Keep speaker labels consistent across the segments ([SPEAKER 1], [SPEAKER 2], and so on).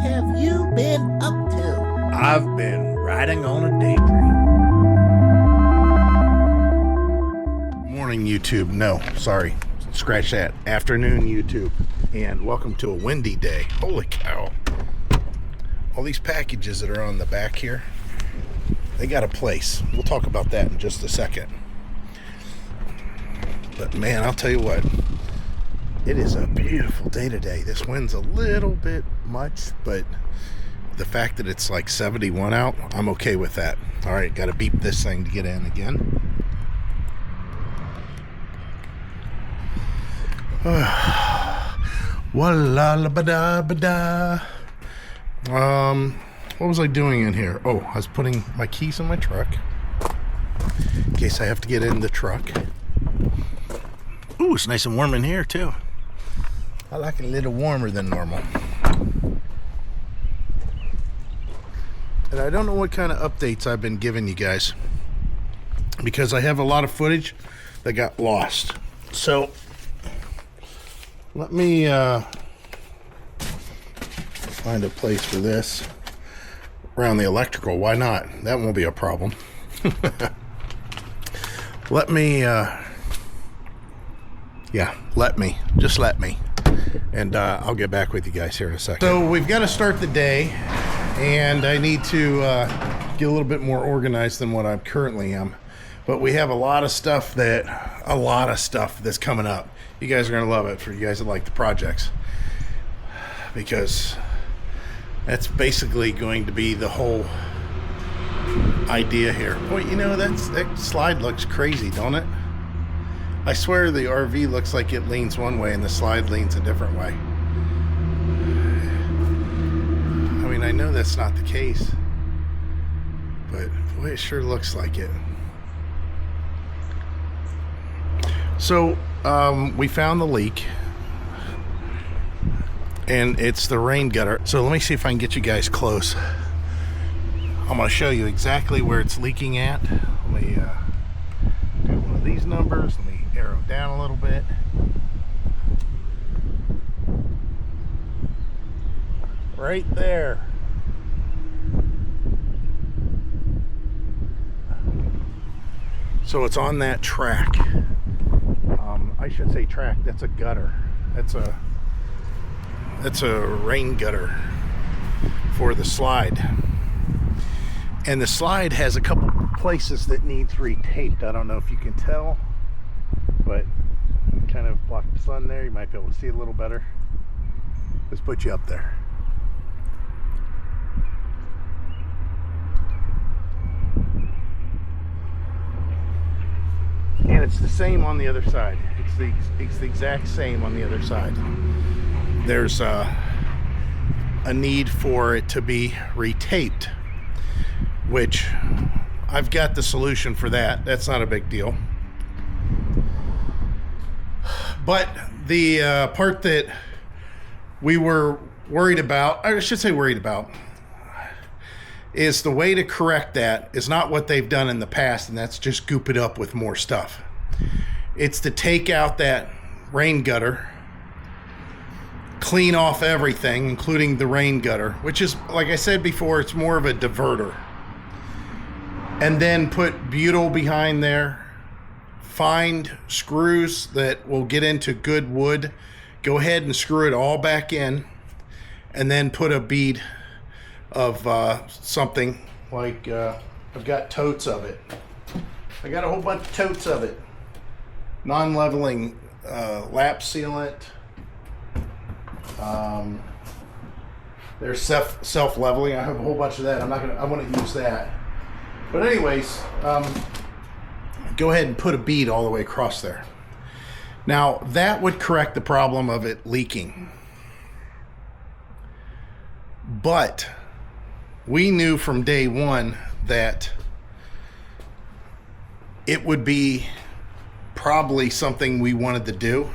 [SPEAKER 1] have you been up to?
[SPEAKER 2] I've been riding on a daydream. Morning, YouTube. No, sorry. Scratch that. Afternoon, YouTube. And welcome to a windy day. Holy cow. All these packages that are on the back here, they got a place. We'll talk about that in just a second. But man, I'll tell you what. It is a beautiful day today. This wind's a little bit much, but the fact that it's like 71 out, I'm okay with that. All right, got to beep this thing to get in again. Walla la ba da ba da. What was I doing in here? Oh, I was putting my keys in my truck in case I have to get in the truck. Ooh, it's nice and warm in here too. I like it a little warmer than normal. And I don't know what kind of updates I've been giving you guys, because I have a lot of footage that got lost. So let me find a place for this around the electrical. Why not? That won't be a problem. Let me just let me, and I'll get back with you guys here in a second. So we've got to start the day, and I need to get a little bit more organized than what I currently am. But we have a lot of stuff that's coming up. You guys are gonna love it, for you guys that like the projects, because that's basically going to be the whole idea here. Boy, you know, that slide looks crazy, don't it? I swear the RV looks like it leans one way and the slide leans a different way. I mean, I know that's not the case, but boy, it sure looks like it. So we found the leak, and it's the rain gutter. So let me see if I can get you guys close. I'm going to show you exactly where it's leaking at. Let me do one of these numbers. Let me arrow down a little bit. Right there. So it's on that track. I should say track. That's a gutter. That's a rain gutter for the slide. And the slide has a couple places that needs retaped. I don't know if you can tell, but kind of block the sun there. You might be able to see a little better. Let's put you up there. And it's the same on the other side. It's the exact same on the other side. There's a need for it to be retaped, which I've got the solution for that. That's not a big deal. But the part that we were worried about, I should say worried about, is the way to correct that is not what they've done in the past, and that's just goop it up with more stuff. It's to take out that rain gutter, clean off everything, including the rain gutter, which is, like I said before, it's more of a diverter. And then put butyl behind there, find screws that will get into good wood, go ahead and screw it all back in, and then put a bead of something like, I've got totes of it. I got a whole bunch of totes of it. Non-leveling lap sealant. There's self-leveling. I have a whole bunch of that. I want to use that. But anyways, go ahead and put a bead all the way across there. Now that would correct the problem of it leaking. But we knew from day one that it would be probably something we wanted to do,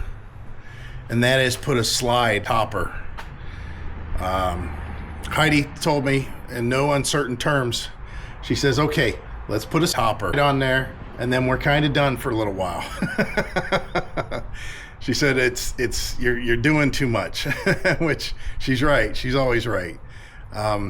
[SPEAKER 2] and that is put a slide topper. Heidi told me in no uncertain terms, she says, okay, let's put a topper on there, and then we're kind of done for a little while. She said, you're doing too much, which she's right. She's always right.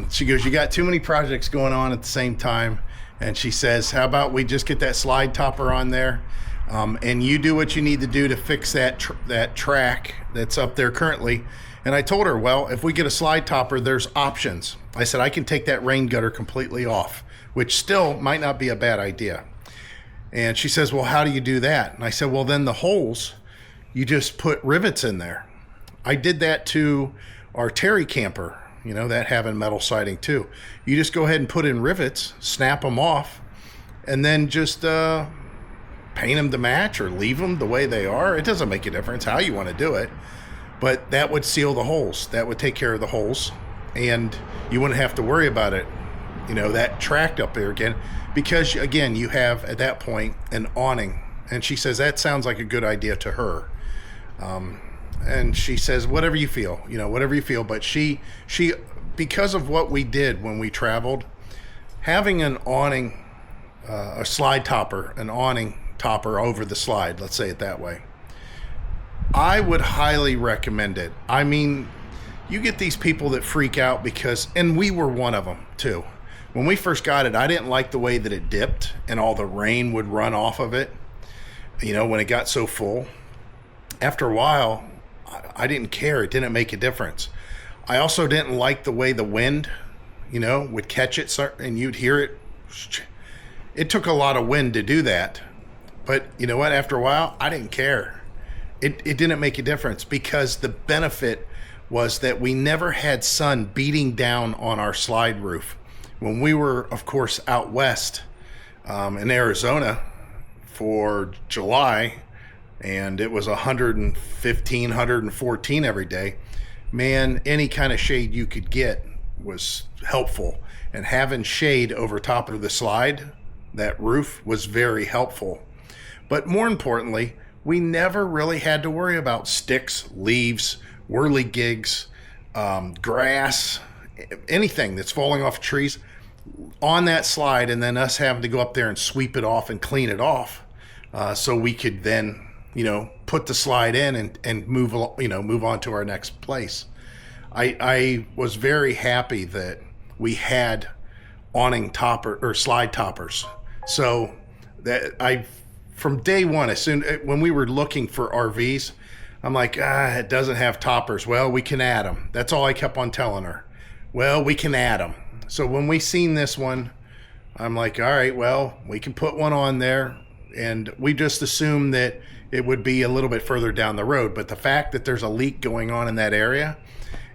[SPEAKER 2] She goes, you got too many projects going on at the same time. And she says, how about we just get that slide topper on there, and you do what you need to do to fix that track that's up there currently. And I told her, well, if we get a slide topper, there's options. I said, I can take that rain gutter completely off, which still might not be a bad idea. And she says, well, how do you do that? And I said, well, then the holes, you just put rivets in there. I did that to our Terry camper, you know, that having metal siding too. You just go ahead and put in rivets, snap them off, and then just paint them to match or leave them the way they are. It doesn't make a difference how you want to do it, but that would seal the holes. That would take care of the holes, and you wouldn't have to worry about it, you know, that tracked up there again, because again, you have at that point an awning. And she says that sounds like a good idea to her. And she says, whatever you feel, you know, whatever you feel. But she, because of what we did when we traveled, having an awning, a slide topper, an awning topper over the slide, let's say it that way, I would highly recommend it. I mean, you get these people that freak out because, and we were one of them too. When we first got it, I didn't like the way that it dipped and all the rain would run off of it, you know, when it got so full. After a while, I didn't care. It didn't make a difference. I also didn't like the way the wind, you know, would catch it and you'd hear it. It took a lot of wind to do that. But you know what? After a while, I didn't care. It didn't make a difference, because the benefit was that we never had sun beating down on our slide roof. When we were, of course, out west in Arizona for July, and it was 115, 114 every day, man, any kind of shade you could get was helpful. And having shade over top of the slide, that roof, was very helpful. But more importantly, we never really had to worry about sticks, leaves, whirligigs, grass, anything that's falling off trees on that slide, and then us having to go up there and sweep it off and clean it off, so we could then, you know, put the slide in and move on to our next place. I was very happy that we had awning topper or slide toppers. So that from day one, when we were looking for RVs, I'm like, it doesn't have toppers. Well, we can add them. That's all I kept on telling her. Well, we can add them. So when we seen this one, I'm like, all right, well, we can put one on there. And we just assumed that it would be a little bit further down the road. But the fact that there's a leak going on in that area,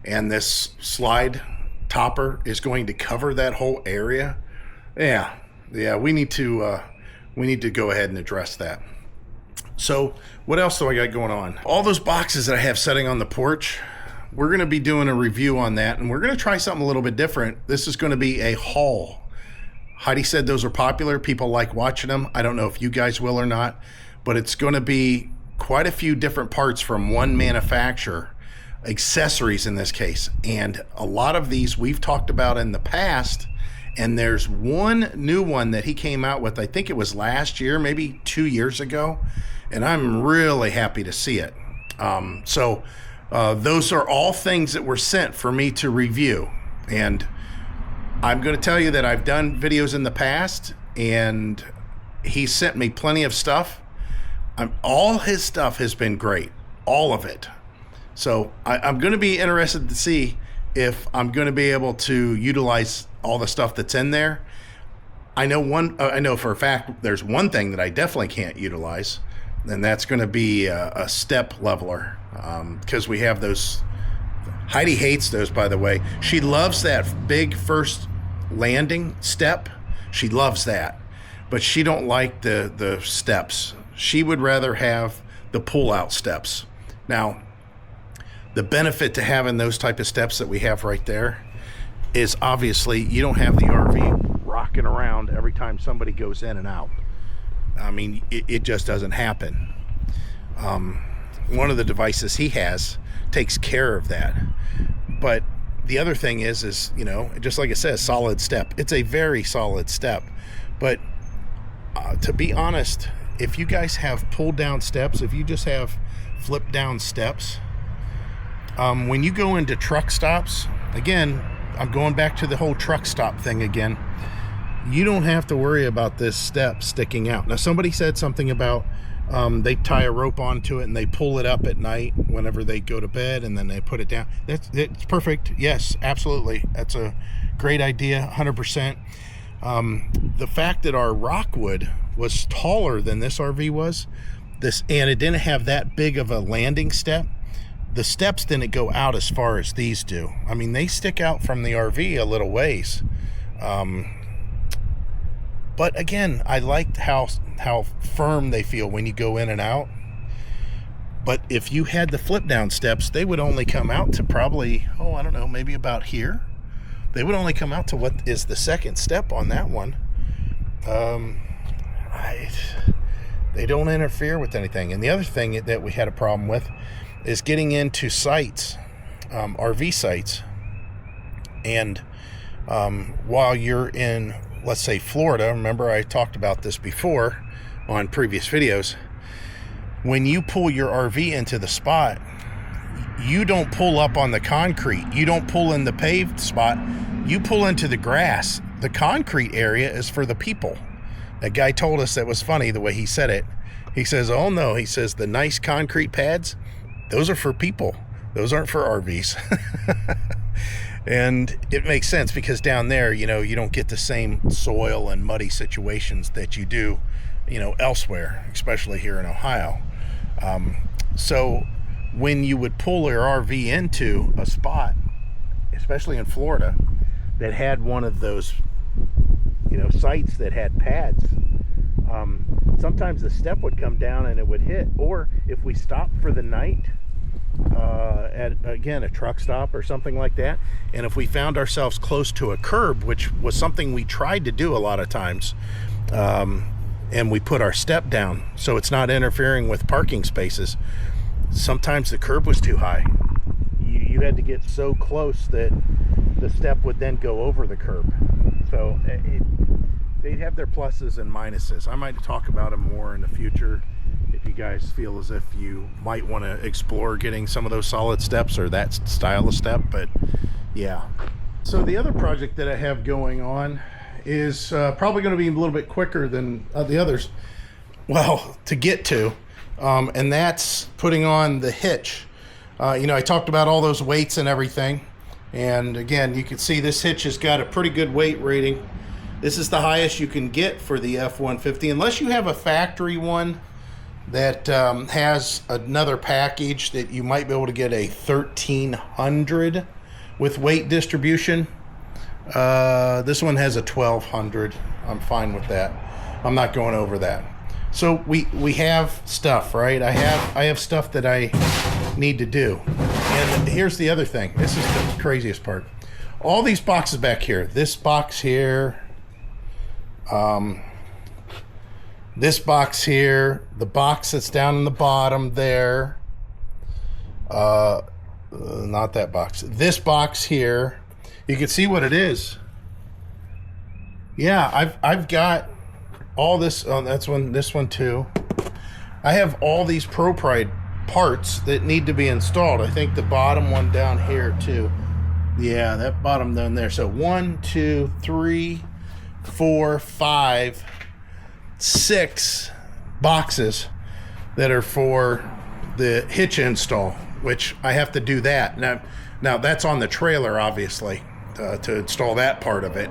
[SPEAKER 2] and this slide topper is going to cover that whole area, yeah, we need to go ahead and address that. So what else do I got going on? All those boxes that I have setting on the porch, we're going to be doing a review on that, and we're going to try something a little bit different. This is going to be a haul. Heidi said those are popular. People like watching them. I don't know if you guys will or not, but it's going to be quite a few different parts from one manufacturer, accessories in this case. And a lot of these we've talked about in the past, and there's one new one that he came out with, I think it was last year, maybe 2 years ago, and I'm really happy to see it. Those are all things that were sent for me to review. And I'm going to tell you that I've done videos in the past, and he sent me plenty of stuff. All his stuff has been great, all of it. So I'm going to be interested to see if I'm going to be able to utilize all the stuff that's in there. I know for a fact there's one thing that I definitely can't utilize, and that's going to be a step leveler, because we have those. Heidi hates those, by the way. She loves that big first landing step. She loves that, but she don't like the steps. She would rather have the pull-out steps. Now, the benefit to having those type of steps that we have right there is obviously you don't have the RV rocking around every time somebody goes in and out. I mean, it just doesn't happen. One of the devices he has takes care of that. But the other thing is, you know, just like it says, solid step. It's a very solid step. But to be honest, if you guys have pulled down steps, if you just have flip down steps, when you go into truck stops, again, I'm going back to the whole truck stop thing again. You don't have to worry about this step sticking out. Now, somebody said something about they tie a rope onto it and they pull it up at night whenever they go to bed, and then they put it down. It's perfect. Yes, absolutely. That's a great idea, 100%. The fact that our rockwood was taller than this RV was, and it didn't have that big of a landing step. The steps didn't go out as far as these do. I mean, they stick out from the RV a little ways. But again, I liked how firm they feel when you go in and out. But if you had the flip down steps, they would only come out to probably, I don't know, maybe about here. They would only come out to what is the second step on that one. They don't interfere with anything. And the other thing that we had a problem with is getting into sites, RV sites. And while you're in, let's say, Florida, remember I talked about this before on previous videos, when you pull your RV into the spot, you don't pull up on the concrete. You don't pull in the paved spot. You pull into the grass. The concrete area is for the people. That guy told us that was funny the way he said it. He says, oh no, he says the nice concrete pads, those are for people. Those aren't for RVs. And it makes sense because down there, you don't get the same soil and muddy situations that you do, elsewhere, especially here in Ohio. So when you would pull your RV into a spot, especially in Florida, that had one of those, sites that had pads, sometimes the step would come down and it would hit. Or if we stopped for the night, at, again, a truck stop or something like that, and if we found ourselves close to a curb, which was something we tried to do a lot of times, and we put our step down so it's not interfering with parking spaces, sometimes the curb was too high. You had to get so close that the step would then go over the curb. So they'd have their pluses and minuses. I might talk about them more in the future if you guys feel as if you might want to explore getting some of those solid steps or that style of step. But yeah. So the other project that I have going on is probably going to be a little bit quicker than the others, well, to get to, and that's putting on the hitch. I talked about all those weights and everything, and again, you can see this hitch has got a pretty good weight rating. This is the highest you can get for the F-150, unless you have a factory one that has another package that you might be able to get a 1300 with weight distribution. This one has a 1200. I'm fine with that. I'm not going over that. So we have stuff, right? I have stuff that I need to do. And here's the other thing. This is the craziest part. All these boxes back here. This box here. This box here. The box that's down in the bottom there. Not that box. This box here. You can see what it is. Yeah, I've got all this. Oh, that's one. This one too. I have all these ProPride parts that need to be installed. I think the bottom one down here too. Yeah, that bottom down there. So 1, 2, 3, 4, 5, 6 boxes that are for the hitch install, which I have to do that. Now that's on the trailer, obviously, to install that part of it.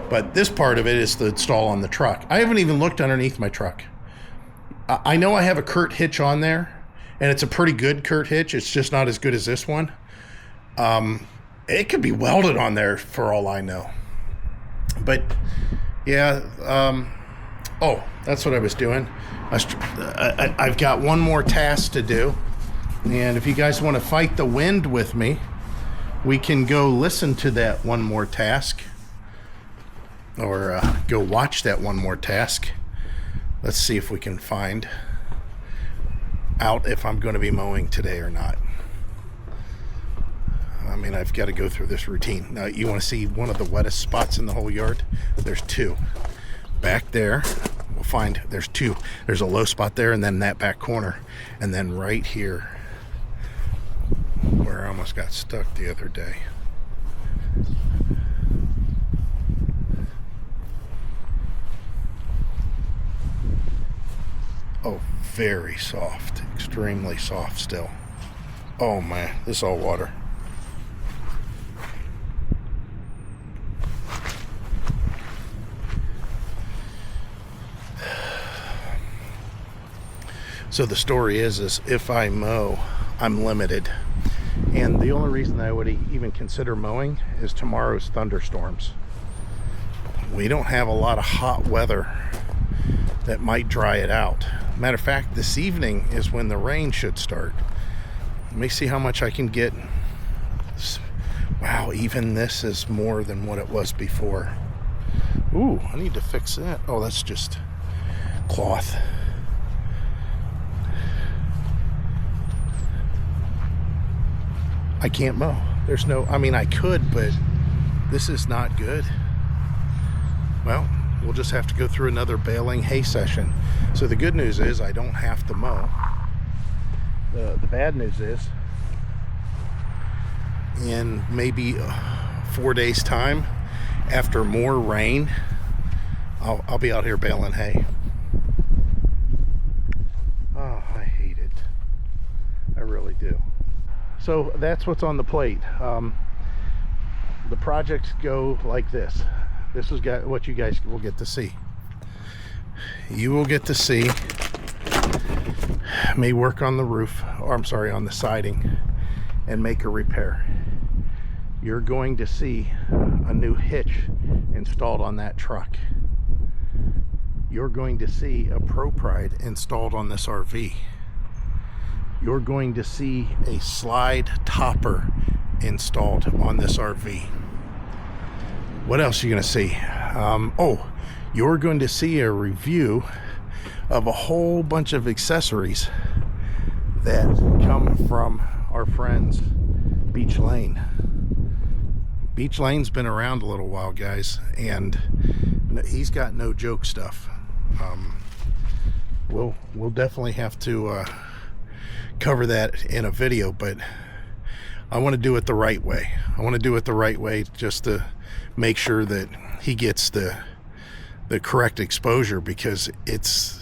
[SPEAKER 2] But this part of it is to install on the truck. I haven't even looked underneath my truck. I know I have a Kurt hitch on there, and it's a pretty good Kurt hitch. It's just not as good as this one. It could be welded on there for all I know. But yeah, oh, that's what I was doing. I've got one more task to do. And if you guys want to fight the wind with me, we can go listen to that one more task. Or go watch that one more task. Let's see if we can find out if I'm going to be mowing today or not. I mean, I've got to go through this routine. Now, you want to see one of the wettest spots in the whole yard? There's two. Back there, we'll find there's two. There's a low spot there, and then that back corner. And then right here, where I almost got stuck the other day. Oh, very soft, extremely soft still. Oh man, this is all water. So the story is if I mow, I'm limited. And the only reason I would even consider mowing is tomorrow's thunderstorms. We don't have a lot of hot weather that might dry it out. Matter of fact, this evening is when the rain should start. Let me see how much I can get. Wow, even this is more than what it was before. Ooh, I need to fix that. Oh, that's just cloth. I can't mow. There's no, I mean, I could, but this is not good. Well, we'll just have to go through another baling hay session. So the good news is I don't have to mow. The bad news is in maybe 4 days time, after more rain, I'll be out here baling hay. Oh, I hate it. I really do. So that's what's on the plate. The projects go like this. This is what you guys will get to see. You will get to see me work on the roof, or I'm sorry, on the siding, and make a repair. You're going to see a new hitch installed on that truck. You're going to see a Pro Pride installed on this RV. You're going to see a slide topper installed on this RV. What else are you going to see? Oh, you're going to see a review of a whole bunch of accessories that come from our friends Beach Lane. Beach Lane's been around a little while, guys, and he's got no joke stuff. We'll definitely have to cover that in a video, but I want to do it the right way. I want to do it the right way just to make sure that he gets the correct exposure, because it's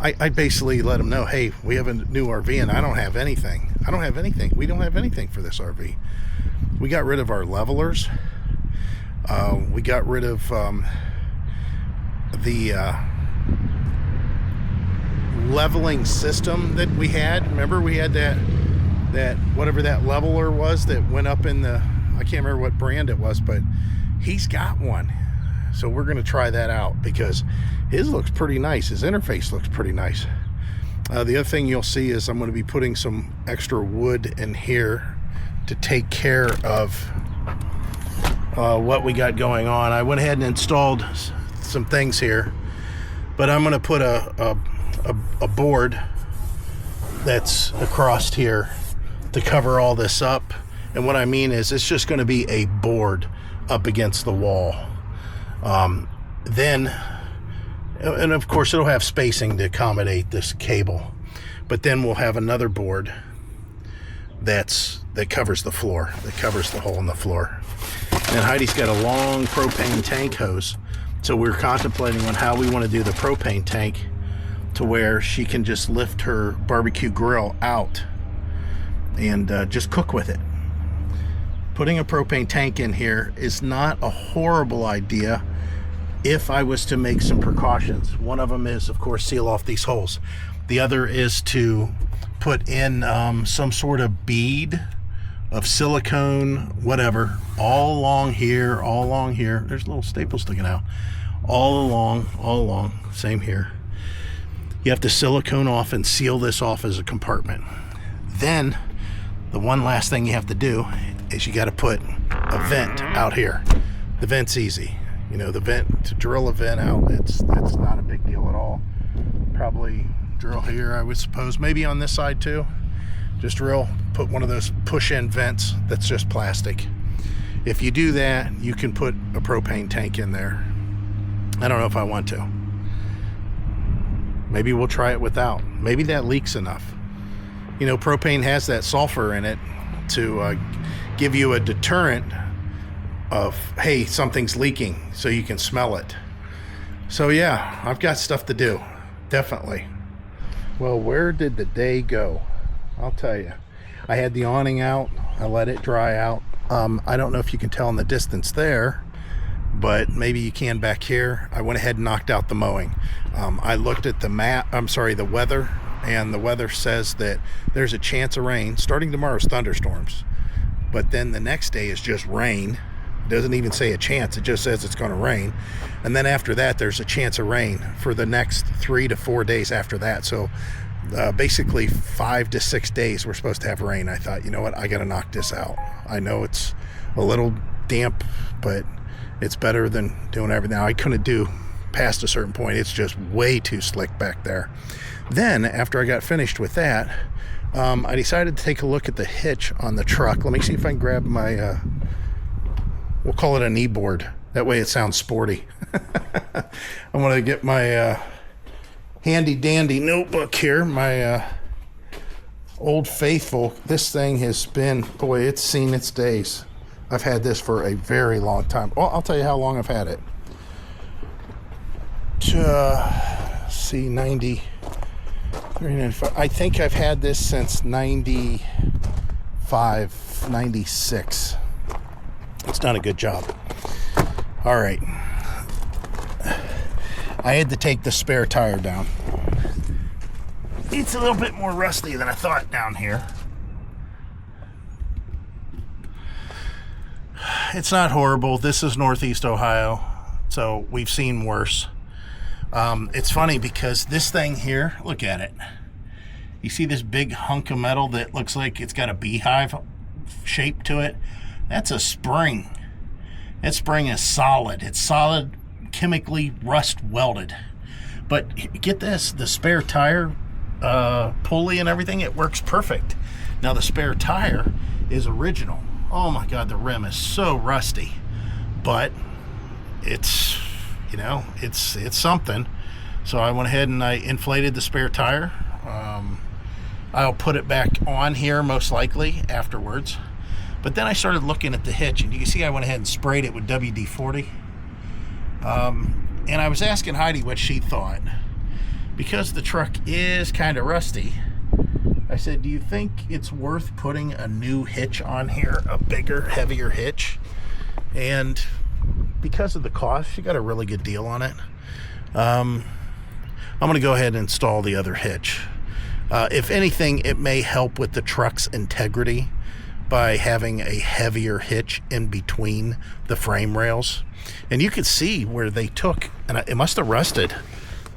[SPEAKER 2] I basically let him know, hey, we have a new RV and I don't have anything. We don't have anything for this RV. We got rid of our levelers. We got rid of the leveling system that we had. Remember, we had that whatever that leveler was that went up in the, I can't remember what brand it was, but he's got one. So we're going to try that out because his looks pretty nice. His interface looks pretty nice. The other thing you'll see is I'm going to be putting some extra wood in here to take care of what we got going on. I went ahead and installed some things here, but I'm going to put a board that's across here to cover all this up. And what I mean is it's just going to be a board up against the wall. Then, and of course it'll have spacing to accommodate this cable, but then we'll have another board that covers the floor, that covers the hole in the floor. And Heidi's got a long propane tank hose, so we're contemplating on how we want to do the propane tank to where she can just lift her barbecue grill out and just cook with it. Putting a propane tank in here is not a horrible idea if I was to make some precautions. One of them is, of course, seal off these holes. The other is to put in some sort of bead of silicone, whatever, all along here. There's a little staple sticking out. All along, same here. You have to silicone off and seal this off as a compartment. Then, the one last thing you have to do is you got to put a vent out here. The vent's easy. You know, the vent, to drill a vent out, that's not a big deal at all. Probably drill here, I would suppose. Maybe on this side too. Just drill, put one of those push-in vents that's just plastic. If you do that, you can put a propane tank in there. I don't know if I want to. Maybe we'll try it without. Maybe that leaks enough. You know, propane has that sulfur in it to give you a deterrent of, hey, something's leaking, so you can smell it. So yeah, I've got stuff to do, definitely. Well, where did the day go? I'll tell you. I had the awning out. I let it dry out. I don't know if you can tell in the distance there, but maybe you can back here. I went ahead and knocked out the mowing. I looked at the weather, and the weather says that there's a chance of rain. Starting tomorrow is thunderstorms, but then the next day is just rain. It doesn't even say a chance, it just says it's going to rain. And then after that, there's a chance of rain for the next 3 to 4 days after that. So basically 5 to 6 days we're supposed to have rain. I thought, you know what, I got to knock this out. I know it's a little damp, but it's better than doing everything. Now, I couldn't do past a certain point. It's just way too slick back there. Then after I got finished with that, I decided to take a look at the hitch on the truck. Let me see if I can grab my we'll call it a knee board, that way it sounds sporty. I'm going to get my handy dandy notebook here, my Old Faithful. This thing has been, boy, it's seen its days. I've had this for a very long time. Well, I'll tell you how long I've had it. See, 90, 95. I think I've had this since 95, 96. It's done a good job. All right. I had to take the spare tire down. It's a little bit more rusty than I thought down here. It's not horrible. This is Northeast Ohio, so we've seen worse. It's funny because this thing here, look at it. You see this big hunk of metal that looks like it's got a beehive shape to it? That's a spring. That spring is solid. It's solid, chemically rust welded. But get this, the spare tire pulley and everything, it works perfect. Now the spare tire is original. Oh my God, the rim is so rusty, but it's, you know, it's something. So I went ahead and I inflated the spare tire. I'll put it back on here most likely afterwards. But then I started looking at the hitch, and you can see I went ahead and sprayed it with WD-40. And I was asking Heidi what she thought. Because the truck is kind of rusty, I said, do you think it's worth putting a new hitch on here, a bigger, heavier hitch? And because of the cost, she got a really good deal on it. I'm going to go ahead and install the other hitch. If anything, it may help with the truck's integrity by having a heavier hitch in between the frame rails. And you could see where they took, and it must have rusted,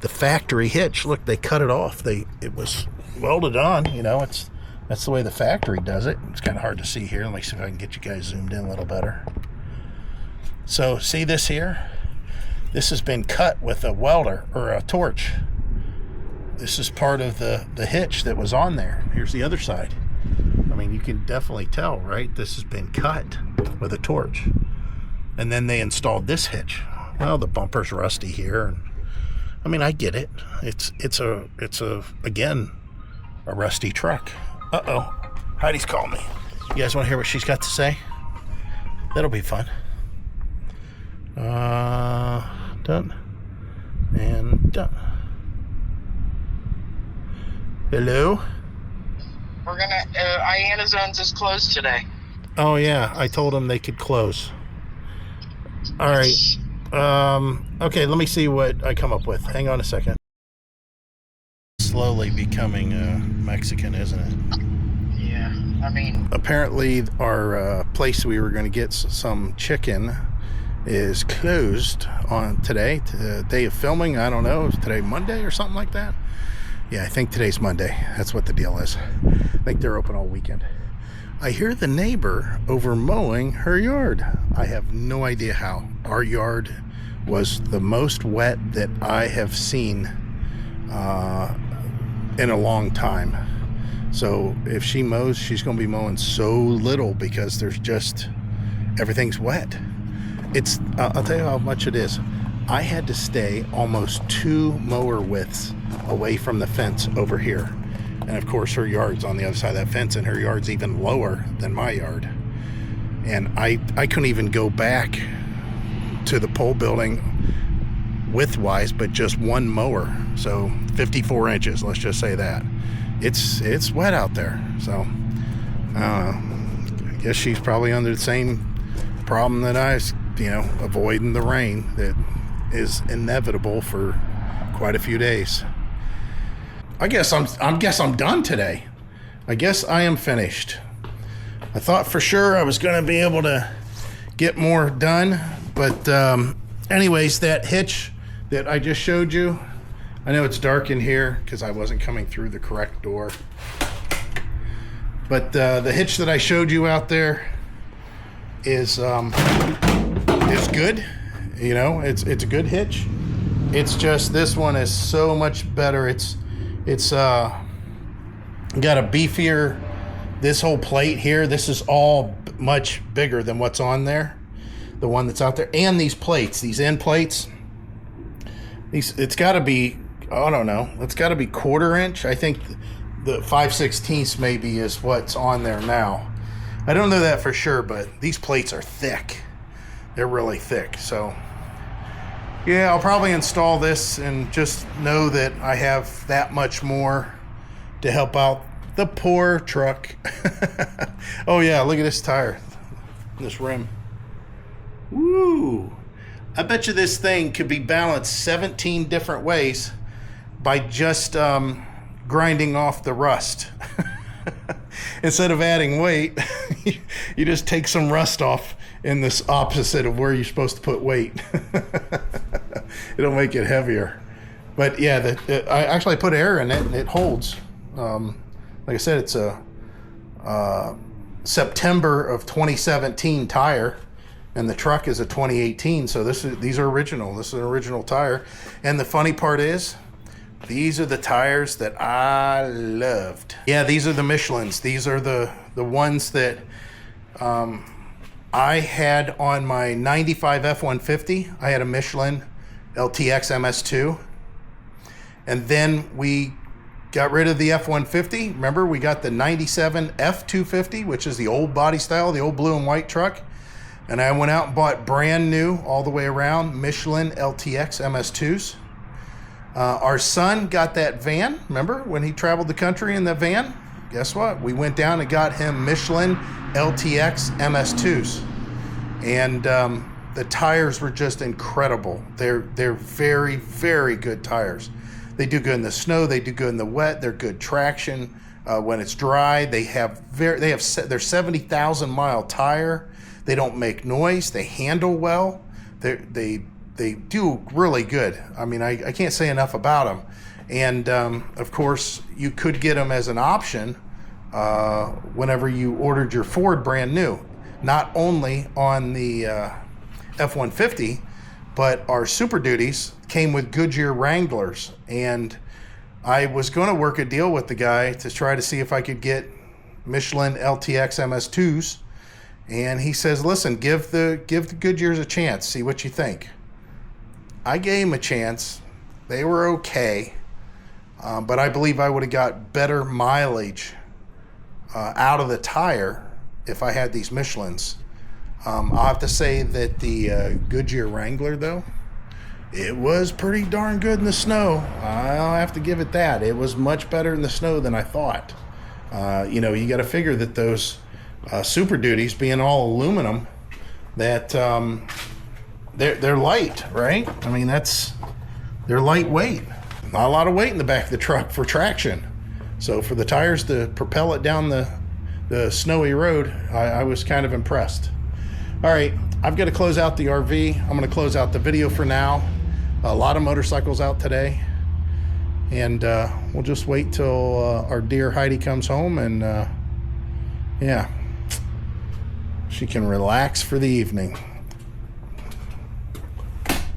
[SPEAKER 2] the factory hitch. Look, they cut it off. It was welded on, you know, that's the way the factory does it. It's kind of hard to see here. Let me see if I can get you guys zoomed in a little better. So see this here? This has been cut with a welder or a torch. This is part of the hitch that was on there. Here's the other side. I mean, you can definitely tell, right? This has been cut with a torch. And then they installed this hitch. Well, the bumper's rusty here. And I mean, I get it. It's again, a rusty truck. Uh-oh. Heidi's calling me. You guys want to hear what she's got to say? That'll be fun. Done. And done. Hello?
[SPEAKER 3] We're gonna, Iana Zones is closed today.
[SPEAKER 2] Oh yeah, I told them they could close. All right. Okay, let me see what I come up with. Hang on a second. Slowly becoming Mexican, isn't it?
[SPEAKER 3] Yeah, I mean...
[SPEAKER 2] Apparently our place we were going to get some chicken is closed on today. The day of filming, I don't know, is today Monday or something like that? Yeah, I think today's Monday. That's what the deal is. I think they're open all weekend. I hear the neighbor over mowing her yard. I have no idea how. Our yard was the most wet that I have seen in a long time. So if she mows, she's going to be mowing so little because there's just, everything's wet. It's, I'll tell you how much it is. I had to stay almost 2 mower widths away from the fence over here. And of course her yard's on the other side of that fence, and her yard's even lower than my yard. And I couldn't even go back to the pole building width-wise, but just one mower. So 54 inches, let's just say that. It's wet out there. So I guess she's probably under the same problem that I, avoiding the rain that is inevitable for quite a few days. I guess I'm done today. I guess I am finished. I thought for sure I was going to be able to get more done, but anyways, that hitch that I just showed you, I know it's dark in here because I wasn't coming through the correct door, but the hitch that I showed you out there is good. It's a good hitch. It's just this one is so much better. It's got a beefier, this whole plate here, this is all much bigger than what's on there, the one that's out there. And these plates, these end plates, it's got to be, I don't know, it's got to be 1/4 inch. I think the 5/16 maybe is what's on there now. I don't know that for sure, but these plates are thick. They're really thick. So yeah, I'll probably install this and just know that I have that much more to help out the poor truck. Oh yeah, look at this tire, this rim. Woo! I bet you this thing could be balanced 17 different ways by just grinding off the rust. Instead of adding weight, you just take some rust off in this opposite of where you're supposed to put weight. It'll make it heavier. But yeah, I actually put air in it and it holds. Like I said, it's a September of 2017 tire, and the truck is a 2018. So these are original. This is an original tire. And the funny part is, these are the tires that I loved. Yeah, these are the Michelins. These are the ones that I had on my 95 F-150. I had a Michelin LTX MS2. And then we got rid of the F-150. Remember, we got the 97 F-250, which is the old body style, the old blue and white truck. And I went out and bought brand new, all the way around, Michelin LTX MS2s. Our son got that van. Remember when he traveled the country in the van? Guess what? We went down and got him Michelin LTX MS2s. And the tires were just incredible. They're very, very good tires. They do good in the snow. They do good in the wet. They're good traction when it's dry. They're 70,000 mile tire. They don't make noise. They handle well. They do really good. I mean, I can't say enough about them. And of course, you could get them as an option whenever you ordered your Ford brand new. Not only on the F-150, but our Super Duties came with Goodyear Wranglers, and I was going to work a deal with the guy to try to see if I could get Michelin LTX MS2s, and he says, listen, give the Goodyears a chance, see what you think. I gave him a chance. They were okay, but I believe I would have got better mileage out of the tire if I had these Michelins. I'll have to say that the Goodyear Wrangler, though, it was pretty darn good in the snow. I'll have to give it that. It was much better in the snow than I thought. You got to figure that those Super Duties, being all aluminum, that they're light, right? I mean, they're lightweight. Not a lot of weight in the back of the truck for traction. So for the tires to propel it down the snowy road, I was kind of impressed. All right, I've got to close out the RV. I'm going to close out the video for now. A lot of motorcycles out today. And we'll just wait till our dear Heidi comes home and yeah, she can relax for the evening.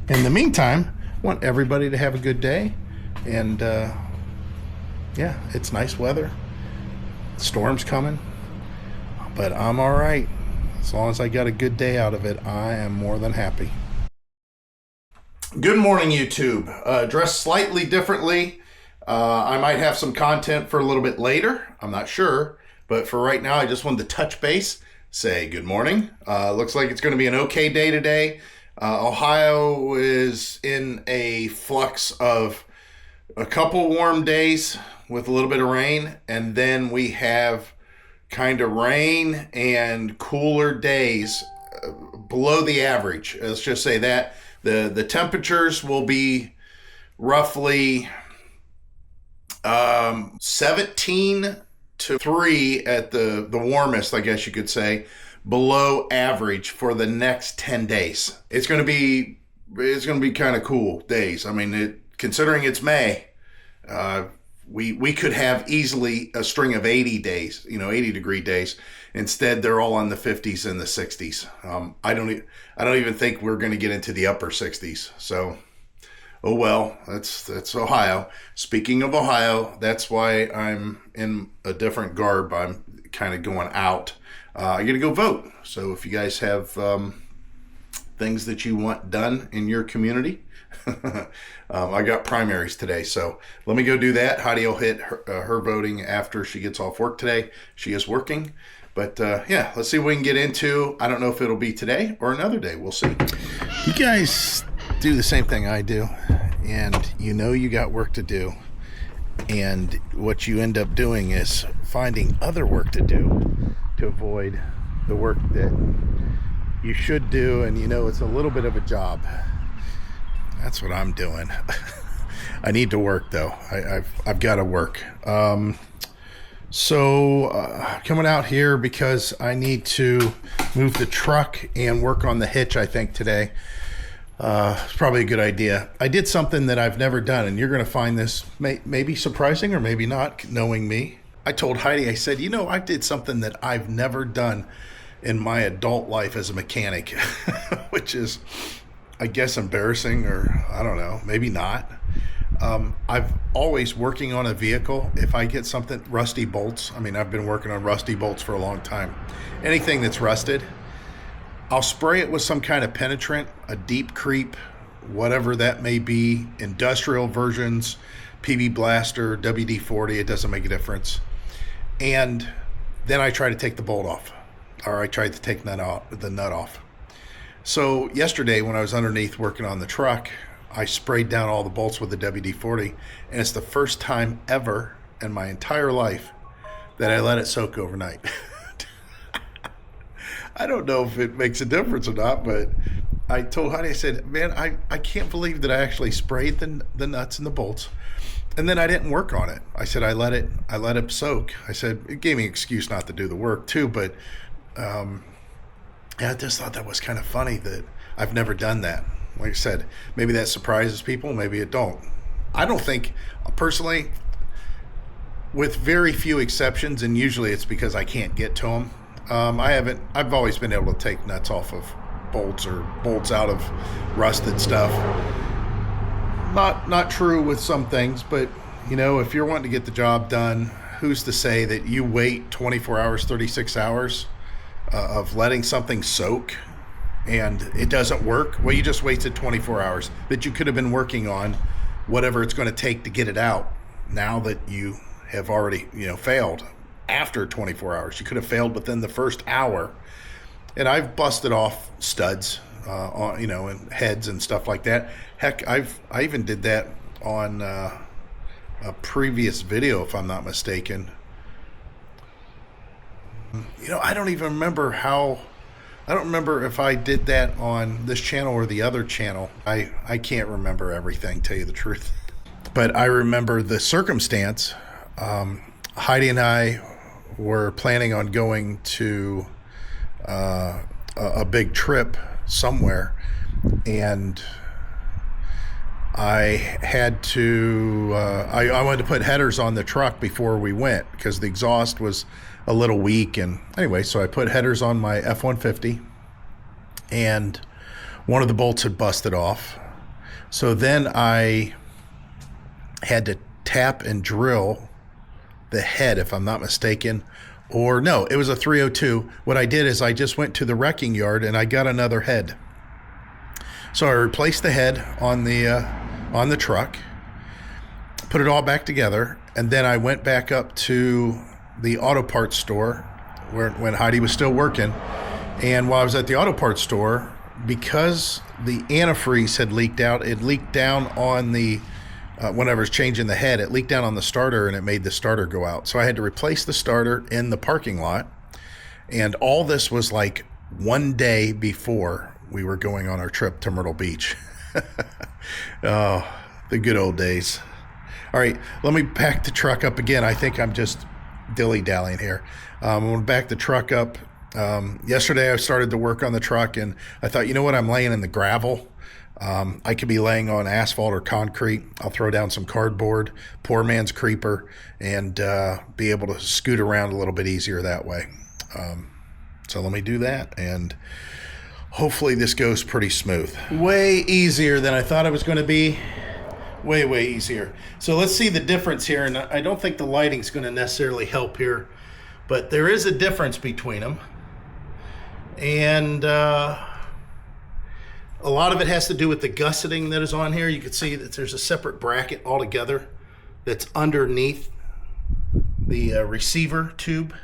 [SPEAKER 2] In the meantime, I want everybody to have a good day. And yeah, it's nice weather. Storm's coming. But I'm all right. As long as I got a good day out of it, I am more than happy. Good morning, YouTube. Dressed slightly differently. I might have some content for a little bit later. I'm not sure. But for right now, I just wanted to touch base, say good morning. Looks like it's going to be an okay day today. Ohio is in a flux of a couple warm days with a little bit of rain, and then we have kind of rain and cooler days below the average. Let's just say that the temperatures will be roughly 17 to 3 at the warmest, I guess you could say, below average for the next 10 days. It's going to be kind of cool days. I mean, considering it's May, we could have easily a string of 80 days, 80-degree days. Instead, they're all in the 50s and the 60s. I don't even think we're going to get into the upper 60s. So, oh well, that's Ohio. Speaking of Ohio, that's why I'm in a different garb. I'm kind of going out. I got to go vote. So if you guys have things that you want done in your community, I got primaries today. So let me go do that. Heidi will hit her voting after she gets off work today. She is working. But yeah, let's see what we can get into. I don't know if it'll be today or another day. We'll see. You guys do the same thing I do. And you got work to do. And what you end up doing is finding other work to do to avoid the work that you should do, and it's a little bit of a job. That's what I'm doing. I need to work though. I've got to work. So coming out here because I need to move the truck and work on the hitch, I think today. It's probably a good idea. I did something that I've never done, and you're going to find this maybe surprising or maybe not, knowing me. I told Heidi, I said, I did something that I've never done in my adult life as a mechanic, which is, I guess, embarrassing, or I don't know, maybe not. I've always working on a vehicle. If I get something, rusty bolts, I've been working on rusty bolts for a long time. Anything that's rusted, I'll spray it with some kind of penetrant, a deep creep, whatever that may be, industrial versions, PB Blaster, WD-40, it doesn't make a difference. And then I try to take the bolt off, or I tried to take the nut off. So yesterday when I was underneath working on the truck, I sprayed down all the bolts with the WD-40, and it's the first time ever in my entire life that I let it soak overnight. I don't know if it makes a difference or not, but I told Heidi, I said, man, I can't believe that I actually sprayed the nuts and the bolts, and then I didn't work on it. I said I let it soak. I said it gave me an excuse not to do the work too, but I just thought that was kind of funny that I've never done that. Like I said, maybe that surprises people, maybe it don't. I don't think, personally, with very few exceptions, and usually it's because I can't get to them. I've always been able to take nuts off of bolts or bolts out of rusted stuff. Not true with some things, but if you're wanting to get the job done, who's to say that you wait 24 hours, 36 hours of letting something soak and it doesn't work? Well, you just wasted 24 hours that you could have been working on whatever it's going to take to get it out, now that you have already failed after 24 hours. You could have failed within the first hour. And I've busted off studs and heads and stuff like that. Heck, I even did that on a previous video, if I'm not mistaken. I don't even remember I don't remember if I did that on this channel or the other channel. I can't remember everything, tell you the truth. But I remember the circumstance. Heidi and I were planning on going to a big trip somewhere, and I had to I wanted to put headers on the truck before we went because the exhaust was a little weak. And anyway, so I put headers on my F-150, and one of the bolts had busted off. So then I had to tap and drill the head, if I'm not mistaken. Or no, it was a 302. What I did is I just went to the wrecking yard and I got another head. So I replaced the head on the truck, put it all back together, and then I went back up to the auto parts store when Heidi was still working. And while I was at the auto parts store, because the antifreeze had leaked out, it leaked down on the, whenever I was changing the head, it leaked down on the starter and it made the starter go out. So I had to replace the starter in the parking lot. And all this was like one day before we were going on our trip to Myrtle Beach. Oh, the good old days. All right, let me back the truck up again. I think I'm just dilly-dallying here. I'm going to back the truck up. Yesterday I started to work on the truck, and I thought, you know what, I'm laying in the gravel. I could be laying on asphalt or concrete. I'll throw down some cardboard, poor man's creeper, and be able to scoot around a little bit easier that way. So let me do that, and hopefully this goes pretty smooth. Way easier than I thought it was going to be. Way easier. So let's see the difference here, and I don't think the lighting's going to necessarily help here, but there is a difference between them. And a lot of it has to do with the gusseting that is on here. You can see that there's a separate bracket altogether that's underneath the receiver tube.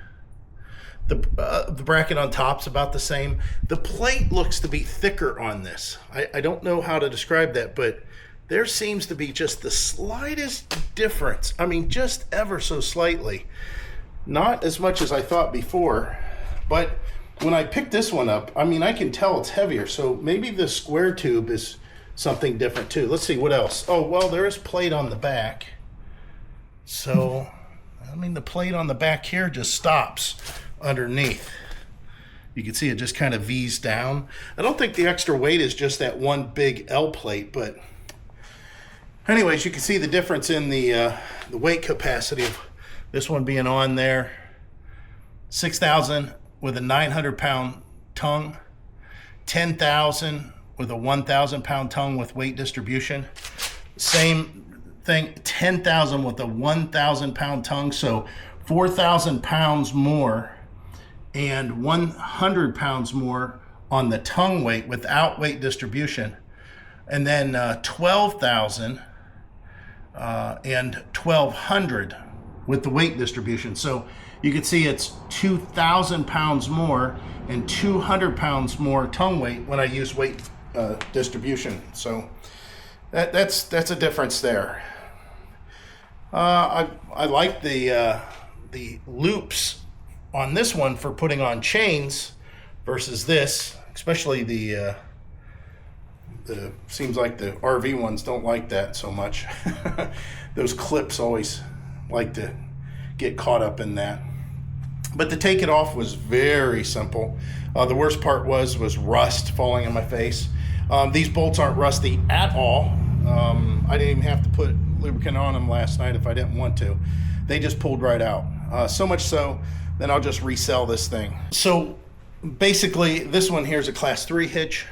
[SPEAKER 2] The bracket on top's about the same. The plate looks to be thicker on this. I don't know how to describe that, but there seems to be just the slightest difference. I mean, just ever so slightly. Not as much as I thought before, but when I picked this one up, I mean, I can tell it's heavier. So maybe the square tube is something different too. Let's see what else. Oh, well, there is plate on the back. So, I mean, the plate on the back here just stops underneath. You can see it just kind of V's down. I don't think the extra weight is just that one big L plate, but anyways, you can see the difference in the weight capacity of this one being on there. 6,000 with a 900-pound tongue, 10,000 with a 1,000-pound tongue with weight distribution. Same thing, 10,000 with a 1,000-pound tongue, so 4,000 pounds more and 100 pounds more on the tongue weight without weight distribution. And then 12,000 and 1,200 with the weight distribution. So you can see it's 2,000 pounds more and 200 pounds more tongue weight when I use weight distribution. So that's a difference there. I like the loops on this one for putting on chains versus this, especially the seems like the RV ones don't like that so much. Those clips always like to get caught up in that. But to take it off was very simple. The worst part was rust falling in my face. These bolts aren't rusty at all. I didn't even have to put lubricant on them last night if I didn't want to. They just pulled right out. So much so, then I'll just resell this thing. So basically, this one here is a class 3 hitch.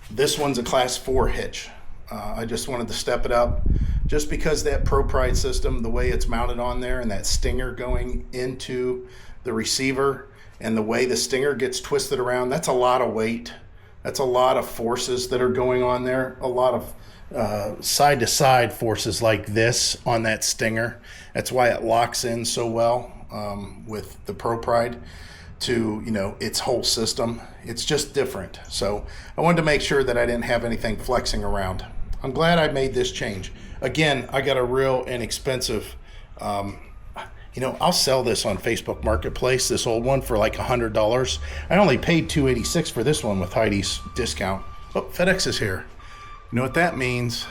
[SPEAKER 2] This one's a class 4 hitch. I just wanted to step it up just because that Pro Pride system, the way it's mounted on there and that stinger going into the receiver and the way the stinger gets twisted around, that's a lot of weight. That's a lot of forces that are going on there. A lot of side-to-side forces like this on that stinger. That's why it locks in so well with the Pro Pride to, you know, its whole system. It's just different. So I wanted to make sure that I didn't have anything flexing around. I'm glad I made this change. Again, I got a real inexpensive, you know, I'll sell this on Facebook Marketplace, this old one, for like $100. I only paid $286 for this one with Heidi's discount. Oh, FedEx is here. You know what that means?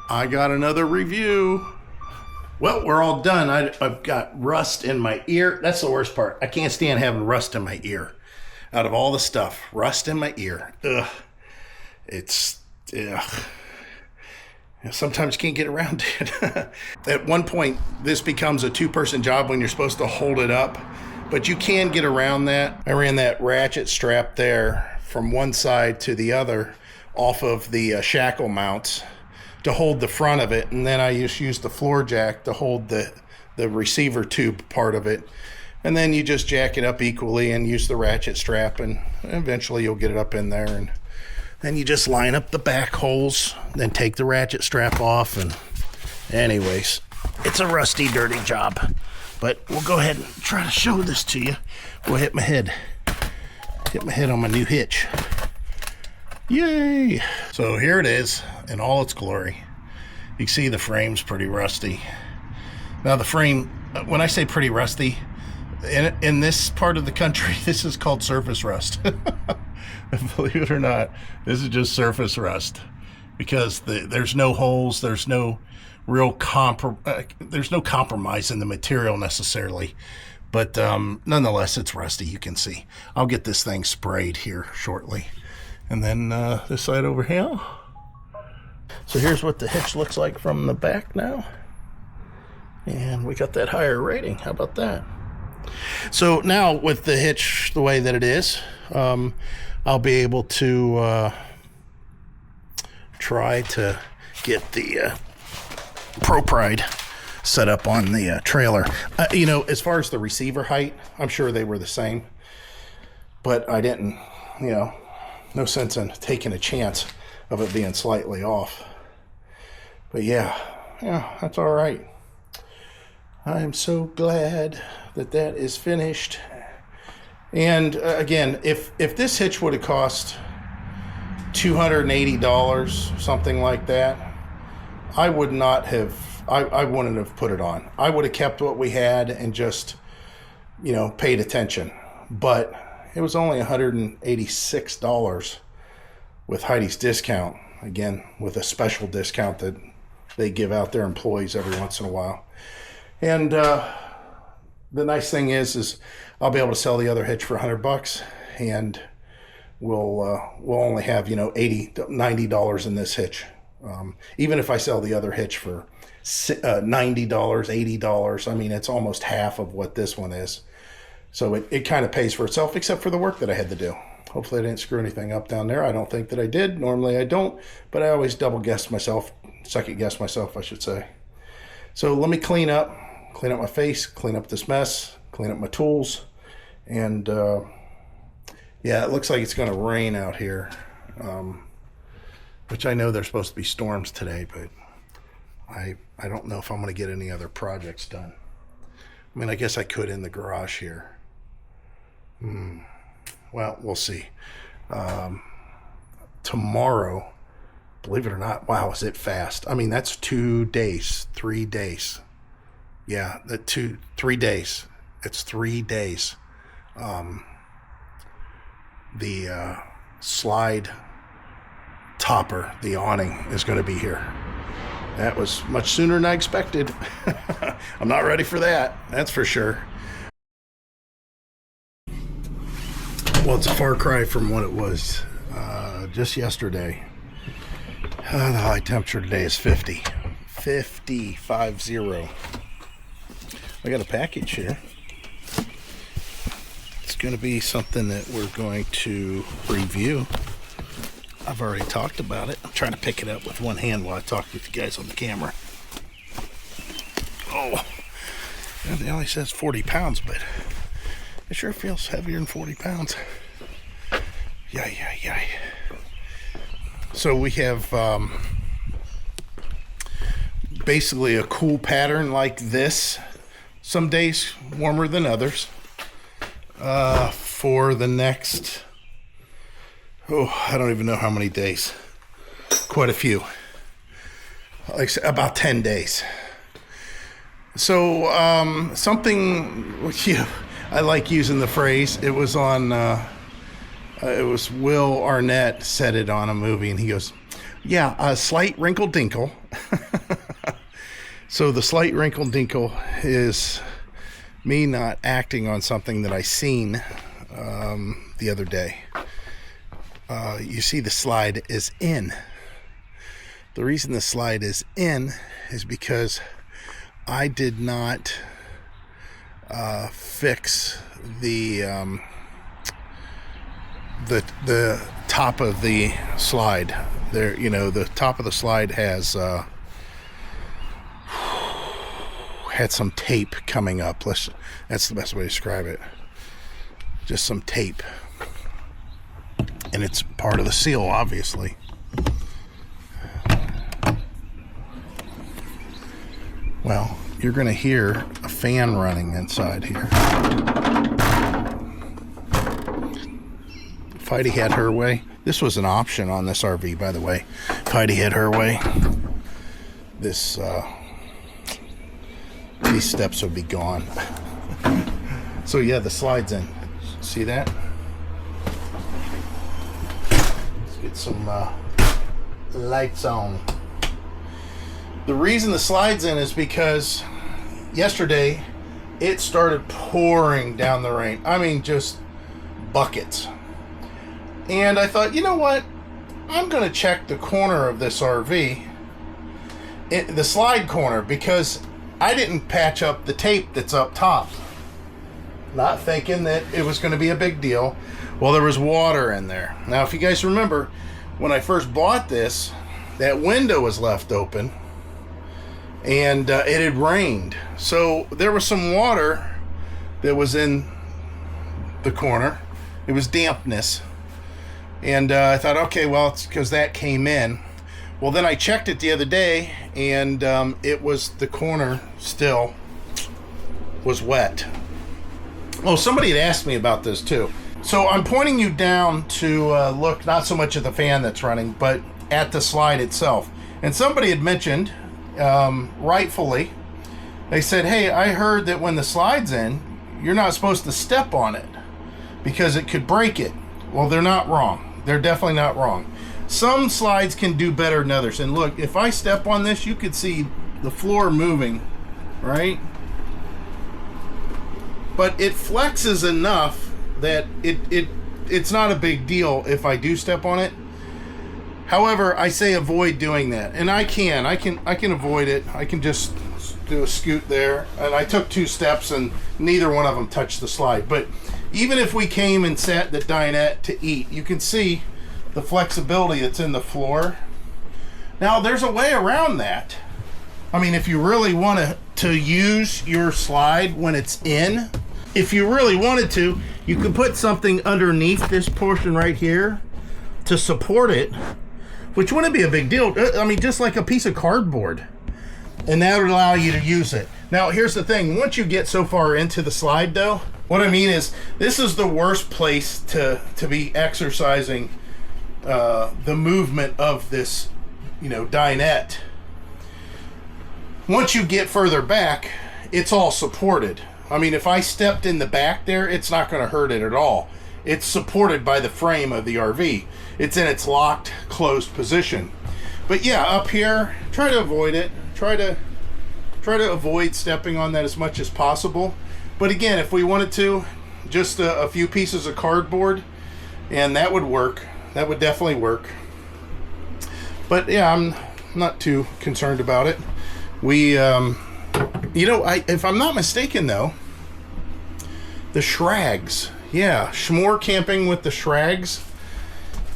[SPEAKER 2] I got another review. Well, we're all done. I've got rust in my ear. That's the worst part. I can't stand having rust in my ear. Out of all the stuff, rust in my ear. Ugh. It's, ugh. Sometimes you can't get around it. At one point, this becomes a 2-person job when you're supposed to hold it up, but you can get around that. I ran that ratchet strap there from one side to the other off of the shackle mounts to hold the front of it, and then I just used the floor jack to hold the receiver tube part of it, and then you just jack it up equally and use the ratchet strap, and eventually you'll get it up in there, and then you just line up the back holes, then take the ratchet strap off. And anyways, it's a rusty, dirty job, but we'll go ahead and try to show this to you. We'll hit my head. Get my head on my new hitch. Yay! So here it is in all its glory. You can see the frame's pretty rusty. Now the frame, when I say pretty rusty, in this part of the country, this is called surface rust. Believe it or not, this is just surface rust. Because there's no holes, there's no real there's no compromise in the material necessarily. But nonetheless, it's rusty, you can see. I'll get this thing sprayed here shortly. And then this side over here. So here's what the hitch looks like from the back now. And we got that higher rating. How about that? So now with the hitch the way that it is, I'll be able to try to get the Pro Pride set up on the trailer. You know, as far as the receiver height, I'm sure they were the same. But I didn't, you know, no sense in taking a chance of it being slightly off. But yeah, that's all right. I am so glad that that is finished. And again, if this hitch would have cost $280, something like that, I would not have, I wouldn't have put it on. I would have kept what we had and just, you know, paid attention. But it was only $186 with Heidi's discount. Again, with a special discount that they give out their employees every once in a while. And the nice thing is I'll be able to sell the other hitch for $100, and we'll only have, you know, $90 in this hitch. Even if I sell the other hitch for $90, $80, I mean, it's almost half of what this one is. So it kind of pays for itself, except for the work that I had to do. Hopefully I didn't screw anything up down there. I don't think that I did. Normally I don't, but I always second guess myself, I should say. So let me clean up my face, clean up this mess, clean up my tools. And yeah, it looks like it's going to rain out here, which I know there's supposed to be storms today, but I don't know if I'm going to get any other projects done. I mean, I guess I could in the garage here. Well, we'll see. Tomorrow, believe it or not, wow, is it fast? I mean, that's 2 days, 3 days. Yeah, 3 days. It's 3 days. The slide topper, the awning, is going to be here. That was much sooner than I expected. I'm not ready for that, that's for sure. Well, it's a far cry from what it was just yesterday. The high temperature today is 50. 50. I got a package here. It's going to be something that we're going to review. I've already talked about it. I'm trying to pick it up with one hand while I talk with you guys on the camera. Oh, it only says 40 pounds, but it sure feels heavier than 40 pounds. Yay. So we have basically a cool pattern like this. Some days warmer than others. For the next, I don't even know how many days. Quite a few. Like about 10 days. So something which I like using the phrase. It was on. It was Will Arnett said it on a movie, and he goes, "Yeah, a slight wrinkle dinkle." So the slight wrinkle dinkle is me not acting on something that I seen the other day. You see, the slide is in. The reason the slide is in is because I did not fix the top of the slide. There, you know, the top of the slide has had some tape coming up. That's the best way to describe it. Just some tape, and it's part of the seal, obviously. Well, you're going to hear a fan running inside here. If Heidi had her way. This was an option on this RV, by the way. If Heidi had her way, this these steps would be gone. So yeah, the slide's in. See that? Let's get some lights on. The reason the slide's in is because yesterday it started pouring down the rain. I mean, just buckets. And I thought, you know what? I'm going to check the corner of this RV, the slide corner, because I didn't patch up the tape that's up top. Not thinking that it was going to be a big deal. Well, there was water in there. Now, if you guys remember, when I first bought this, that window was left open. And it had rained. So there was some water that was in the corner. It was dampness. And I thought, okay, well, it's because that came in. Well, then I checked it the other day, and it was, the corner still was wet. Oh, somebody had asked me about this too. So I'm pointing you down to look not so much at the fan that's running, but at the slide itself. And somebody had mentioned, rightfully, they said, hey, I heard that when the slide's in, you're not supposed to step on it because it could break it. Well, they're not wrong. They're definitely not wrong. Some slides can do better than others. And look, if I step on this, you could see the floor moving, right? But it flexes enough that it's not a big deal if I do step on it. However, I say avoid doing that, and I can avoid it. I can just do a scoot there, and I took 2 steps, and neither one of them touched the slide. But even if we came and sat the dinette to eat, you can see the flexibility that's in the floor. Now, there's a way around that. I mean, if you really want to use your slide when it's in, if you really wanted to, you could put something underneath this portion right here to support it, which wouldn't be a big deal. I mean, just like a piece of cardboard. And that would allow you to use it. Now, here's the thing. Once you get so far into the slide, though, what I mean is this is the worst place to be exercising the movement of this, dinette. Once you get further back, it's all supported. I mean, if I stepped in the back there, it's not going to hurt it at all. It's supported by the frame of the RV. It's in its locked, closed position. But yeah, up here, try to avoid it. Try to avoid stepping on that as much as possible. But again, if we wanted to, just a few pieces of cardboard, and that would work. That would definitely work. But yeah, I'm not too concerned about it. We, if I'm not mistaken though, the Shrags. Yeah, Schmore camping with the Shrags.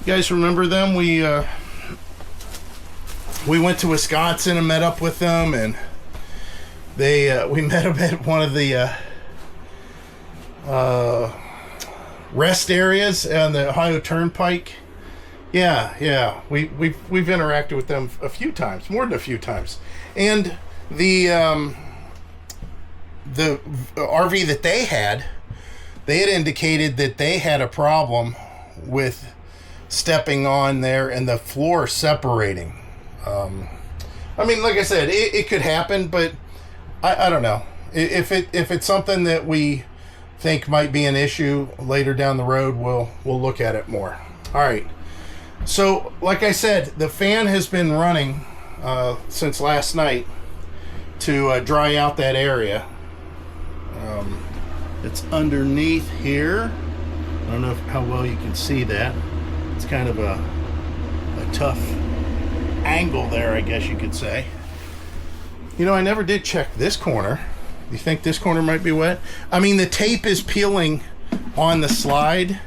[SPEAKER 2] You guys remember them? We went to Wisconsin and met up with them, and we met them at one of the rest areas on the Ohio Turnpike. Yeah, we've interacted with them a few times, more than a few times, and the RV that they had indicated that they had a problem with stepping on there and the floor separating. I mean, like I said, it could happen, but I don't know. If it's something that we think might be an issue later down the road, we'll look at it more. All right. So, like I said, the fan has been running since last night to dry out that area. It's underneath here. I don't know how well you can see that. It's kind of a tough angle there, I guess you could say. I never did check this corner. You think this corner might be wet? I mean, the tape is peeling on the slide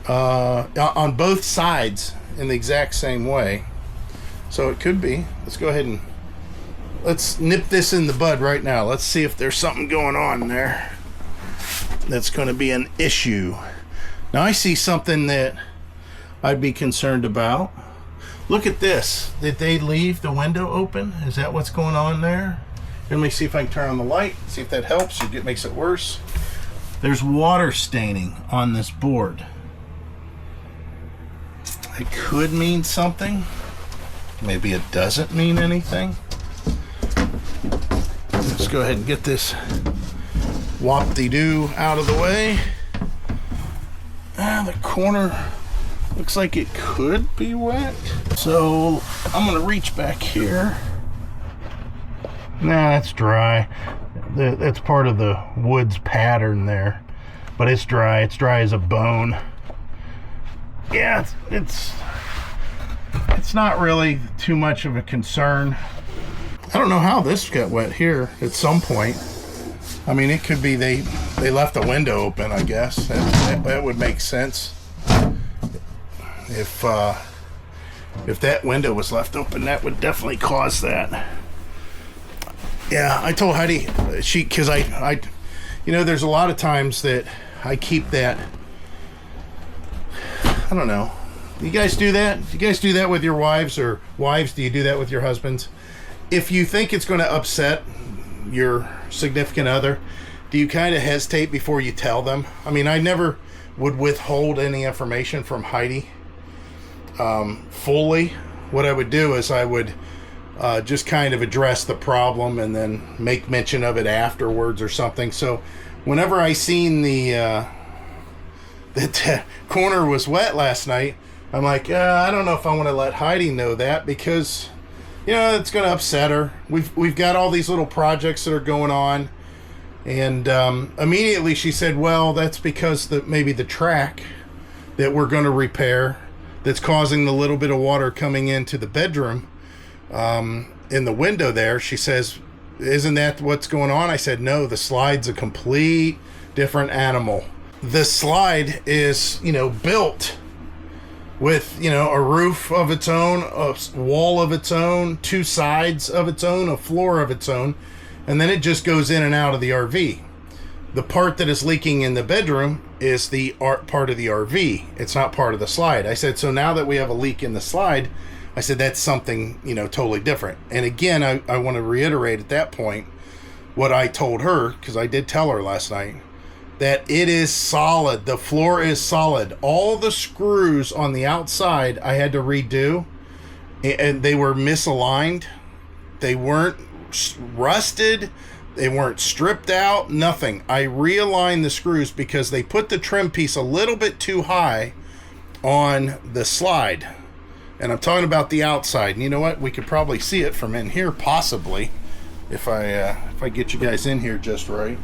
[SPEAKER 2] on both sides in the exact same way. So it could be. Let's go ahead and let's nip this in the bud right now. Let's see if there's something going on there that's going to be an issue. Now I see something that I'd be concerned about. Look at this. Did they leave the window open? Is that what's going on there? Let me see if I can turn on the light, see if that helps or makes it worse. There's water staining on this board. It could mean something. Maybe it doesn't mean anything. Let's go ahead and get this wop-de-doo out of the way. The corner looks like it could be wet. So I'm gonna reach back here. Nah, that's dry. That's part of the wood's pattern there. But it's dry. It's dry as a bone. Yeah, it's not really too much of a concern. I don't know how this got wet here at some point. I mean, it could be they left the window open, I guess. That would make sense. If that window was left open, that would definitely cause that. Yeah, I told Heidi, because I you know, there's a lot of times that I keep that, I don't know. You guys do that? You guys do that with your wives, or wives, do you do that with your husbands? If you think it's going to upset your significant other, do you kind of hesitate before you tell them? I mean, I never would withhold any information from Heidi fully. What I would do is I would just kind of address the problem and then make mention of it afterwards or something. So whenever I seen that the corner was wet last night, I'm like, I don't know if I want to let Heidi know that, because, you know, it's going to upset her. We've got all these little projects that are going on. And immediately she said, well, that's because maybe the track that we're going to repair that's causing the little bit of water coming into the bedroom in the window there. She says, isn't that what's going on? I said, no, the slide's a complete different animal. The slide is, you know, built with, you know, a roof of its own, a wall of its own, two sides of its own, a floor of its own, and then it just goes in and out of the RV. The part that is leaking in the bedroom is the part of the RV. It's not part of the slide. I said, so now that we have a leak in the slide, I said, that's something, you know, totally different. And again, I want to reiterate at that point what I told her, because I did tell her last night, that it is solid. The floor is solid. All the screws on the outside I had to redo, and they were misaligned. They weren't rusted. They weren't stripped out. Nothing. I realigned the screws because they put the trim piece a little bit too high on the slide. And I'm talking about the outside. And you know what? We could probably see it from in here, possibly, if I get you guys in here just right.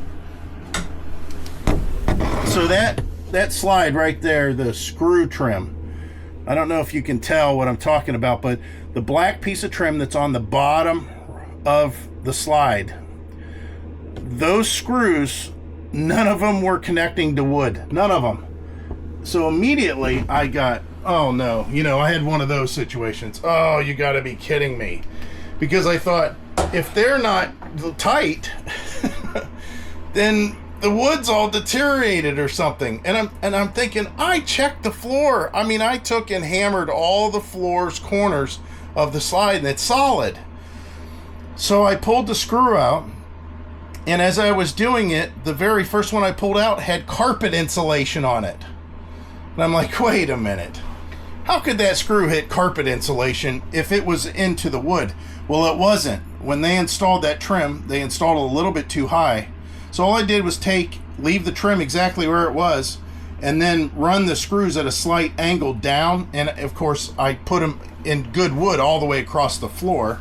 [SPEAKER 2] So that slide right there, the screw trim, I don't know if you can tell what I'm talking about, but the black piece of trim that's on the bottom of the slide, those screws, none of them were connecting to wood. None of them. So immediately I got, oh no, you know, I had one of those situations. Oh, you got to be kidding me. Because I thought, if they're not tight, then the wood's all deteriorated or something. And I'm thinking, I checked the floor. I mean, I took and hammered all the floor's corners of the slide, and it's solid. So I pulled the screw out, and as I was doing it, the very first one I pulled out had carpet insulation on it. And I'm like, wait a minute. How could that screw hit carpet insulation if it was into the wood? Well, it wasn't. When they installed that trim, they installed it a little bit too high. So all I did was leave the trim exactly where it was, and then run the screws at a slight angle down. And of course, I put them in good wood all the way across the floor,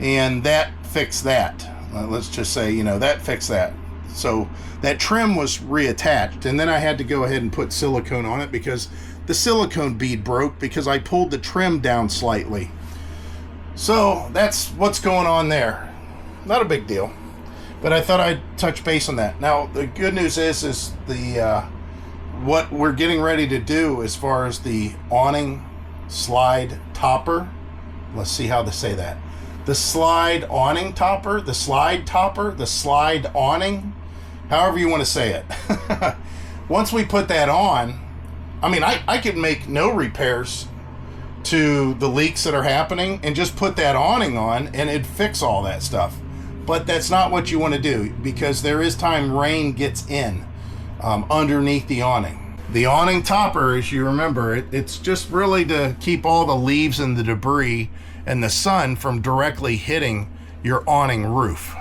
[SPEAKER 2] and that fixed that. Let's just say, you know, that fixed that. So that trim was reattached, and then I had to go ahead and put silicone on it because the silicone bead broke because I pulled the trim down slightly. So that's what's going on there. Not a big deal. But I thought I'd touch base on that. Now, the good news is the what we're getting ready to do as far as the awning slide topper. Let's see how to say that. The slide awning topper, the slide topper, the slide awning, however you want to say it. Once we put that on, I mean, I could make no repairs to the leaks that are happening and just put that awning on and it'd fix all that stuff. But that's not what you want to do, because there is time rain gets in underneath the awning. The awning topper, as you remember, it's just really to keep all the leaves and the debris and the sun from directly hitting your awning roof.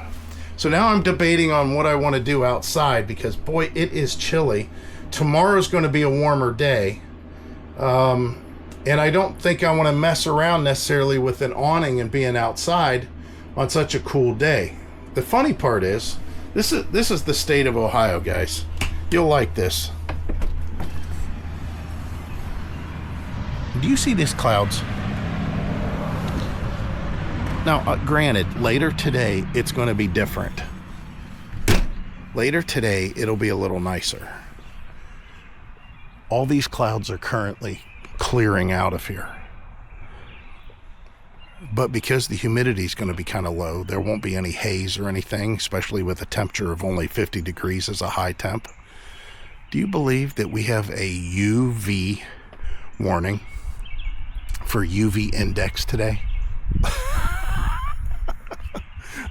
[SPEAKER 2] So now I'm debating on what I want to do outside, because boy, it is chilly. Tomorrow's going to be a warmer day. And I don't think I want to mess around necessarily with an awning and being outside on such a cool day. The funny part is, this is the state of Ohio, guys. You'll like this. Do you see these clouds? Now, granted, later today, it's going to be different. Later today, it'll be a little nicer. All these clouds are currently clearing out of here. But because the humidity is going to be kind of low, there won't be any haze or anything, especially with a temperature of only 50 degrees as a high temp. Do you believe that we have a UV warning for UV index today?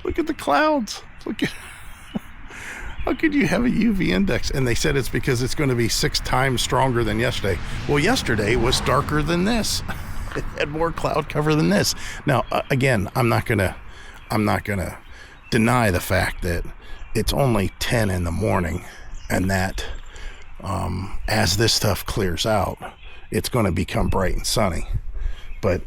[SPEAKER 2] Look at the clouds. Look at, how could you have a UV index? And they said it's because it's going to be 6 times stronger than yesterday. Well, yesterday was darker than this. It had more cloud cover than this. Now, again, I'm not gonna deny the fact that it's only 10 in the morning, and that as this stuff clears out, it's going to become bright and sunny. But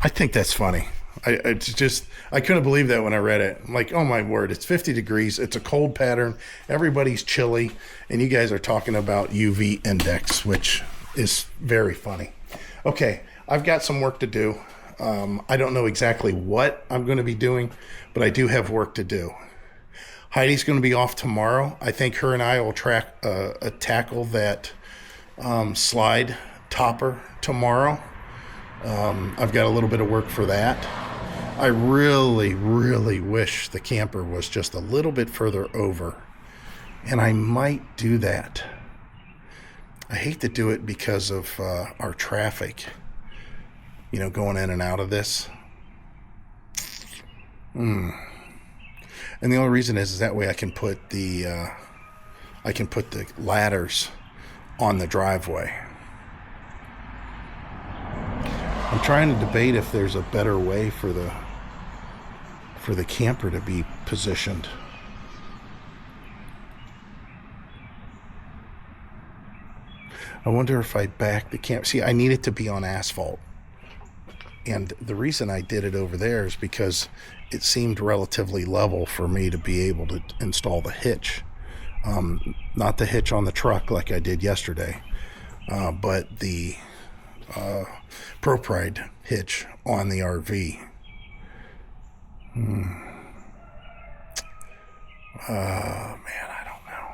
[SPEAKER 2] I think that's funny. I couldn't believe that when I read it. I'm like, oh my word, it's 50 degrees. It's a cold pattern. Everybody's chilly. And you guys are talking about UV index, which is very funny. Okay, I've got some work to do. I don't know exactly what I'm going to be doing, but I do have work to do. Heidi's going to be off tomorrow. I think her and I will tackle that slide topper tomorrow. I've got a little bit of work for that. I really, really wish the camper was just a little bit further over, and I might do that. I hate to do it because of our traffic, you know, going in and out of this. And the only reason is that way I can put the ladders on the driveway. I'm trying to debate if there's a better way for the camper to be positioned. I wonder if I back the camp. See, I need it to be on asphalt. And the reason I did it over there is because it seemed relatively level for me to be able to install the hitch. Not the hitch on the truck like I did yesterday, but the ProPride hitch on the RV. Man, I don't know.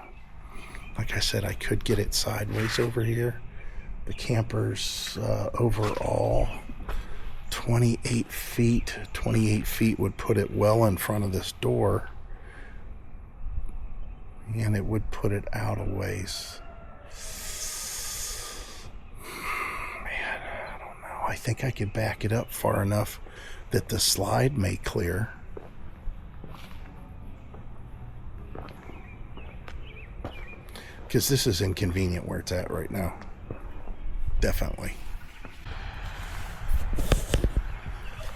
[SPEAKER 2] Like I said, I could get it sideways over here. The camper's overall 28 feet. 28 feet would put it well in front of this door, and it would put it out a ways. Man, I don't know. I think I could back it up far enough that the slide may clear. Because this is inconvenient where it's at right now. Definitely.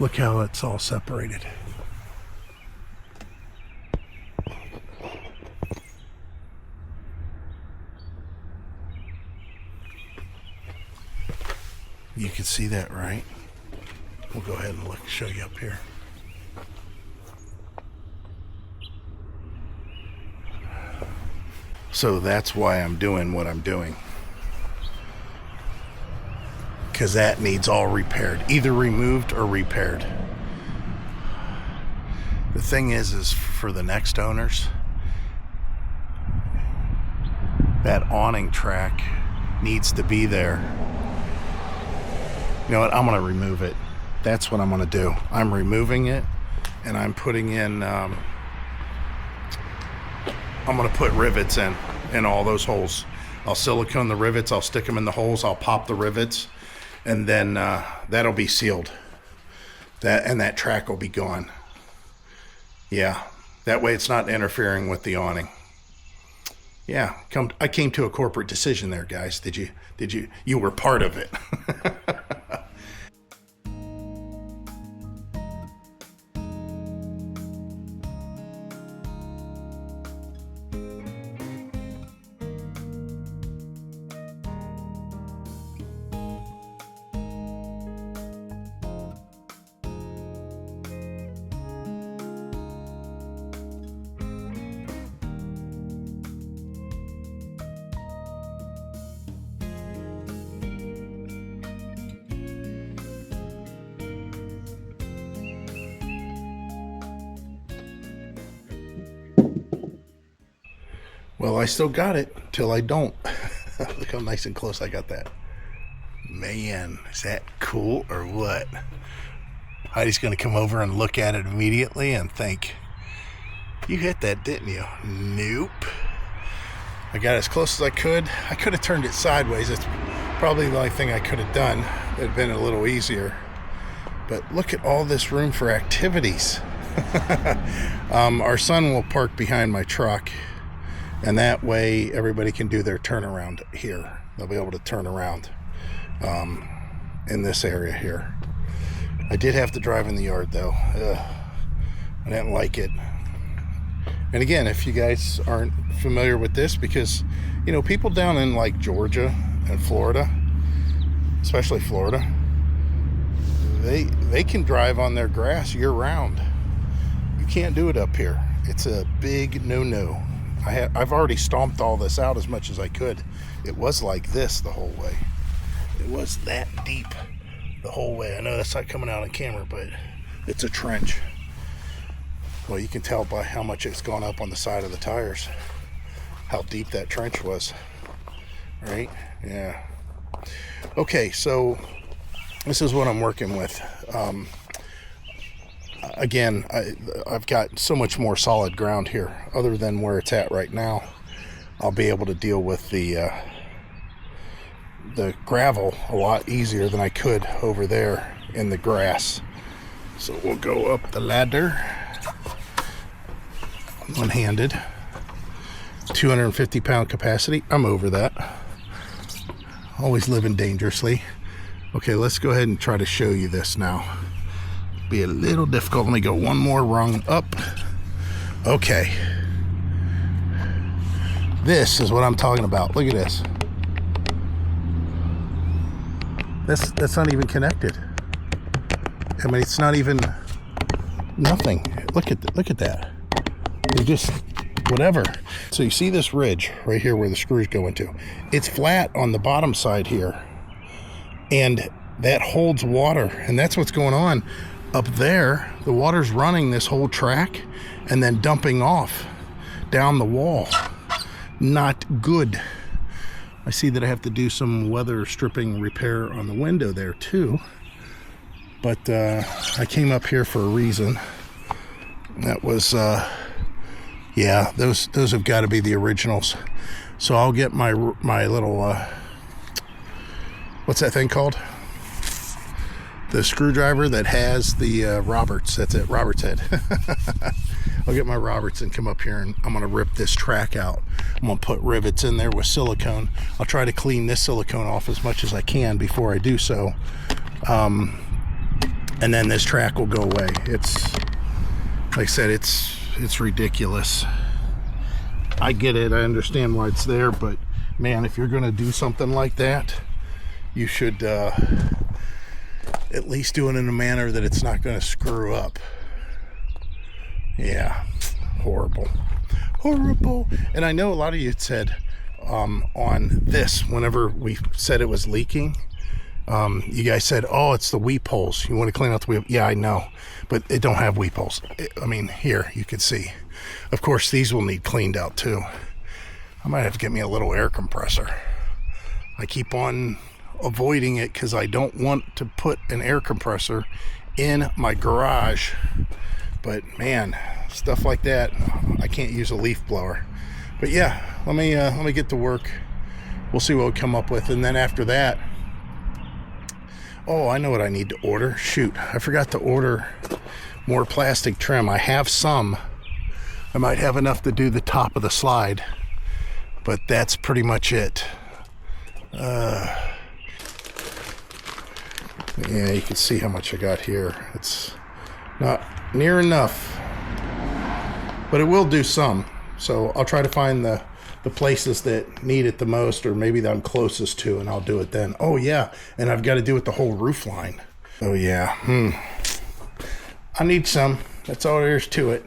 [SPEAKER 2] Look how it's all separated. You can see that, right? We'll go ahead and look, show you up here. So that's why I'm doing what I'm doing. Because that needs all repaired, either removed or repaired. The thing is for the next owners, that awning track needs to be there. You know what? I'm going to remove it. That's what I'm going to do. I'm removing it, and I'm putting in, I'm going to put rivets in all those holes. I'll silicone the rivets. I'll stick them in the holes. I'll pop the rivets, and then that'll be sealed. That track will be gone. Yeah, that way it's not interfering with the awning. Yeah, I came to a corporate decision there, guys. You were part of it. Well, I still got it till I don't. Look how nice and close I got that. Man, is that cool or what? Heidi's going to come over and look at it immediately and think, you hit that, didn't you? Nope. I got as close as I could. I could have turned it sideways. It's probably the only thing I could have done. It would have been a little easier. But look at all this room for activities. Our son will park behind my truck, and that way everybody can do their turnaround here. They'll be able to turn around in this area here. I did have to drive in the yard though. I didn't like it. And again, if you guys aren't familiar with this, because you know, people down in like Georgia and Florida, especially Florida, they can drive on their grass year round. You can't do it up here. It's a big no-no. I've already stomped all this out as much as I could. It was like this the whole way. It was that deep the whole way. I know that's not coming out on camera, but it's a trench. Well, you can tell by how much it's gone up on the side of the tires, how deep that trench was, right? Yeah. Okay, so this is what I'm working with. Again, I've got so much more solid ground here other than where it's at right now. I'll be able to deal with the gravel a lot easier than I could over there in the grass. So we'll go up the ladder one-handed. 250 pound capacity. I'm over that. Always living dangerously. Okay, let's go ahead and try to show you this now. Be a little difficult. Let me go one more rung up. Okay. This is what I'm talking about. Look at this. That's not even connected. I mean, it's not even nothing. Look at that. It just whatever. So you see this ridge right here where the screws go into. It's flat on the bottom side here, and that holds water, and that's what's going on up there. The water's running this whole track and then dumping off down the wall. Not good. I see that I have to do some weather stripping repair on the window there too, but I came up here for a reason. That was yeah, those have got to be the originals. So I'll get my little what's that thing called? The screwdriver that has the Roberts. That's it, Roberts head. I'll get my Roberts and come up here, and I'm gonna rip this track out. I'm gonna put rivets in there with silicone. I'll try to clean this silicone off as much as I can before I do so, and then this track will go away. It's like I said, it's ridiculous. I get it, I understand why it's there, but man, if you're gonna do something like that, you should at least do it in a manner that it's not going to screw up. Yeah, horrible. And I know a lot of you said on this, whenever we said it was leaking, you guys said, oh, it's the weep holes, you want to clean out the weep. Yeah, I know, but it don't have weep holes. I mean, here you can see. Of course, these will need cleaned out too. I might have to get me a little air compressor. I keep on avoiding it because I don't want to put an air compressor in my garage, but man, stuff like that, I can't use a leaf blower. But yeah, let me get to work. We'll see what we come up with, and then after that, oh, I know what I need to order. Shoot, I forgot to order more plastic trim. I have some. I might have enough to do the top of the slide, but that's pretty much it. Yeah, you can see how much I got here. It's not near enough, but it will do some. So I'll try to find the places that need it the most, or maybe that I'm closest to, and I'll do it then. Oh yeah, and I've got to do it the whole roof line. Oh yeah, I need some. That's all there is to it.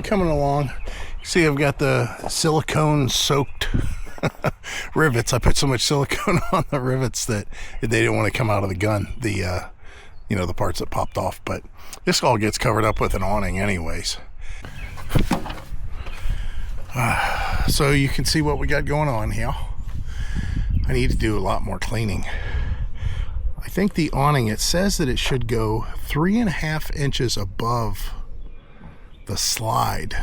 [SPEAKER 2] Coming along. See, I've got the silicone soaked rivets. I put so much silicone on the rivets that they didn't want to come out of the gun, the you know, the parts that popped off. But this all gets covered up with an awning anyways. So you can see what we got going on here. I need to do a lot more cleaning. I think the awning, it says that it should go 3.5 inches above the slide.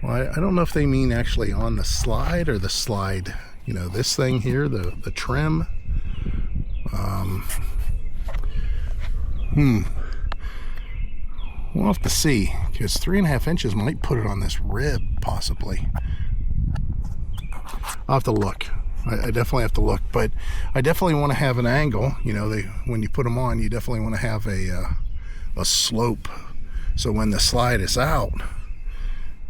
[SPEAKER 2] Well, I don't know if they mean actually on the slide or the slide. You know, this thing here, the trim. We'll have to see, because 3.5 inches might put it on this rib, possibly. I'll have to look. I definitely have to look, but I definitely want to have an angle. You know, when you put them on, you definitely want to have a slope. So when the slide is out,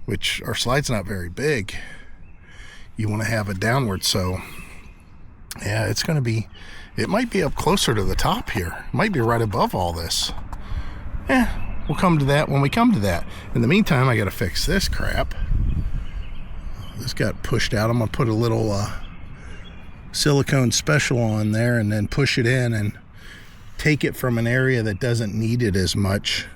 [SPEAKER 2] which our slide's not very big, you want to have a downward. So yeah, it's going to be, it might be up closer to the top here. It might be right above all this. Yeah, we'll come to that when we come to that. In the meantime, I got to fix this crap. This got pushed out. I'm going to put a little silicone special on there and then push it in and take it from an area that doesn't need it as much.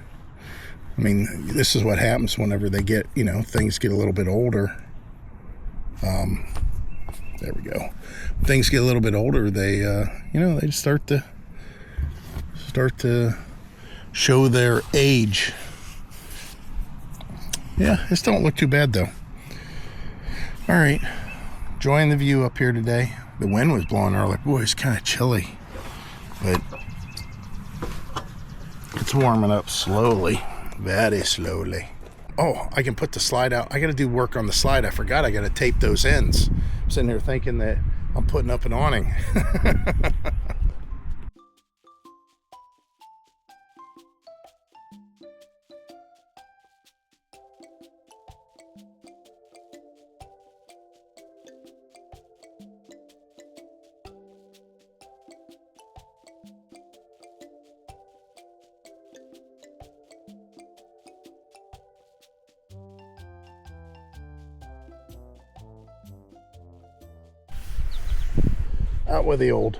[SPEAKER 2] I mean, this is what happens whenever they get, you know, things get a little bit older. There we go. Things get a little bit older, they, you know, they start to show their age. Yeah, this don't look too bad though. All right, enjoying the view up here today. The wind was blowing early. Boy, it's kind of chilly, but it's warming up slowly, very slowly. Oh, I can put the slide out. I got to do work on the slide. I forgot I got to tape those ends. I'm sitting here thinking that I'm putting up an awning. Out with the old.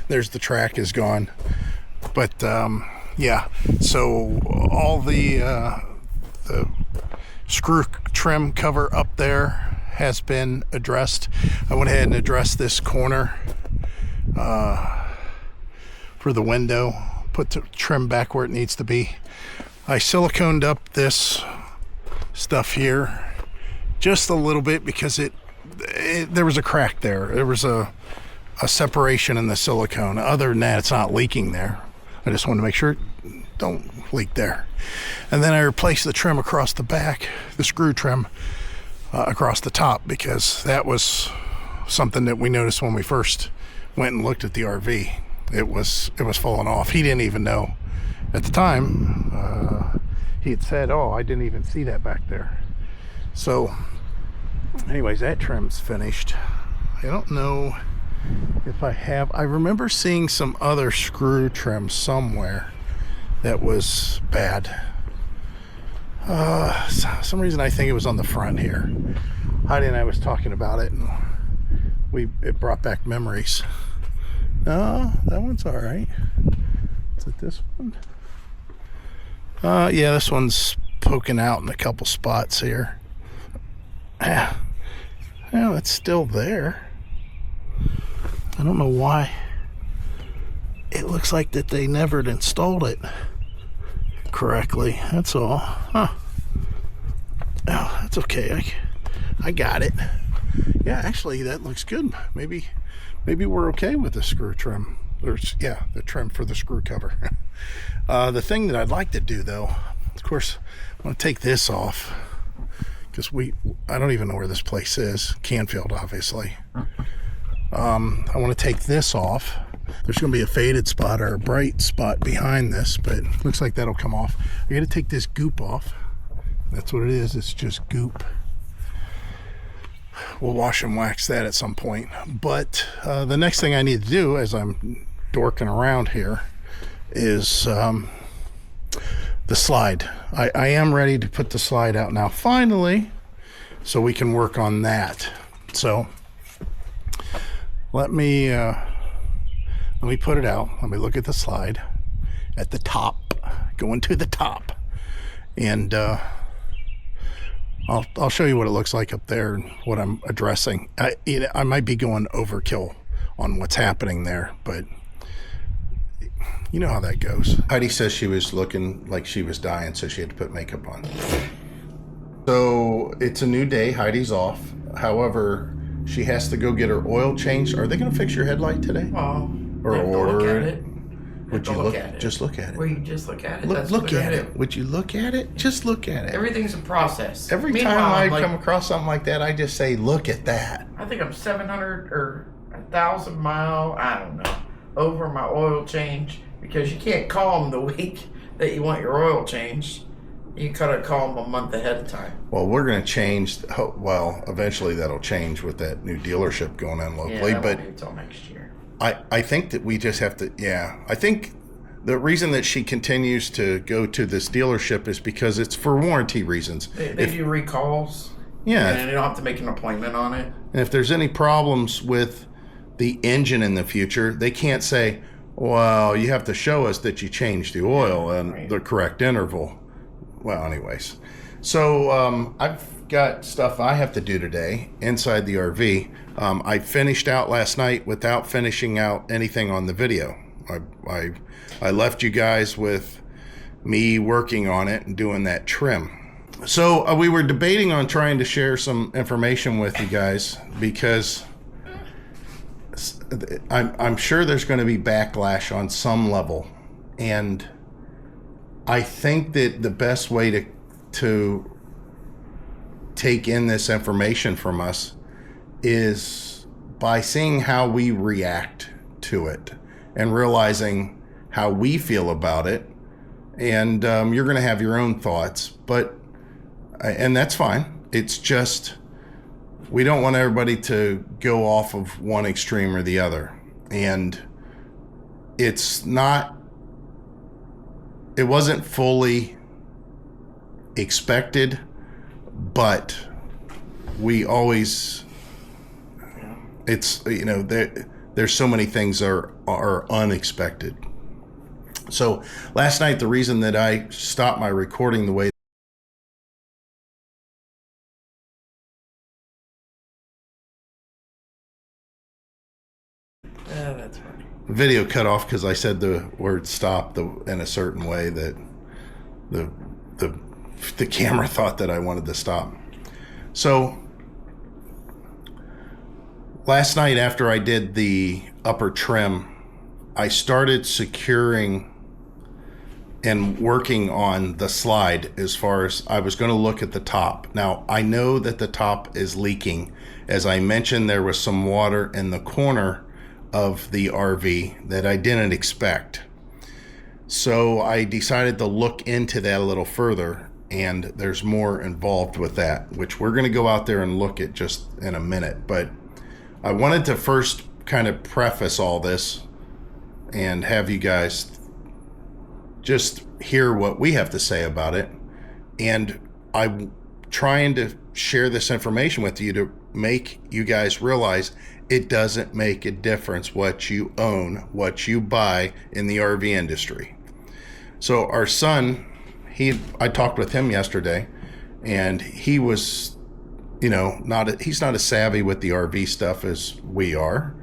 [SPEAKER 2] There's the track is gone, but yeah, so all the screw trim cover up there has been addressed. I went ahead and addressed this corner for the window, put the trim back where it needs to be. I siliconed up this stuff here just a little bit because there was a crack there. There was a separation in the silicone. Other than that, it's not leaking there. I just wanted to make sure it don't leak there. And then I replaced the trim across the back, the screw trim across the top, because that was something that we noticed when we first went and looked at the RV. It was falling off. He didn't even know at the time. He had said, "Oh, I didn't even see that back there." So anyways, that trim's finished. I don't know if I remember seeing some other screw trim somewhere that was bad. Some reason I think it was on the front here. Heidi and I was talking about it, and it brought back memories. No, that one's all right. Is it this one? Yeah, this one's poking out in a couple spots here. Yeah, it's still there. I don't know why. It looks like that they never installed it correctly. That's all. Huh. Oh, that's okay. I got it. Yeah, actually, that looks good. Maybe we're okay with the screw trim. Yeah, the trim for the screw cover. The thing that I'd like to do, though, of course, I'm going to take this off because I don't even know where this place is. Canfield, obviously. I want to take this off. There's going to be a faded spot or a bright spot behind this, but looks like that'll come off. I got to take this goop off. That's what it is. It's just goop. We'll wash and wax that at some point. But the next thing I need to do as I'm dorking around here is the slide. I am ready to put the slide out now, finally, so we can work on that. So let me put it out. Let me look at the slide at the top, going to the top, and I'll show you what it looks like up there and what I'm addressing. I might be going overkill on what's happening there, but you know how that goes. Heidi says she was looking like she was dying, so she had to put makeup on. So it's a new day. Heidi's off. However, she has to go get her oil changed. Are they going to fix your headlight today?
[SPEAKER 4] Oh,
[SPEAKER 2] or order
[SPEAKER 4] it?
[SPEAKER 2] Would you look at it? Just look at it.
[SPEAKER 4] Will you just look at it?
[SPEAKER 2] Look at it. Would you look at it? Just look at it.
[SPEAKER 4] Everything's a process.
[SPEAKER 2] Every time I come across something like that, I just say, look at that.
[SPEAKER 4] I think I'm 700 or 1,000 mile, I don't know, over my oil change, because you can't call them the week that you want your oil changed. You gotta call them a month ahead of time.
[SPEAKER 2] Well, we're going to change. Well, eventually that'll change with that new dealership going on locally.
[SPEAKER 4] Yeah, that
[SPEAKER 2] but
[SPEAKER 4] won't be until next year.
[SPEAKER 2] I think that we just have to, I think the reason that she continues to go to this dealership is because it's for warranty reasons.
[SPEAKER 4] They do recalls.
[SPEAKER 2] Yeah.
[SPEAKER 4] And you don't have to make an appointment on it.
[SPEAKER 2] And if there's any problems with the engine in the future, they can't say, well, you have to show us that you changed the oil and the correct interval. Well, anyways. So I've got stuff I have to do today inside the RV. I finished out last night without finishing out anything on the video. I left you guys with me working on it and doing that trim. So we were debating on trying to share some information with you guys because I'm sure there's going to be backlash on some level, and I think that the best way to take in this information from us is by seeing how we react to it and realizing how we feel about it. And you're going to have your own thoughts, and that's fine. It's just, we don't want everybody to go off of one extreme or the other. And it wasn't fully expected, but we always, there's so many things are unexpected. So last night, the reason that I stopped my recording the way
[SPEAKER 4] That's funny.
[SPEAKER 2] video cut off because I said the word stop in a certain way that the camera thought that I wanted to stop. So last night after I did the upper trim, I started securing and working on the slide as far as I was going to look at the top. Now, I know that the top is leaking. As I mentioned, there was some water in the corner of the RV that I didn't expect. So I decided to look into that a little further, and there's more involved with that, which we're going to go out there and look at just in a minute. But I wanted to first kind of preface all this and have you guys just hear what we have to say about it. And I'm trying to share this information with you to make you guys realize it doesn't make a difference what you own, what you buy in the RV industry. So our son, I talked with him yesterday, and he was, he's not as savvy with the RV stuff as we are.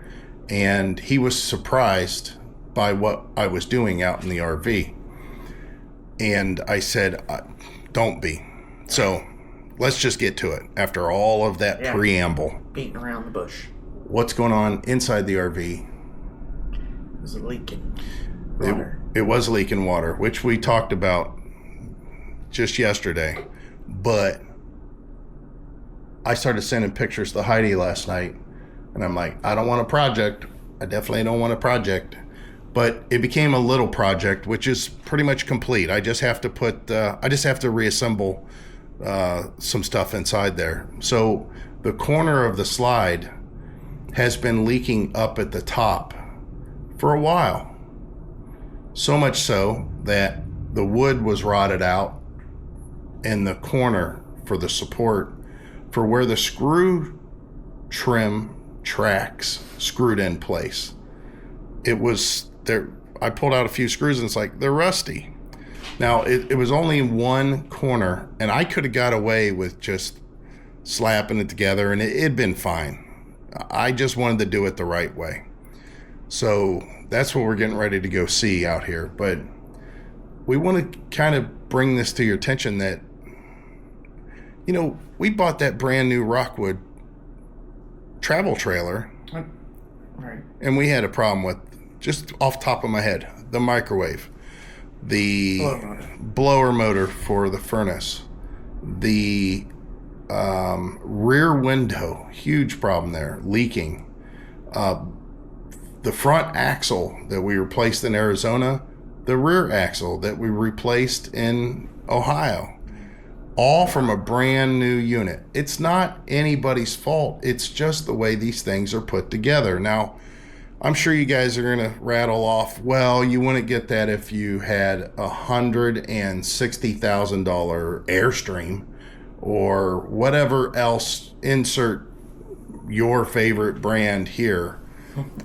[SPEAKER 2] And he was surprised by what I was doing out in the RV. And I said, don't be. So let's just get to it after all of that preamble.
[SPEAKER 4] Beating around the bush.
[SPEAKER 2] What's going on inside the RV?
[SPEAKER 4] It was leaking water.
[SPEAKER 2] It was leaking water, which we talked about just yesterday, but I started sending pictures to Heidi last night, and I'm like, I don't want a project. I definitely don't want a project. But it became a little project, which is pretty much complete. I just have to reassemble some stuff inside there. So the corner of the slide has been leaking up at the top for a while. So much so that the wood was rotted out in the corner for the support for where the screw trim tracks screwed in place. It was there. I pulled out a few screws and it's like, they're rusty. Now it was only one corner, and I could have got away with just slapping it together and it'd been fine. I just wanted to do it the right way. So that's what we're getting ready to go see out here. But we want to kind of bring this to your attention that, you know, we bought that brand new Rockwood travel trailer.
[SPEAKER 4] Right.
[SPEAKER 2] And we had a problem with, just off top of my head, the microwave, the blower motor for the furnace, the rear window, huge problem there, leaking. The front axle that we replaced in Arizona, the rear axle that we replaced in Ohio, all from a brand new unit. It's not anybody's fault. It's just the way these things are put together. Now, I'm sure you guys are going to rattle off, well, you wouldn't get that if you had $160,000 Airstream or whatever else, insert your favorite brand here.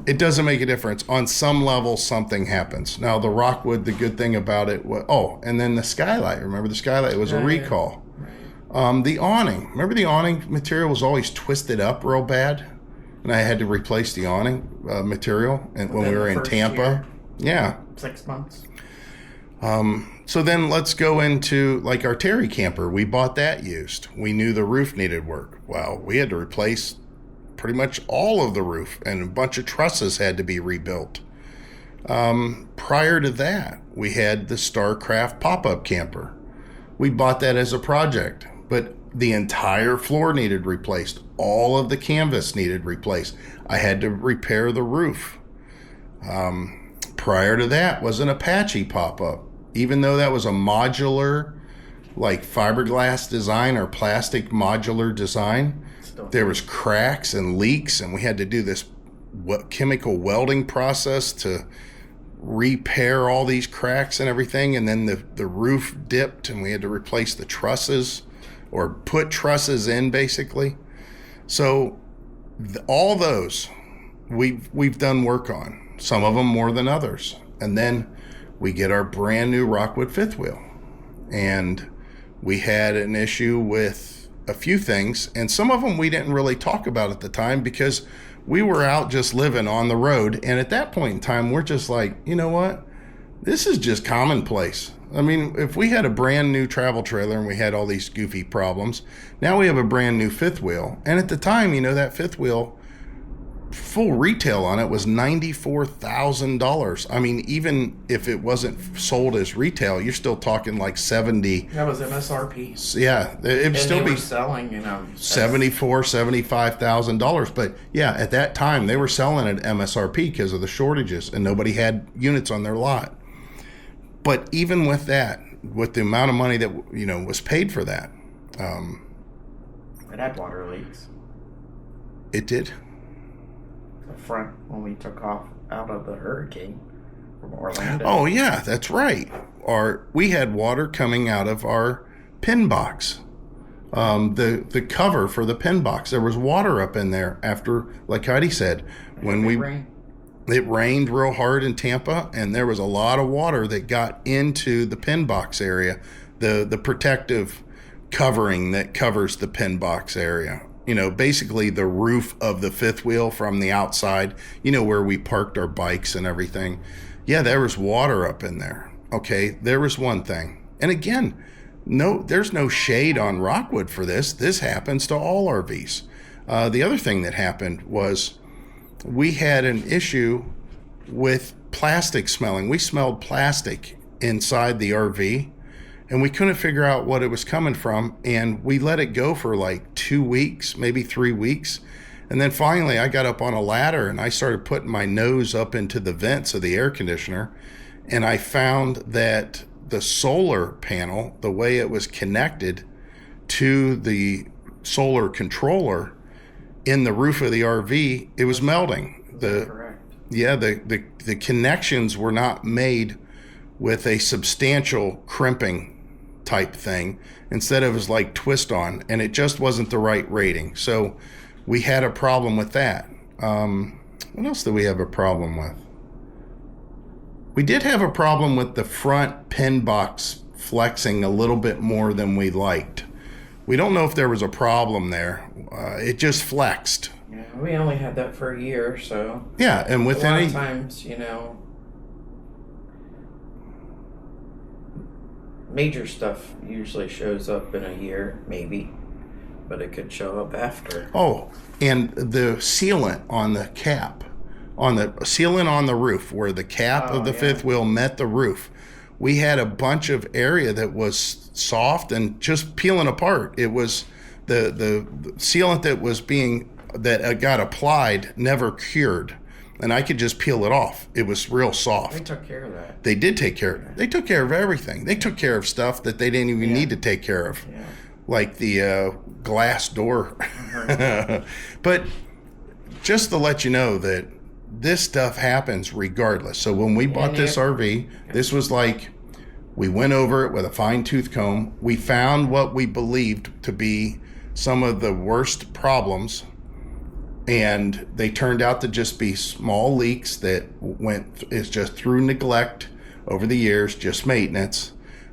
[SPEAKER 2] It doesn't make a difference. On some level, something happens. Now, the Rockwood, the good thing about it was, and then the skylight. Remember the skylight? It was a recall. Right. The awning. Remember the awning material was always twisted up real bad? And I had to replace the awning material when we were in Tampa. Yeah.
[SPEAKER 4] 6 months.
[SPEAKER 2] So then let's go into like our Terry camper. We bought that used. We knew the roof needed work. Well, we had to replace pretty much all of the roof, and a bunch of trusses had to be rebuilt. Prior to that, we had the Starcraft pop-up camper. We bought that as a project, but the entire floor needed replaced. All of the canvas needed replaced. I had to repair the roof. Prior to that was an Apache pop-up. Even though that was a modular, like fiberglass design or plastic modular design, there was cracks and leaks, and we had to do this chemical welding process to repair all these cracks and everything. And then the roof dipped, and we had to replace the trusses or put trusses in, basically. So all those we've done work on, some of them more than others. And then we get our brand new Rockwood fifth wheel, and we had an issue with a few things, and some of them we didn't really talk about at the time because we were out just living on the road. And at that point in time, we're just like, you know what? This is just commonplace. I mean, if we had a brand new travel trailer and we had all these goofy problems, now we have a brand new fifth wheel. And at the time, you know, that fifth wheel, full retail on it was $94,000. I mean, even if it wasn't sold as retail, you're still talking like 70.
[SPEAKER 4] That was MSRP.
[SPEAKER 2] Yeah, it would still be
[SPEAKER 4] selling, you know,
[SPEAKER 2] $75,000. But yeah, at that time they were selling at MSRP because of the shortages, and nobody had units on their lot. But even with that, with the amount of money that, you know, was paid for that,
[SPEAKER 4] it had water leaks.
[SPEAKER 2] It did.
[SPEAKER 4] Front when we took off out of the hurricane from Orlando.
[SPEAKER 2] Oh yeah, that's right. We had water coming out of our pin box. The cover for the pin box, there was water up in there after, like Heidi said, when it rained real hard in Tampa, and there was a lot of water that got into the pin box area, the protective covering that covers the pin box area. You know, basically the roof of the fifth wheel from the outside, you know, where we parked our bikes and everything. Yeah, there was water up in there. Okay, there was one thing. And again, there's no shade on Rockwood for this. This happens to all RVs. The other thing that happened was we had an issue with plastic smelling. We smelled plastic inside the RV. and we couldn't figure out what it was coming from. And we let it go for like 2 weeks, maybe 3 weeks. And then finally I got up on a ladder and I started putting my nose up into the vents of the air conditioner. And I found that the solar panel, the way it was connected to the solar controller in the roof of the RV, it was melting.
[SPEAKER 4] Correct.
[SPEAKER 2] Yeah, the connections were not made with a substantial crimping type thing. Instead, it was like twist on, and it just wasn't the right rating. So we had a problem with that. What else did we have a problem with? We did have a problem with the front pin box flexing a little bit more than we liked. We don't know if there was a problem there. It just flexed.
[SPEAKER 4] Yeah, we only had that for a year, so.
[SPEAKER 2] Yeah, and with
[SPEAKER 4] a lot
[SPEAKER 2] any
[SPEAKER 4] of times, you know, major stuff usually shows up in a year, maybe, but it could show up after.
[SPEAKER 2] Oh, and the sealant on the cap, on the sealant on the roof, where the cap of the fifth wheel met the roof, we had a bunch of area that was soft and just peeling apart. It was the sealant that got applied never cured, and I could just peel it off. It was real soft.
[SPEAKER 4] They took care of that.
[SPEAKER 2] They did take care of it. They took care of everything. They took care of stuff that they didn't even need to take care of, like the glass door. But just to let you know that this stuff happens regardless. So when we bought this RV, this was like, we went over it with a fine-tooth comb. We found what we believed to be some of the worst problems, and they turned out to just be small leaks that is just through neglect over the years, just maintenance.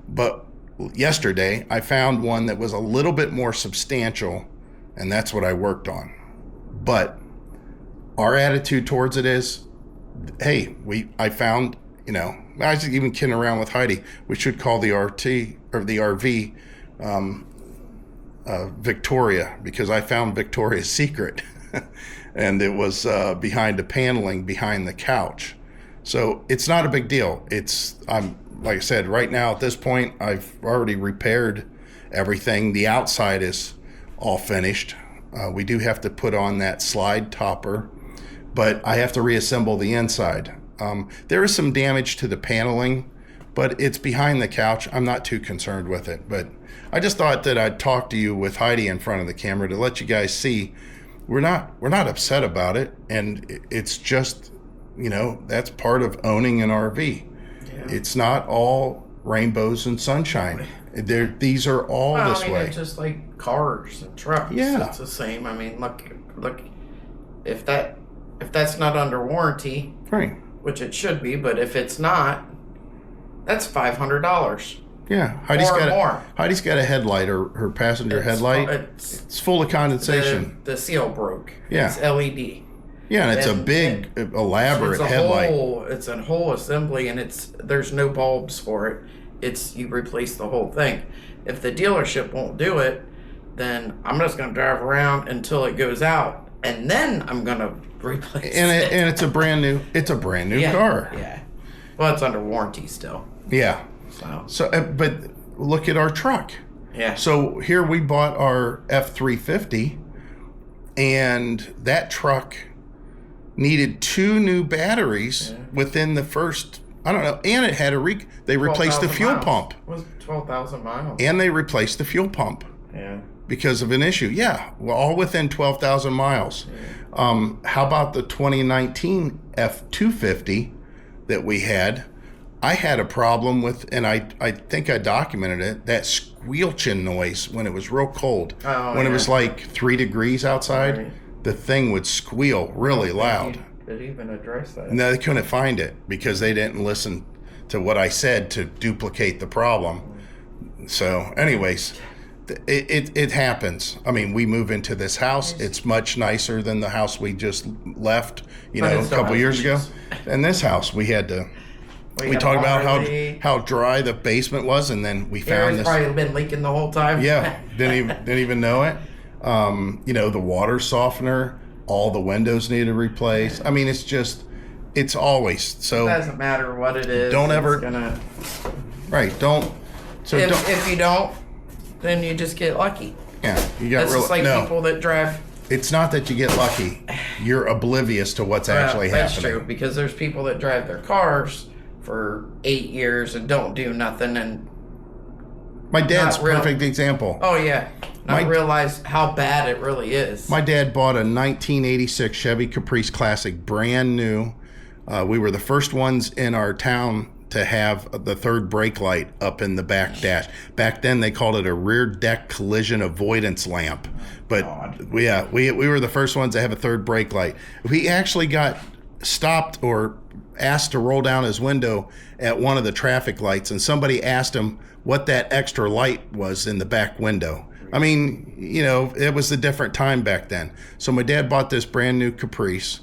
[SPEAKER 2] But yesterday I found one that was a little bit more substantial, and that's what I worked on. But our attitude towards it is, hey, I found, I was even kidding around with Heidi, we should call the RV Victoria, because I found Victoria's Secret. And it was behind a paneling behind the couch. So it's not a big deal. Like I said, right now at this point, I've already repaired everything. The outside is all finished. We do have to put on that slide topper, but I have to reassemble the inside. There is some damage to the paneling, but it's behind the couch. I'm not too concerned with it, but I just thought that I'd talk to you with Heidi in front of the camera to let you guys see we're not upset about it, and it's just, that's part of owning an RV. Yeah. It's not all rainbows and sunshine. These are all this way.
[SPEAKER 4] It's just like cars and trucks.
[SPEAKER 2] Yeah,
[SPEAKER 4] it's the same. I mean, look, if that's not under warranty,
[SPEAKER 2] right? Which
[SPEAKER 4] it should be, but if it's not, that's $500.
[SPEAKER 2] Yeah, Heidi's got a headlight, or her passenger headlight. It's full of condensation.
[SPEAKER 4] The seal broke.
[SPEAKER 2] Yeah,
[SPEAKER 4] it's LED.
[SPEAKER 2] Yeah, and it's a big, elaborate headlight.
[SPEAKER 4] It's a whole assembly, and there's no bulbs for it. You replace the whole thing. If the dealership won't do it, then I'm just going to drive around until it goes out, and then I'm going to replace it.
[SPEAKER 2] And it's a brand new car.
[SPEAKER 4] Yeah. Well, it's under warranty still.
[SPEAKER 2] Yeah. So, but look at our truck.
[SPEAKER 4] Yeah.
[SPEAKER 2] So here we bought our F350, and that truck needed 2 new batteries within the first, I don't know, and it had they replaced the fuel pump.
[SPEAKER 4] It was 12,000 miles.
[SPEAKER 2] And they replaced the fuel pump.
[SPEAKER 4] Yeah.
[SPEAKER 2] Because of an issue. Yeah. Well, all within 12,000 miles. Yeah. How about the 2019 F250 that we had? I had a problem with, and I think I documented it, that squelching noise when it was real cold. When it was like 3 degrees outside, the thing would squeal really loud.
[SPEAKER 4] Did even address that?
[SPEAKER 2] No, they couldn't find it because they didn't listen to what I said to duplicate the problem. So anyways, it happens. I mean, we move into this house. It's much nicer than the house we just left, a couple years ago. And this house, we had to... We talked about how dry the basement was, and then we found this.
[SPEAKER 4] Probably been leaking the whole time.
[SPEAKER 2] Yeah, didn't even know it. The water softener, all the windows needed replaced. I mean, it's always so.
[SPEAKER 4] It doesn't matter what it is.
[SPEAKER 2] Don't ever.
[SPEAKER 4] Don't
[SPEAKER 2] So
[SPEAKER 4] if you don't, then you just get lucky.
[SPEAKER 2] Yeah, you got
[SPEAKER 4] That's just like people that drive.
[SPEAKER 2] It's not that you get lucky. You're oblivious to what's actually
[SPEAKER 4] that's
[SPEAKER 2] happening.
[SPEAKER 4] That's true, because there's people that drive their cars for 8 years and don't do nothing, and
[SPEAKER 2] my dad's perfect example.
[SPEAKER 4] Oh yeah, not realize how bad it really is.
[SPEAKER 2] My dad bought a 1986 Chevy Caprice Classic, brand new. We were the first ones in our town to have the third brake light up in the back dash. Back then they called it a rear deck collision avoidance lamp. But we were the first ones to have a third brake light. We actually got stopped or asked to roll down his window at one of the traffic lights, and somebody asked him what that extra light was in the back window. I mean, you know, it was a different time back then. So my dad bought this brand new Caprice,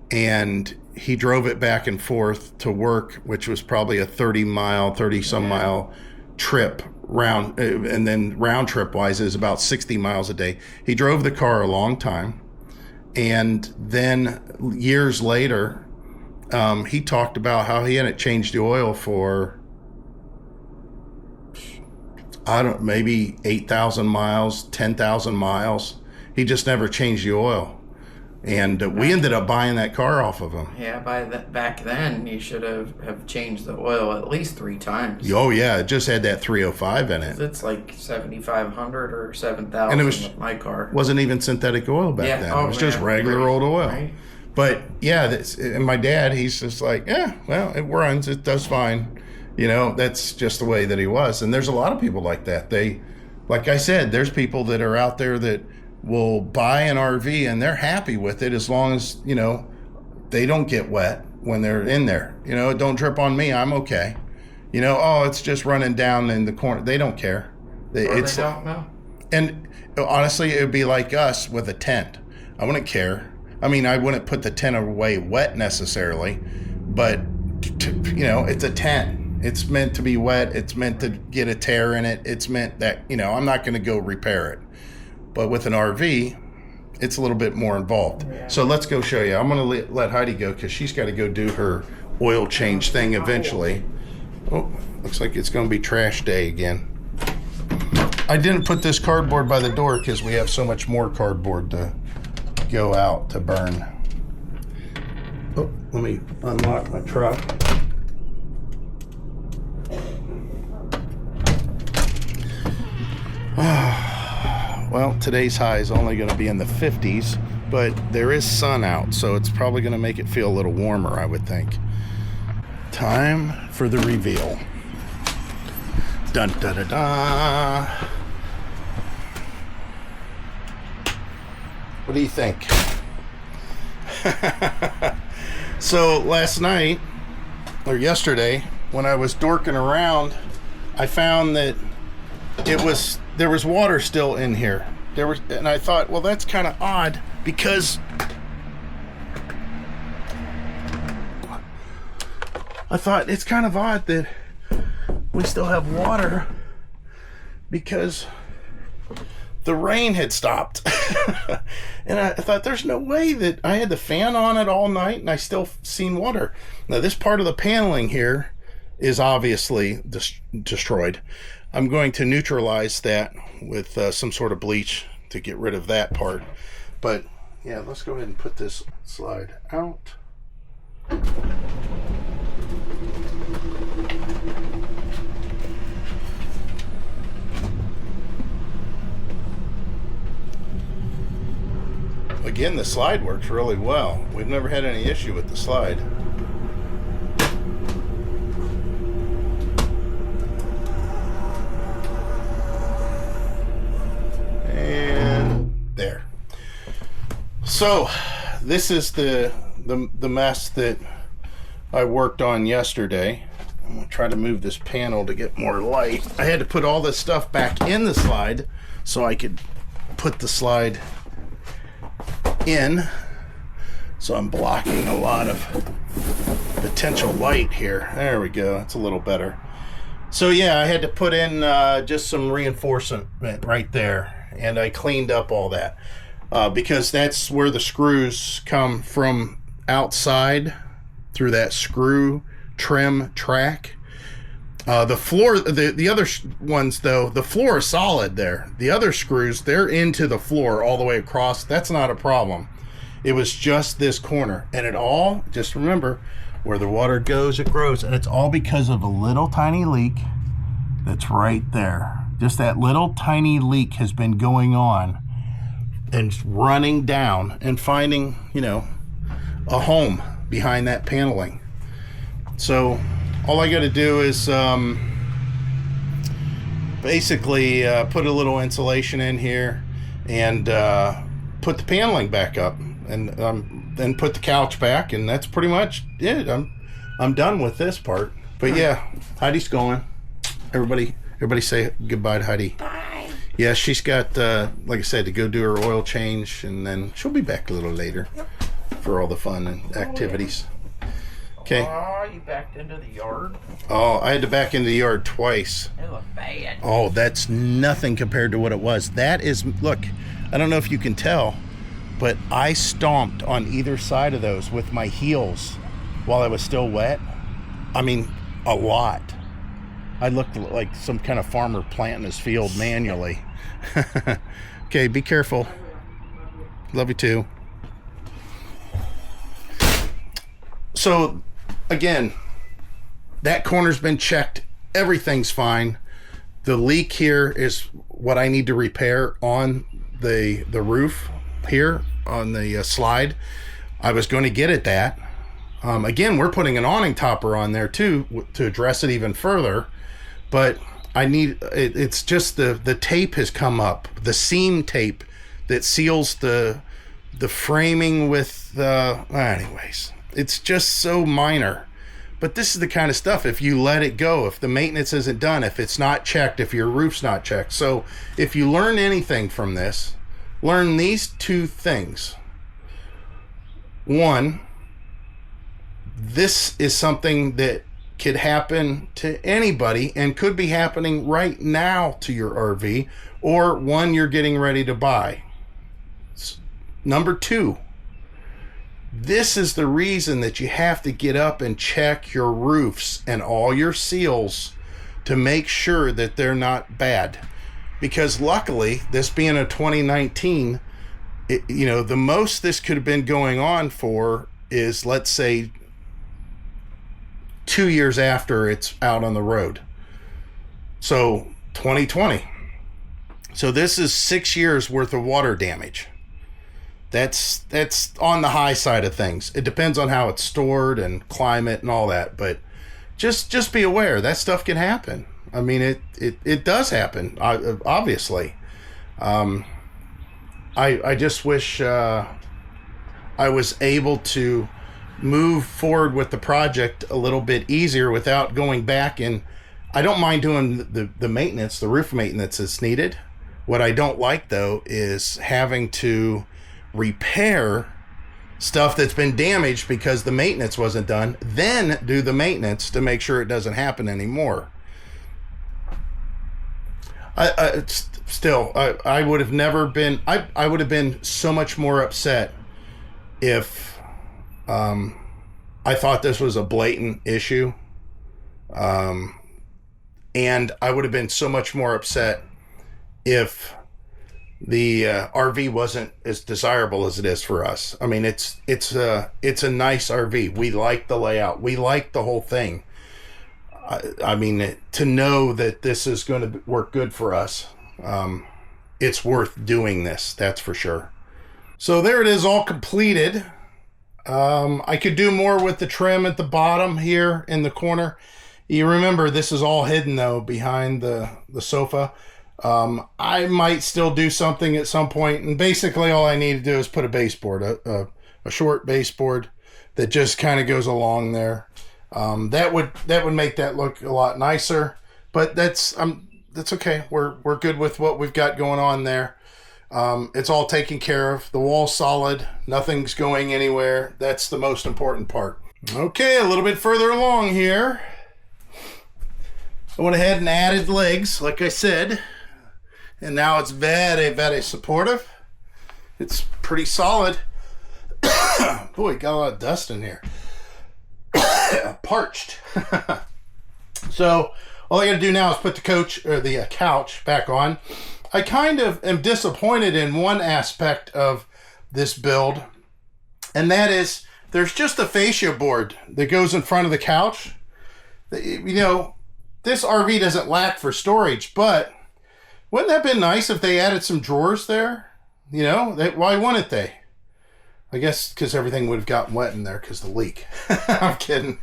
[SPEAKER 2] and he drove it back and forth to work, which was probably a 30-some mile trip round, and then round trip wise is about 60 miles a day. He drove the car a long time, and then years later, he talked about how he hadn't changed the oil for maybe 8,000 miles, 10,000 miles. He just never changed the oil. And we ended up buying that car off of him.
[SPEAKER 4] Yeah, back then, you should have changed the oil at least 3 times.
[SPEAKER 2] Oh, yeah. It just had that 305 in it.
[SPEAKER 4] It's like 7,500 or 7,000
[SPEAKER 2] and it was,
[SPEAKER 4] with my car.
[SPEAKER 2] Wasn't even synthetic oil back then. It was just regular old oil. Right. But, yeah, and my dad, he's just like, yeah, well, it runs. It does fine. You know, that's just the way that he was. And there's a lot of people like that. Like I said, there's people that are out there that will buy an RV and they're happy with it as long as, you know, they don't get wet when they're in there. You know, don't drip on me, I'm okay. You know, oh, it's just running down in the corner. They don't care.
[SPEAKER 4] They don't know.
[SPEAKER 2] And honestly, it would be like us with a tent. I wouldn't care. I mean, I wouldn't put the tent away wet necessarily, but, you know, it's a tent. It's meant to be wet. It's meant to get a tear in it. It's meant that, you know, I'm not going to go repair it. But with an RV, it's a little bit more involved. Yeah. So let's go show you. I'm going to let Heidi go because she's got to go do her oil change thing eventually. Oh, looks like it's going to be trash day again. I didn't put this cardboard by the door because we have so much more cardboard to go out to burn. Oh, let me unlock my truck. Well, today's high is only going to be in the 50s, but there is sun out, so it's probably going to make it feel a little warmer, I would think. Time for the reveal. Dun da da da. What do you think? So last night, or yesterday, when I was dorking around, I found that there was water still in here. And I thought, well, that's kind of odd because I thought it's kind of odd that we still have water because the rain had stopped. And I thought there's no way that I had the fan on it all night and I still seen water. Now this part of the paneling here is obviously destroyed. I'm going to neutralize that with some sort of bleach to get rid of that part. But yeah, let's go ahead and put this slide out. Again, the slide works really well. We've never had any issue with the slide. And there. So this is the mess that I worked on yesterday. I'm gonna try to move this panel to get more light. I had to put all this stuff back in the slide so I could put the slide in. So I'm blocking a lot of potential light here. There we go. That's a little better. So yeah, I had to put in just some reinforcement right there. And I cleaned up all that because that's where the screws come from outside through that screw trim track. The floor, the other ones though, the floor is solid there. The other screws, they're into the floor all the way across. That's not a problem. It was just this corner, and it all, just remember, where the water goes, it grows, and it's all because of a little tiny leak that's right there. Just that little tiny leak has been going on and running down and finding, you know, a home behind that paneling. So all I got to do is basically put a little insulation in here and put the paneling back up, and then put the couch back, and that's pretty much it. I'm done with this part. But yeah, Heidi's going. Everybody say goodbye to Heidi.
[SPEAKER 4] Bye.
[SPEAKER 2] Yeah, she's got like I said, to go do her oil change, and then she'll be back a little later for all the fun and activities. Okay.
[SPEAKER 4] Oh, you backed into the yard?
[SPEAKER 2] Oh, I had to back into the yard twice.
[SPEAKER 4] It looked bad.
[SPEAKER 2] Oh, that's nothing compared to what it was. That is, look, I don't know if you can tell, but I stomped on either side of those with my heels while I was still wet. I mean, a lot. I looked like some kind of farmer planting his field manually. Okay, be careful. Love you too. So, again, that corner's been checked. Everything's fine. The leak here is what I need to repair on the roof here on the slide. I was going to get at that. Again, we're putting an awning topper on there too to address it even further. But I need, it's just the tape has come up. The seam tape that seals the framing with, anyways. It's just so minor. But this is the kind of stuff, if you let it go, if the maintenance isn't done, if it's not checked, if your roof's not checked. So if you learn anything from this, learn these two things. One, this is something that could happen to anybody and could be happening right now to your RV or one you're getting ready to buy. Number two, this is the reason that you have to get up and check your roofs and all your seals to make sure that they're not bad. Because luckily, this being a 2019, you know, the most this could have been going on for is, let's say, 2 years after it's out on the road. So 2020. So this is 6 years worth of water damage. That's on the high side of things. It depends on how it's stored and climate and all that, but just be aware that stuff can happen. I mean, it does happen, obviously. I just wish I was able to move forward with the project a little bit easier without going back. And I don't mind doing the maintenance, the roof maintenance that's needed. What I don't like, though, is having to repair stuff that's been damaged because the maintenance wasn't done, then do the maintenance to make sure it doesn't happen anymore. I would have never been, I would have been so much more upset if I thought this was a blatant issue. And I would have been so much more upset if the RV wasn't as desirable as it is for us. I mean, it's a nice RV. We like the layout. We like the whole thing. I mean, to know that this is going to work good for us, it's worth doing this. That's for sure. So there it is, all completed. I could do more with the trim at the bottom here in the corner. You remember, this is all hidden though behind the sofa. I might still do something at some point, and basically all I need to do is put a baseboard, a short baseboard that just kind of goes along there. That would make that look a lot nicer, but that's okay. We're good with what we've got going on there. It's all taken care of. The wall's solid. Nothing's going anywhere. That's the most important part. Okay, a little bit further along here. I went ahead and added legs, like I said. And now it's very, very supportive. It's pretty solid. Boy, got a lot of dust in here. Parched. So all I got to do now is put the coach or the couch back on. I kind of am disappointed in one aspect of this build, and that is there's just a fascia board that goes in front of the couch. You know, this RV doesn't lack for storage, but wouldn't that have been nice if they added some drawers there? You know, why wouldn't they? I guess because everything would have gotten wet in there because of the leak. I'm kidding.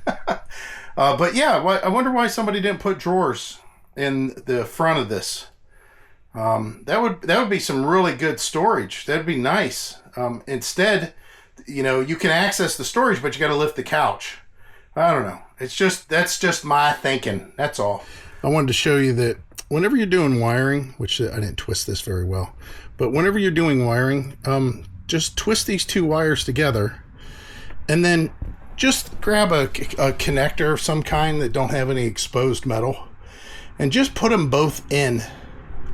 [SPEAKER 2] But yeah, I wonder why somebody didn't put drawers in the front of this. That would be some really good storage. That'd be nice. Instead, you know, you can access the storage, but you got to lift the couch. I don't know. That's just my thinking. That's all. I wanted to show you that whenever you're doing wiring, which I didn't twist this very well, but whenever you're doing wiring, just twist these two wires together and then just grab a connector of some kind that don't have any exposed metal and just put them both in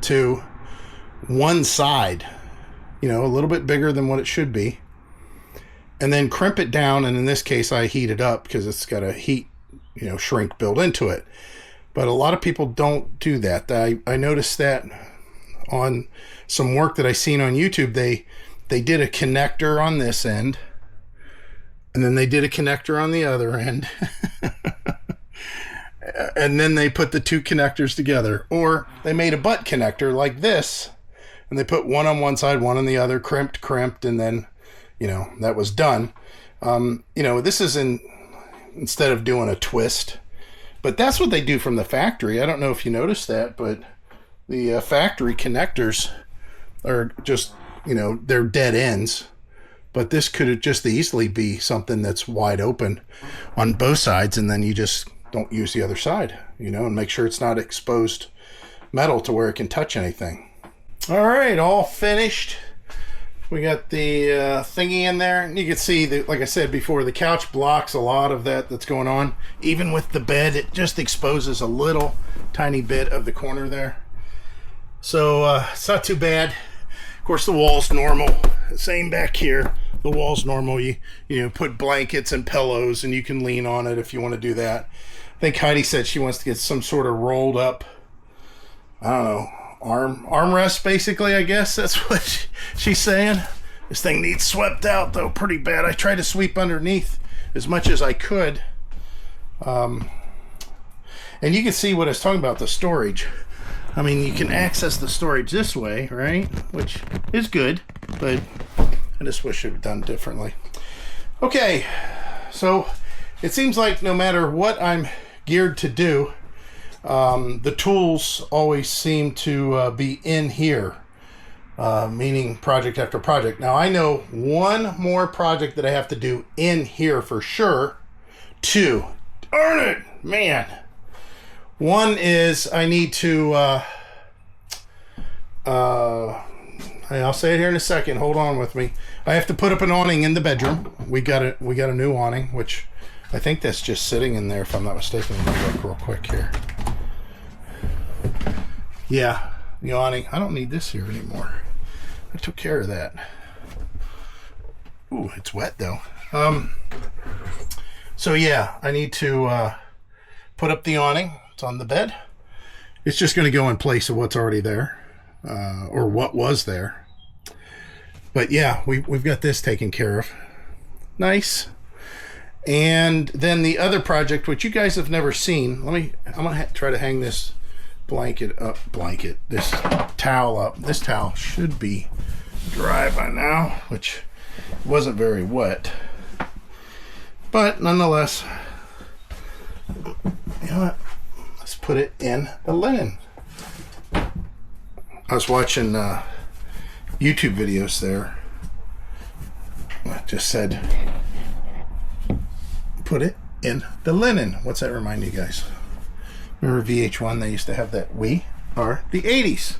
[SPEAKER 2] to one side, you know, a little bit bigger than what it should be, and then crimp it down. And in this case, I heat it up because it's got a heat, you know, shrink built into it. But a lot of people don't do that. I noticed that on some work that I seen on YouTube. They did a connector on this end, and then they did a connector on the other end. And then they put the two connectors together. Or they made a butt connector like this, and they put one on one side, one on the other, crimped, and then, you know, that was done. You know, this is instead of doing a twist. But that's what they do from the factory. I don't know if you noticed that, but the factory connectors are just, you know, they're dead ends. But this could just easily be something that's wide open on both sides, and then you just don't use the other side, you know, and make sure it's not exposed metal to where it can touch anything. All right, all finished. We got the thingy in there, and you can see that, like I said before, the couch blocks a lot of that's going on. Even with the bed, it just exposes a little tiny bit of the corner there. So it's not too bad. Of course, the wall's normal. Same back here. The wall's normal. You know, put blankets and pillows, and you can lean on it if you want to do that. I think Heidi said she wants to get some sort of rolled up, I don't know, armrest, basically. I guess that's what she's saying. This thing needs swept out, though, pretty bad. I tried to sweep underneath as much as I could. And you can see what I was talking about, the storage. I mean, you can access the storage this way, right? Which is good, but I just wish it was done differently. Okay, so it seems like no matter what I'm geared to do, the tools always seem to be in here, meaning project after project. Now, I know one more project that I have to do in here for sure. Two. Darn it, man. One is I need to, I'll say it here in a second. Hold on with me. I have to put up an awning in the bedroom. We got a new awning, which I think that's just sitting in there, if I'm not mistaken. Let me look real quick here. Yeah, the awning. I don't need this here anymore. I took care of that. Ooh, it's wet though. So yeah, I need to put up the awning. It's on the bed. It's just going to go in place of what's already there, or what was there. But yeah, we've got this taken care of. Nice. And then the other project, which you guys have never seen, I'm gonna try to hang this this towel up. This towel should be dry by now, which wasn't very wet, but nonetheless, you know what? Let's put it in the linen. I was watching YouTube videos there. I just said, put it in the linen. What's that remind you guys? Remember VH1? They used to have that. We are the 80s.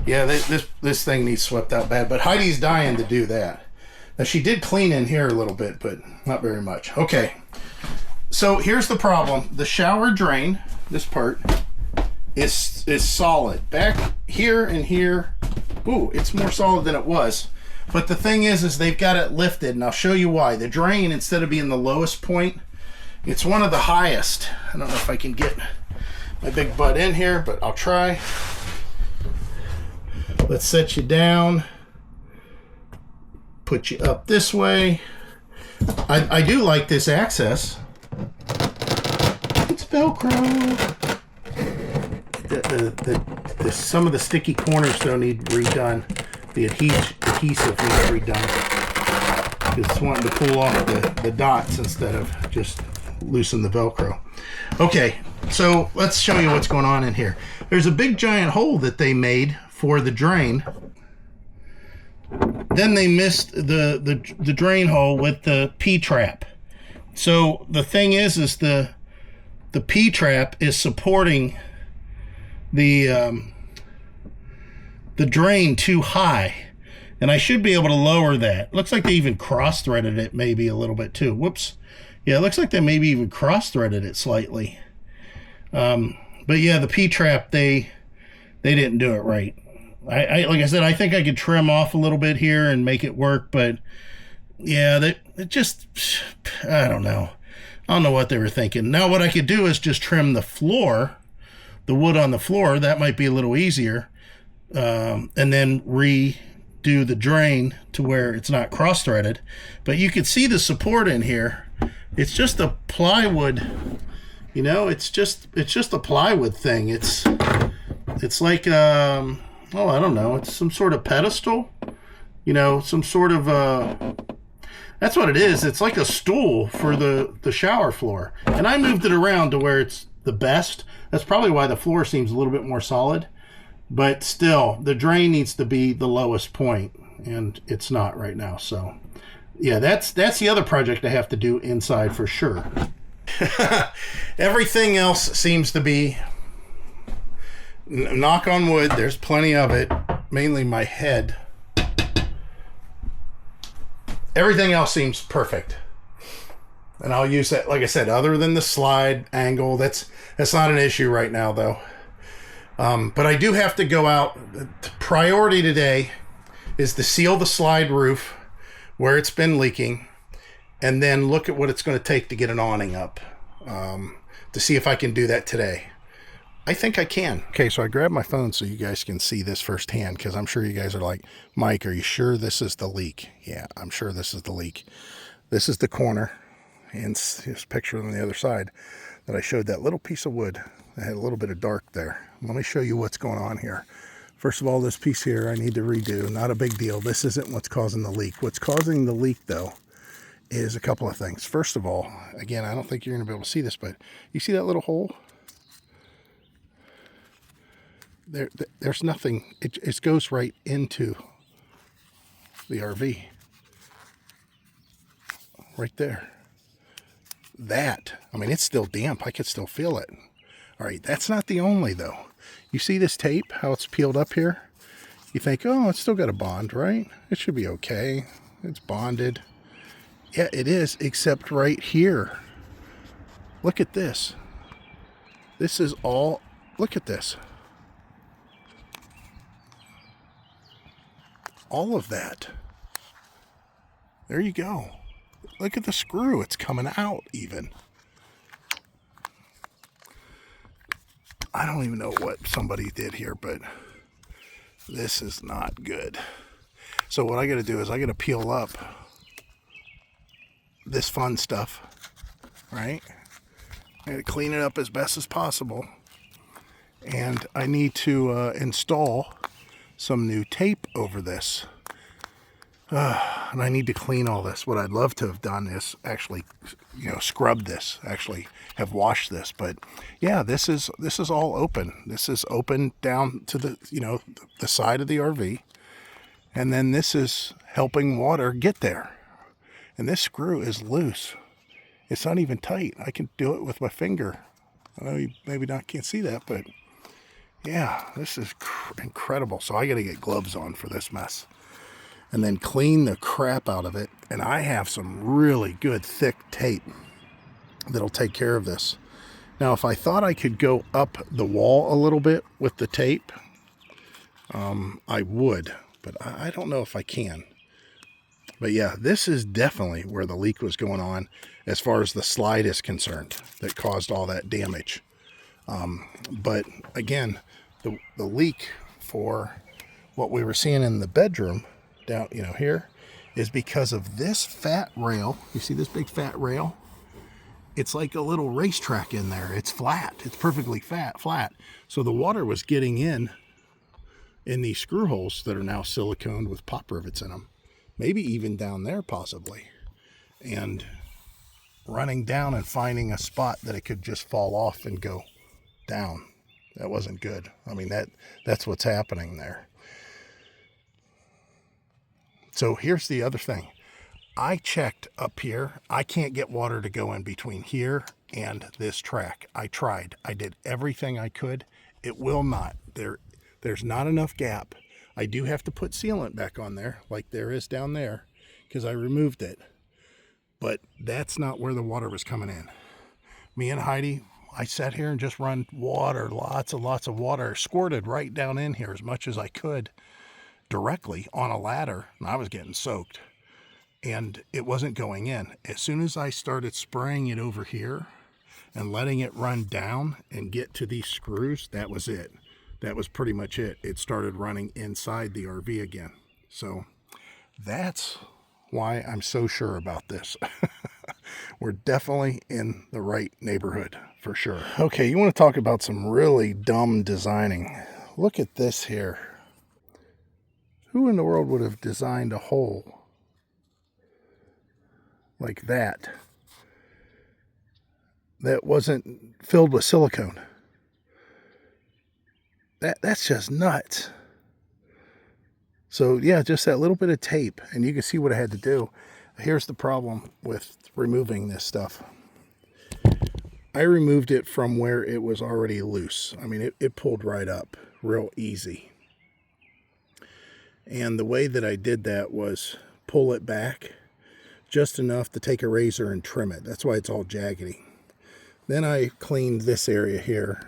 [SPEAKER 2] Yeah, this thing needs swept out bad, but Heidi's dying to do that. Now, she did clean in here a little bit, but not very much. Okay, so here's the problem. The shower drain, this part, is solid. Back here and here, ooh, it's more solid than it was. But the thing is they've got it lifted, and I'll show you why. The drain, instead of being the lowest point, it's one of the highest. I don't know if I can get my big butt in here, but I'll try. Let's set you down. Put you up this way. I do like this access. It's Velcro. Some of the sticky corners don't need redone. The adhesive needs redone. It's wanting to pull off the dots instead of just loosen the Velcro. Okay, so let's show you what's going on in here. There's a big giant hole that they made for the drain. Then they missed the drain hole with the P-trap. So the thing is the P-trap is supporting the drain too high, and I should be able to lower that. Looks like they even cross-threaded it maybe a little bit too. Whoops. Yeah, it looks like they maybe even cross-threaded it slightly. But yeah, the P-trap, they didn't do it right. I like I said, I think I could trim off a little bit here and make it work, but yeah, it just, I don't know. I don't know what they were thinking. Now what I could do is just trim the floor, the wood on the floor. That might be a little easier. And then redo the drain to where it's not cross-threaded. But you can see the support in here. It's just a plywood, you know, it's just a plywood thing. It's like, oh, I don't know. It's some sort of pedestal, you know, some sort of, that's what it is. It's like a stool for the shower floor. And I moved it around to where it's the best. That's probably why the floor seems a little bit more solid. But still, the drain needs to be the lowest point, and it's not right now. So, yeah, that's the other project I have to do inside for sure. Everything else seems to be, knock on wood, there's plenty of it, mainly my head. Everything else seems perfect. And I'll use that, like I said, other than the slide angle, that's not an issue right now though. But I do have to go out. Priority today is to seal the slide roof where it's been leaking, and then look at what it's going to take to get an awning up, to see if I can do that today. I think I can. Okay, so I grabbed my phone so you guys can see this firsthand, because I'm sure you guys are like, Mike, are you sure this is the leak? Yeah, I'm sure this is the leak. This is the corner, and here's a picture on the other side that I showed that little piece of wood that had a little bit of dark there. Let me show you what's going on here. First of all, this piece here I need to redo. Not a big deal. This isn't what's causing the leak. What's causing the leak, though, is a couple of things. First of all, again, I don't think you're going to be able to see this, but you see that little hole? There's nothing. It goes right into the RV. Right there. That, I mean, it's still damp. I could still feel it. All right, that's not the only, though. You see this tape, how it's peeled up here? You think, oh, it's still got a bond, right? It should be okay. It's bonded. Yeah, it is, except right here. Look at this. This is all, look at this. All of that. There you go. Look at the screw. It's coming out even. I don't even know what somebody did here, but this is not good. So what I got to do is I got to peel up this fun stuff, right? I got to clean it up as best as possible. And I need to install some new tape over this. And I need to clean all this. What I'd love to have done is actually, you know, scrub this, actually have washed this. But yeah, this is all open. This is open down to the, you know, the side of the RV. And then this is helping water get there. And this screw is loose. It's not even tight. I can do it with my finger. I know you maybe can't see that, but yeah, this is incredible. So I got to get gloves on for this mess. And then clean the crap out of it. And I have some really good thick tape that'll take care of this. Now, if I thought I could go up the wall a little bit with the tape, I would. But I don't know if I can. But yeah, this is definitely where the leak was going on as far as the slide is concerned that caused all that damage. But again, the leak for what we were seeing in the bedroom down, here, is because of this fat rail. You see this big fat rail? It's like a little racetrack in there. It's flat. It's perfectly flat. So the water was getting in these screw holes that are now siliconed with pop rivets in them. Maybe even down there possibly. And running down and finding a spot that it could just fall off and go down. That wasn't good. I mean, that's what's happening there. So here's the other thing. I checked up here. I can't get water to go in between here and this track. I tried. I did everything I could. It will not. There's not enough gap. I do have to put sealant back on there like there is down there because I removed it. But that's not where the water was coming in. Me and Heidi, I sat here and just run water, lots of water, squirted right down in here as much as I could directly on a ladder, and I was getting soaked. And it wasn't going in. As soon as I started spraying it over here and letting it run down and get to these screws, that was it. That was pretty much it. It started running inside the RV again. So that's why I'm so sure about this. We're definitely in the right neighborhood for sure. Okay, you want to talk about some really dumb designing. Look at this here. Who in the world would have designed a hole like that wasn't filled with silicone? That's just nuts. So yeah, just that little bit of tape, and you can see what I had to do. Here's the problem with removing this stuff. I removed it from where it was already loose. I mean, it pulled right up real easy. And the way that I did that was pull it back just enough to take a razor and trim it. That's why it's all jaggedy. Then I cleaned this area here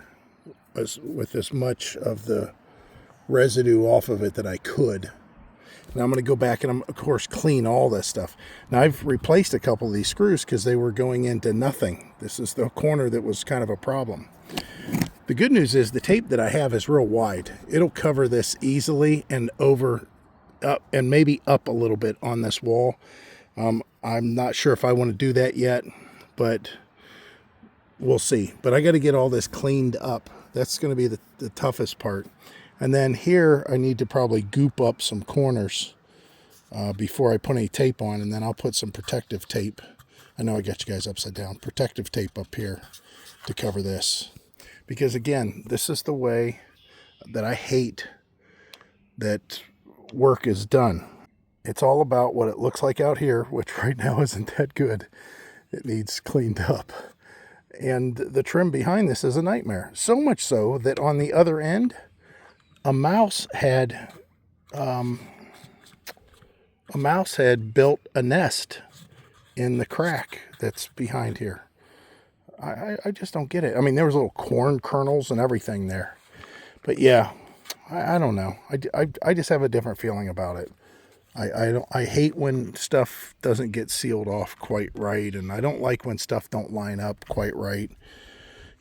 [SPEAKER 2] with as much of the residue off of it that I could. Now I'm going to go back and of course clean all this stuff. Now I've replaced a couple of these screws because they were going into nothing. This is the corner that was kind of a problem. The good news is the tape that I have is real wide. It'll cover this easily and up and maybe up a little bit on this wall. I'm not sure if I want to do that yet, but we'll see. But I got to get all this cleaned up. That's going to be the toughest part. And then here I need to probably goop up some corners before I put any tape on, and then I'll put some protective tape. I know I got you guys upside down. Protective tape up here to cover this. Because again, this is the way that I hate that work is done. It's all about what it looks like out here, which right now isn't that good. It needs cleaned up. And the trim behind this is a nightmare. So much so that on the other end, a mouse had built a nest in the crack that's behind here. I just don't get it. I mean, there was little corn kernels and everything there. But yeah, I don't know. I just have a different feeling about it. I hate when stuff doesn't get sealed off quite right, and I don't like when stuff don't line up quite right.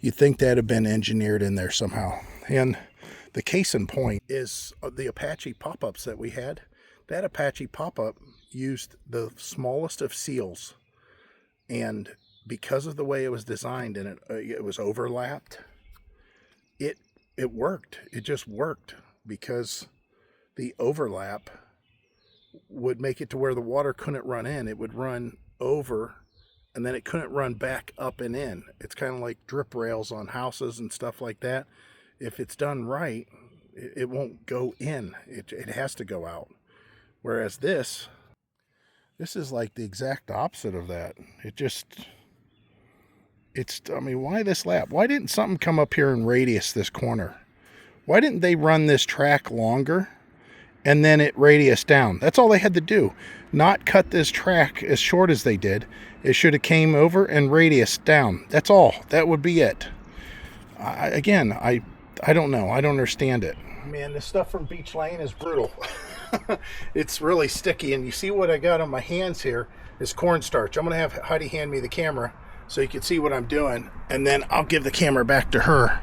[SPEAKER 2] You'd think that'd have been engineered in there somehow. And the case in point is the Apache pop-ups that we had. That Apache pop-up used the smallest of seals, and because of the way it was designed and it was overlapped, it worked. It just worked because the overlap would make it to where the water couldn't run in. It would run over, and then it couldn't run back up and in. It's kind of like drip rails on houses and stuff like that. If it's done right, it won't go in. It has to go out. Whereas this is like the exact opposite of that. I mean, why this lap? Why didn't something come up here and radius this corner? Why didn't they run this track longer and then it radius down? That's all they had to do. Not cut this track as short as they did. It should have came over and radius down. That's all. That would be it. I don't know. I don't understand it. Man, this stuff from Beach Lane is brutal. It's really sticky, and you see what I got on my hands here is cornstarch. I'm gonna have Heidi hand me the camera so you can see what I'm doing, and then I'll give the camera back to her.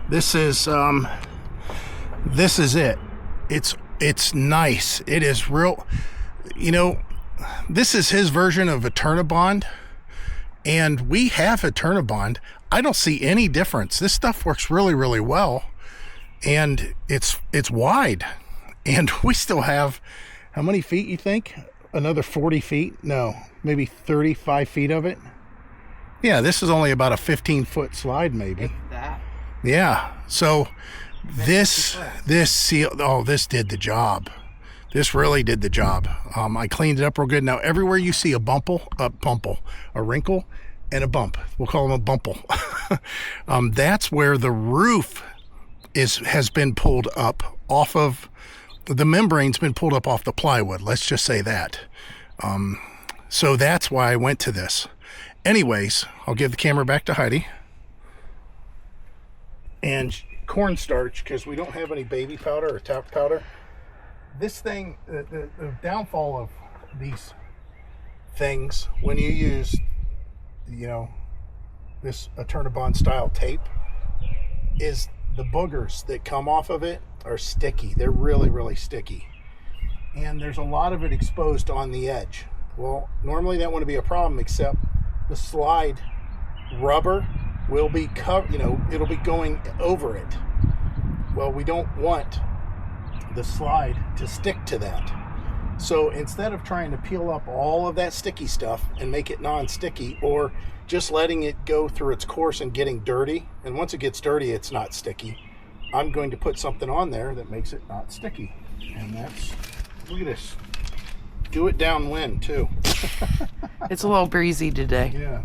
[SPEAKER 2] This is it. It's nice. It is real. You know, this is his version of a Turnabond, and we have a Turnabond. I don't see any difference. This stuff works really, really well, and it's wide, and we still have, how many feet you think? Another 40 feet? No, maybe 35 feet of it. Yeah, this is only about a 15-foot slide, maybe.
[SPEAKER 4] That.
[SPEAKER 2] Yeah. So this seal, oh, this did the job. This really did the job. I cleaned it up real good. Now, everywhere you see a wrinkle, and a bump, we'll call them a bumple. That's where the roof has been pulled up off of, the membrane's been pulled up off the plywood. Let's just say that. So that's why I went to this. Anyways, I'll give the camera back to Heidi. And cornstarch, because we don't have any baby powder or talc powder. This thing, the downfall of these things, when you use, you know, this Turnabond style tape, is the boogers that come off of it are sticky. They're really, really sticky. And there's a lot of it exposed on the edge. Well, normally that wouldn't be a problem, except the slide rubber will be covered, you know, it'll be going over it. Well, we don't want the slide to stick to that. So instead of trying to peel up all of that sticky stuff and make it non-sticky, or just letting it go through its course and getting dirty, and once it gets dirty, it's not sticky, I'm going to put something on there that makes it not sticky. And that's, look at this. Do it downwind too.
[SPEAKER 4] It's a little breezy today.
[SPEAKER 2] Yeah.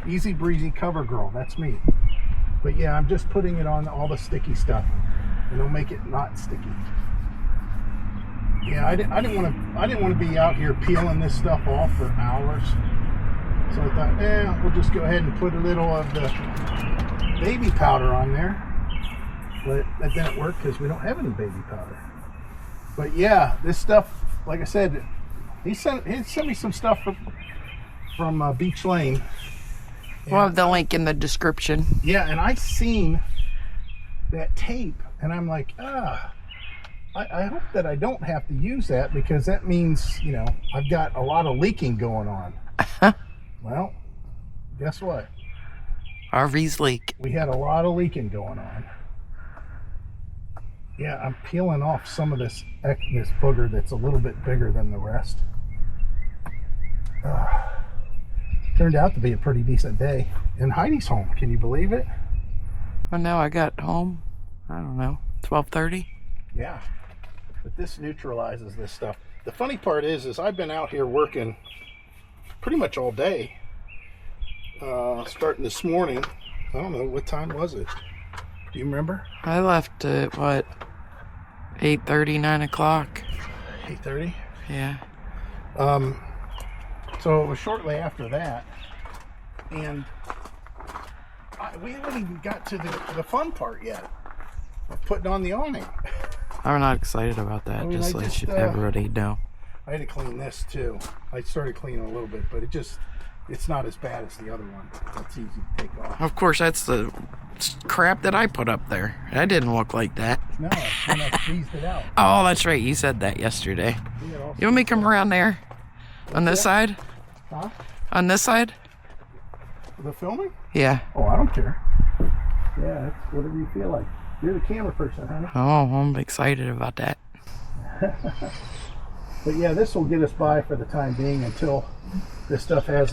[SPEAKER 2] Easy breezy cover girl, that's me. But yeah, I'm just putting it on all the sticky stuff, and it'll make it not sticky. Yeah, I didn't want to be out here peeling this stuff off for hours. So I thought, we'll just go ahead and put a little of the baby powder on there. But that didn't work because we don't have any baby powder. But yeah, this stuff, like I said, he sent me some stuff from Beach Lane.
[SPEAKER 4] We'll have the link in the description.
[SPEAKER 2] Yeah, and I seen that tape, and I'm like, I hope that I don't have to use that, because that means, you know, I've got a lot of leaking going on. Well, guess what?
[SPEAKER 4] RV's leak.
[SPEAKER 2] We had a lot of leaking going on. Yeah, I'm peeling off some of this booger that's a little bit bigger than the rest. Turned out to be a pretty decent day. And Heidi's home. Can you believe it?
[SPEAKER 4] Well, now I got home, I don't know, 12:30.
[SPEAKER 2] Yeah. But this neutralizes this stuff. The funny part is I've been out here working pretty much all day. Starting this morning. I don't know, what time was it? Do you remember?
[SPEAKER 4] I left at, what, 8:30, 9 o'clock?
[SPEAKER 2] 8:30?
[SPEAKER 4] Yeah.
[SPEAKER 2] So it was shortly after that, and we haven't even got to the fun part yet of putting on the awning.
[SPEAKER 4] I'm not excited about that,
[SPEAKER 2] I mean,
[SPEAKER 4] just let everybody know.
[SPEAKER 2] I had to clean this too. I started cleaning a little bit, but it's not as bad as the other one. It's easy to take off.
[SPEAKER 4] Of course, that's the crap that I put up there. That didn't look like that.
[SPEAKER 2] No, when I squeezed it out.
[SPEAKER 4] Oh, that's right. You said that yesterday. You want me to come around there? On this side?
[SPEAKER 2] Huh?
[SPEAKER 4] On this side?
[SPEAKER 2] The filming?
[SPEAKER 4] Yeah.
[SPEAKER 2] Oh, I don't care. Yeah, it's whatever you feel like. You're the camera person, honey.
[SPEAKER 4] Oh, I'm excited about that.
[SPEAKER 2] But yeah, this will get us by for the time being until this stuff has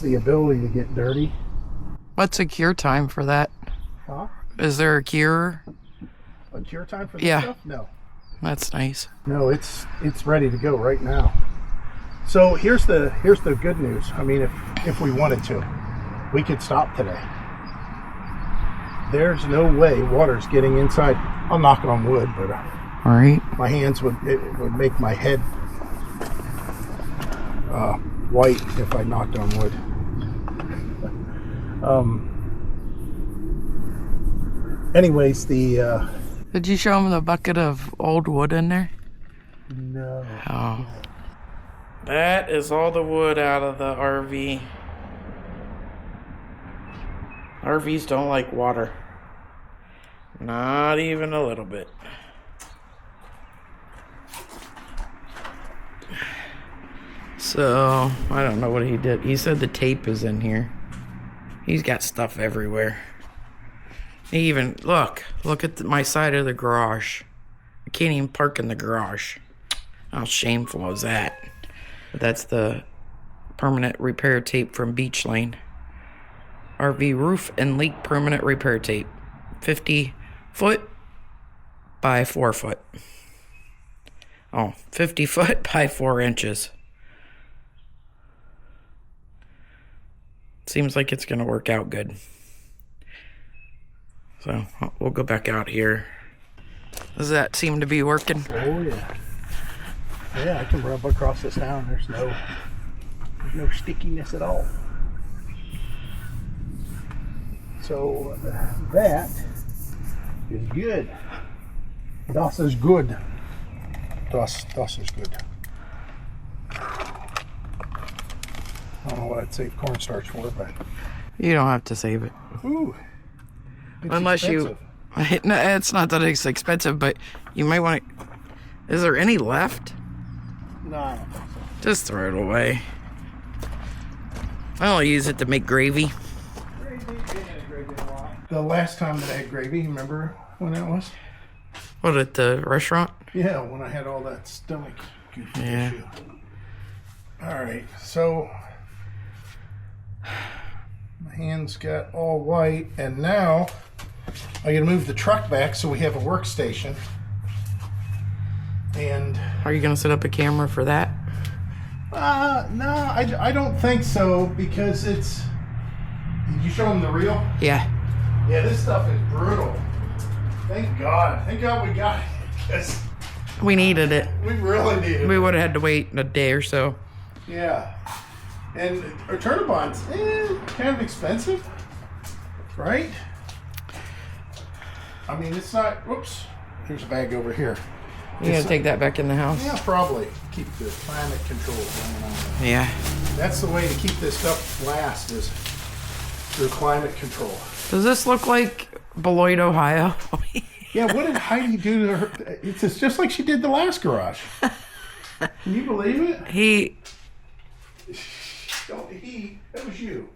[SPEAKER 2] the ability to get dirty.
[SPEAKER 4] What's a cure time for that?
[SPEAKER 2] Huh?
[SPEAKER 4] Is there a cure?
[SPEAKER 2] A cure time for this stuff? No.
[SPEAKER 4] That's nice.
[SPEAKER 2] No, it's ready to go right now. So here's the good news. I mean, if we wanted to, we could stop today. There's no way water's getting inside. I'll knock on wood, but
[SPEAKER 4] all right.
[SPEAKER 2] My hands would make my head white if I knocked on wood. Anyways,
[SPEAKER 4] Did you show him the bucket of old wood in there?
[SPEAKER 2] No.
[SPEAKER 4] Oh. That is all the wood out of the RV. RVs don't like water. Not even a little bit. So, I don't know what he did. He said the tape is in here. He's got stuff everywhere. He even, look at my side of the garage. I can't even park in the garage. How shameful is that? But that's the permanent repair tape from Beach Lane. RV roof and leak permanent repair tape. 50 foot by 4 foot. Oh, 50 foot by 4 inches. Seems like it's gonna work out good. So we'll go back out here. Does that seem to be working?
[SPEAKER 2] Oh yeah. Yeah, I can rub across this now and there's no stickiness at all. So that is good. Das is good. Das is good. I don't know what I'd save cornstarch for, but
[SPEAKER 4] You don't have to save it.
[SPEAKER 2] ooh, it's
[SPEAKER 4] Unless
[SPEAKER 2] expensive.
[SPEAKER 4] No, it's not that it's expensive, but you might want to. Is there any left?
[SPEAKER 2] No, I don't think so.
[SPEAKER 4] Just throw it away. I'll use it to make gravy.
[SPEAKER 2] The last time that I had gravy, you remember when that was?
[SPEAKER 4] What, at the restaurant?
[SPEAKER 2] Yeah, when I had all that stomach goofy
[SPEAKER 4] Yeah.
[SPEAKER 2] issue. All right, so my hands got all white, and now I gotta move the truck back so we have a workstation. And
[SPEAKER 4] Are you going to set up a camera for that?
[SPEAKER 2] no, I don't think so, because it's. Did you show them the reel?
[SPEAKER 4] Yeah.
[SPEAKER 2] Yeah, this stuff is brutal. Thank God we got it, because
[SPEAKER 4] We needed it.
[SPEAKER 2] we really needed
[SPEAKER 4] We
[SPEAKER 2] it.
[SPEAKER 4] would have had to wait a day or so.
[SPEAKER 2] Yeah. And our Turnabon's kind of expensive, right? I mean, it's not. Whoops. There's a bag over here.
[SPEAKER 4] You going to take that back in the house?
[SPEAKER 2] Yeah, probably. Keep the climate control going on.
[SPEAKER 4] Yeah.
[SPEAKER 2] That's the way to keep this stuff last, is through climate control.
[SPEAKER 4] Does this look like Beloit, Ohio?
[SPEAKER 2] Yeah, what did Heidi do to her? It's just like she did the last garage. Can you believe it? That was you.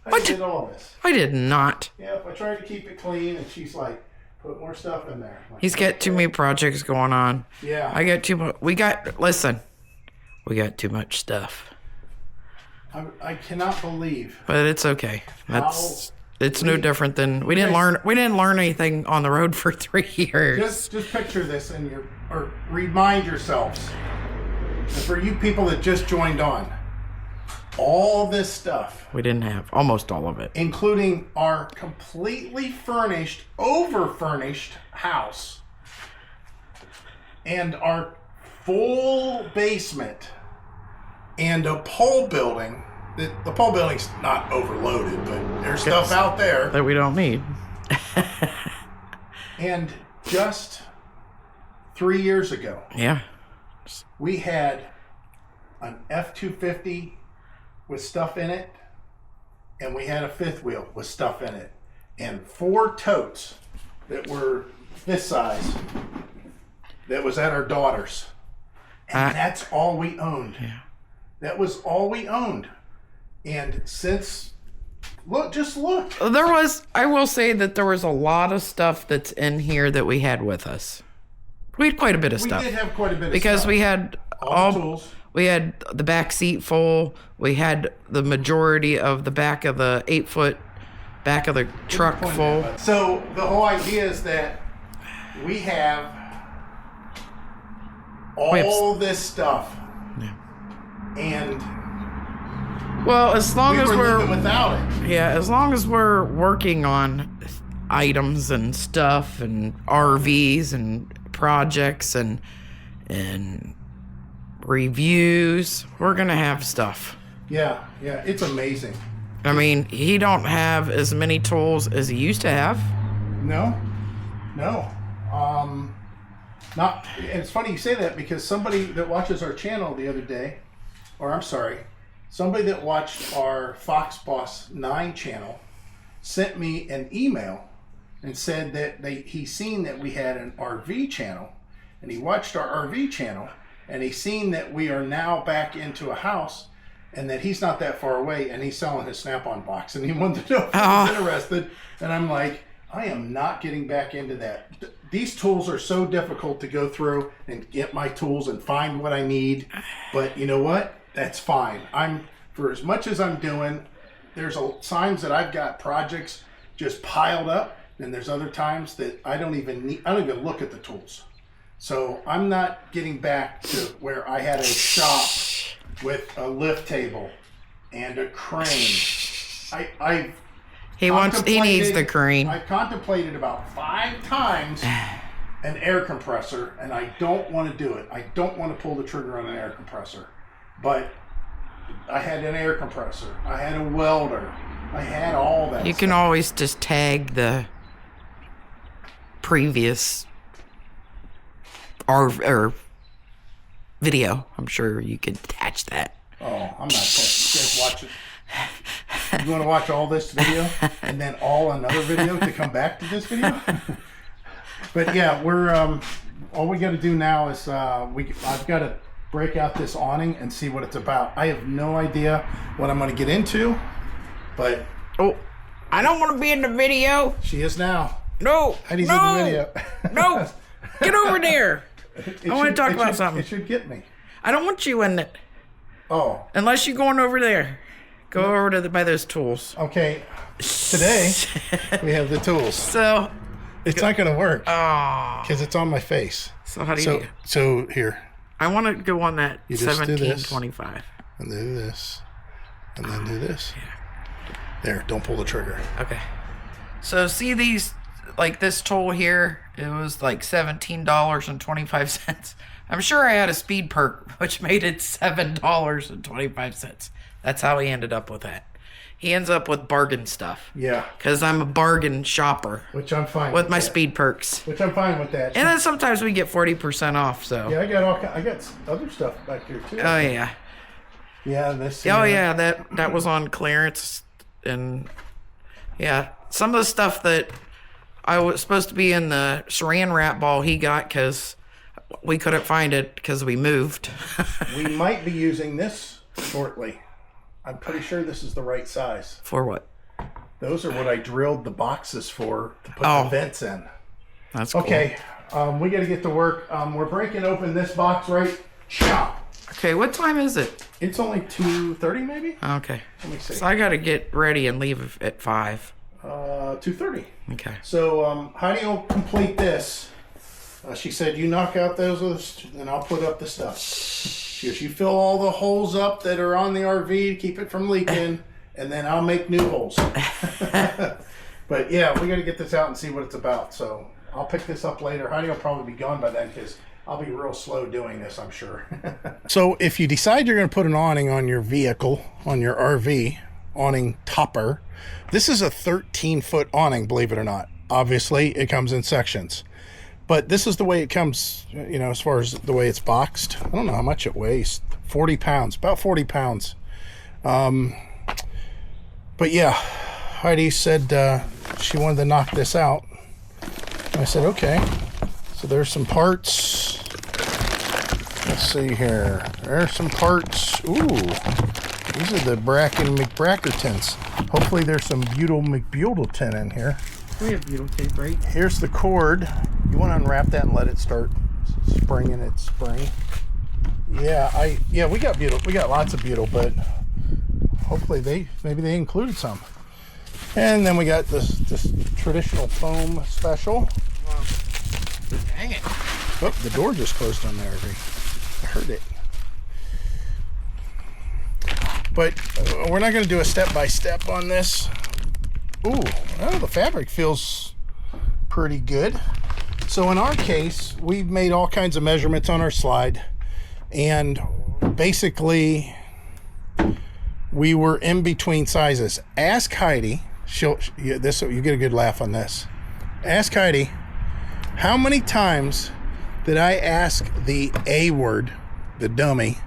[SPEAKER 2] I did all this.
[SPEAKER 4] I did not.
[SPEAKER 2] Yeah, I tried to keep it clean, and she's like, put more stuff in there. Like,
[SPEAKER 4] He's got too many projects going on.
[SPEAKER 2] Yeah.
[SPEAKER 4] I got too much. We got too much stuff.
[SPEAKER 2] I cannot believe.
[SPEAKER 4] But it's okay. It's no different than we didn't learn anything on the road for 3 years.
[SPEAKER 2] Just picture this or remind yourselves. And for you people that just joined on, all this stuff,
[SPEAKER 4] We didn't have almost all of it.
[SPEAKER 2] including our completely furnished, over-furnished house, and our full basement, and a pole building. The pole building's not overloaded, but there's stuff out there.
[SPEAKER 4] That we don't need.
[SPEAKER 2] And just 3 years ago,
[SPEAKER 4] Yeah.
[SPEAKER 2] we had an F-250 with stuff in it, and we had a fifth wheel with stuff in it, and 4 totes that were this size that was at our daughter's. And that's all we owned.
[SPEAKER 4] Yeah.
[SPEAKER 2] That was all we owned. And since, just look.
[SPEAKER 4] I will say that there was a lot of stuff that's in here that we had with us. We had quite a bit of
[SPEAKER 2] We
[SPEAKER 4] stuff.
[SPEAKER 2] did have quite a bit of
[SPEAKER 4] Because
[SPEAKER 2] stuff.
[SPEAKER 4] we had
[SPEAKER 2] all the tools.
[SPEAKER 4] We had the back seat full. We had the majority of the back of the 8-foot back of the truck full.
[SPEAKER 2] So the whole idea is that we have all this stuff,
[SPEAKER 4] Yeah.
[SPEAKER 2] and
[SPEAKER 4] Well, as long
[SPEAKER 2] we
[SPEAKER 4] as
[SPEAKER 2] were
[SPEAKER 4] we're
[SPEAKER 2] living without it.
[SPEAKER 4] as long as we're working on items and stuff and RVs and projects and reviews, we're gonna have stuff.
[SPEAKER 2] Yeah, it's amazing.
[SPEAKER 4] I mean, he don't have as many tools as he used to have.
[SPEAKER 2] No, Not. And it's funny you say that because somebody that watches our channel the other day, or I'm sorry, somebody that watched our Fox Boss 9 channel sent me an email and said that he seen that we had an RV channel, and he watched our RV channel, and he seen that we are now back into a house, and that he's not that far away, and he's selling his Snap-on box, and he wanted to know if I was interested. And I'm like, I am not getting back into that. These tools are so difficult to go through and get my tools and find what I need. But you know what? That's fine. For as much as I'm doing, there's times that I've got projects just piled up, and there's other times that I don't even look at the tools. So I'm not getting back to where I had a shop with a lift table and a crane.
[SPEAKER 4] He needs the crane.
[SPEAKER 2] I've contemplated about 5 times an air compressor, and I don't want to do it. I don't want to pull the trigger on an air compressor. But I had an air compressor. I had a welder. I had all that.
[SPEAKER 4] You can always just tag the previous or video. I'm sure you could attach that.
[SPEAKER 2] Oh, I'm not just watch it. You want to watch all this video and then another video to come back to this video? But yeah, we're all we got to do now is I've got to break out this awning and see what it's about. I have no idea what I'm going to get into, but
[SPEAKER 4] I don't want to be in the video.
[SPEAKER 2] She is now.
[SPEAKER 4] No,
[SPEAKER 2] Heidi's in the video.
[SPEAKER 4] No, get over there. I want to talk about something.
[SPEAKER 2] It should get me.
[SPEAKER 4] I don't want you in it.
[SPEAKER 2] Oh.
[SPEAKER 4] Unless you're going over there. Go over to by those tools.
[SPEAKER 2] Okay. Today, we have the tools.
[SPEAKER 4] So.
[SPEAKER 2] It's not going to work.
[SPEAKER 4] Oh.
[SPEAKER 2] Because it's on my face.
[SPEAKER 4] So how do you...
[SPEAKER 2] So here.
[SPEAKER 4] I want to go on that
[SPEAKER 2] you just
[SPEAKER 4] 1725.
[SPEAKER 2] And do this. And then do this. Yeah. There. Don't pull the trigger.
[SPEAKER 4] Okay. So see these... Like this tool here, it was like $17.25. I'm sure I had a speed perk, which made it $7.25. That's how he ended up with that. He ends up with bargain stuff.
[SPEAKER 2] Yeah.
[SPEAKER 4] Because I'm a bargain shopper.
[SPEAKER 2] Which I'm fine
[SPEAKER 4] with my speed perks.
[SPEAKER 2] Which I'm fine with that.
[SPEAKER 4] And then sometimes we get 40% off, so.
[SPEAKER 2] Yeah, I got other stuff back here too.
[SPEAKER 4] Oh, yeah.
[SPEAKER 2] Yeah, this.
[SPEAKER 4] Oh, yeah, that was on clearance. And, yeah, some of the stuff that I was supposed to be in the saran wrap ball he got because we couldn't find it because we moved.
[SPEAKER 2] We might be using this shortly. I'm pretty sure this is the right size.
[SPEAKER 4] For what?
[SPEAKER 2] Those are what I drilled the boxes for to put the vents in.
[SPEAKER 4] That's cool.
[SPEAKER 2] Okay, we got to get to work. We're breaking open this box right. Chop.
[SPEAKER 4] Okay, what time is it?
[SPEAKER 2] It's only 2:30 maybe.
[SPEAKER 4] Okay.
[SPEAKER 2] Let me see.
[SPEAKER 4] So I got to get ready and leave at 5.
[SPEAKER 2] 2:30.
[SPEAKER 4] Okay.
[SPEAKER 2] So Heidi will complete this. She said, "You knock out those, and I'll put up the stuff." She goes, "You fill all the holes up that are on the RV to keep it from leaking, and then I'll make new holes." But yeah, we got to get this out and see what it's about. So I'll pick this up later. Heidi will probably be gone by then because I'll be real slow doing this, I'm sure. So if you decide you're going to put an awning on your vehicle, on your RV, awning topper, this is a 13-foot awning, believe it or not. Obviously, it comes in sections. But this is the way it comes, as far as the way it's boxed. I don't know how much it weighs. 40 pounds, about 40 pounds. But yeah, Heidi said she wanted to knock this out. I said, okay. So there's some parts. Let's see here. There's some parts. Ooh, these are the Bracken McBrackertons. Hopefully there's some Butyl McButyl in here.
[SPEAKER 4] We have butyl tape, right?
[SPEAKER 2] Here's the cord. You want to unwrap that and let it start springing its spring. Yeah, we got butyl. We got lots of butyl, but hopefully maybe they included some. And then we got this traditional foam special.
[SPEAKER 4] Dang it.
[SPEAKER 2] Oh, the door just closed on there. I heard it. But we're not going to do a step-by-step on this. Ooh, the fabric feels pretty good. So in our case, we've made all kinds of measurements on our slide, and basically we were in between sizes. Ask Heidi, you get a good laugh on this. Ask Heidi How many times did I ask the A word, the dummy,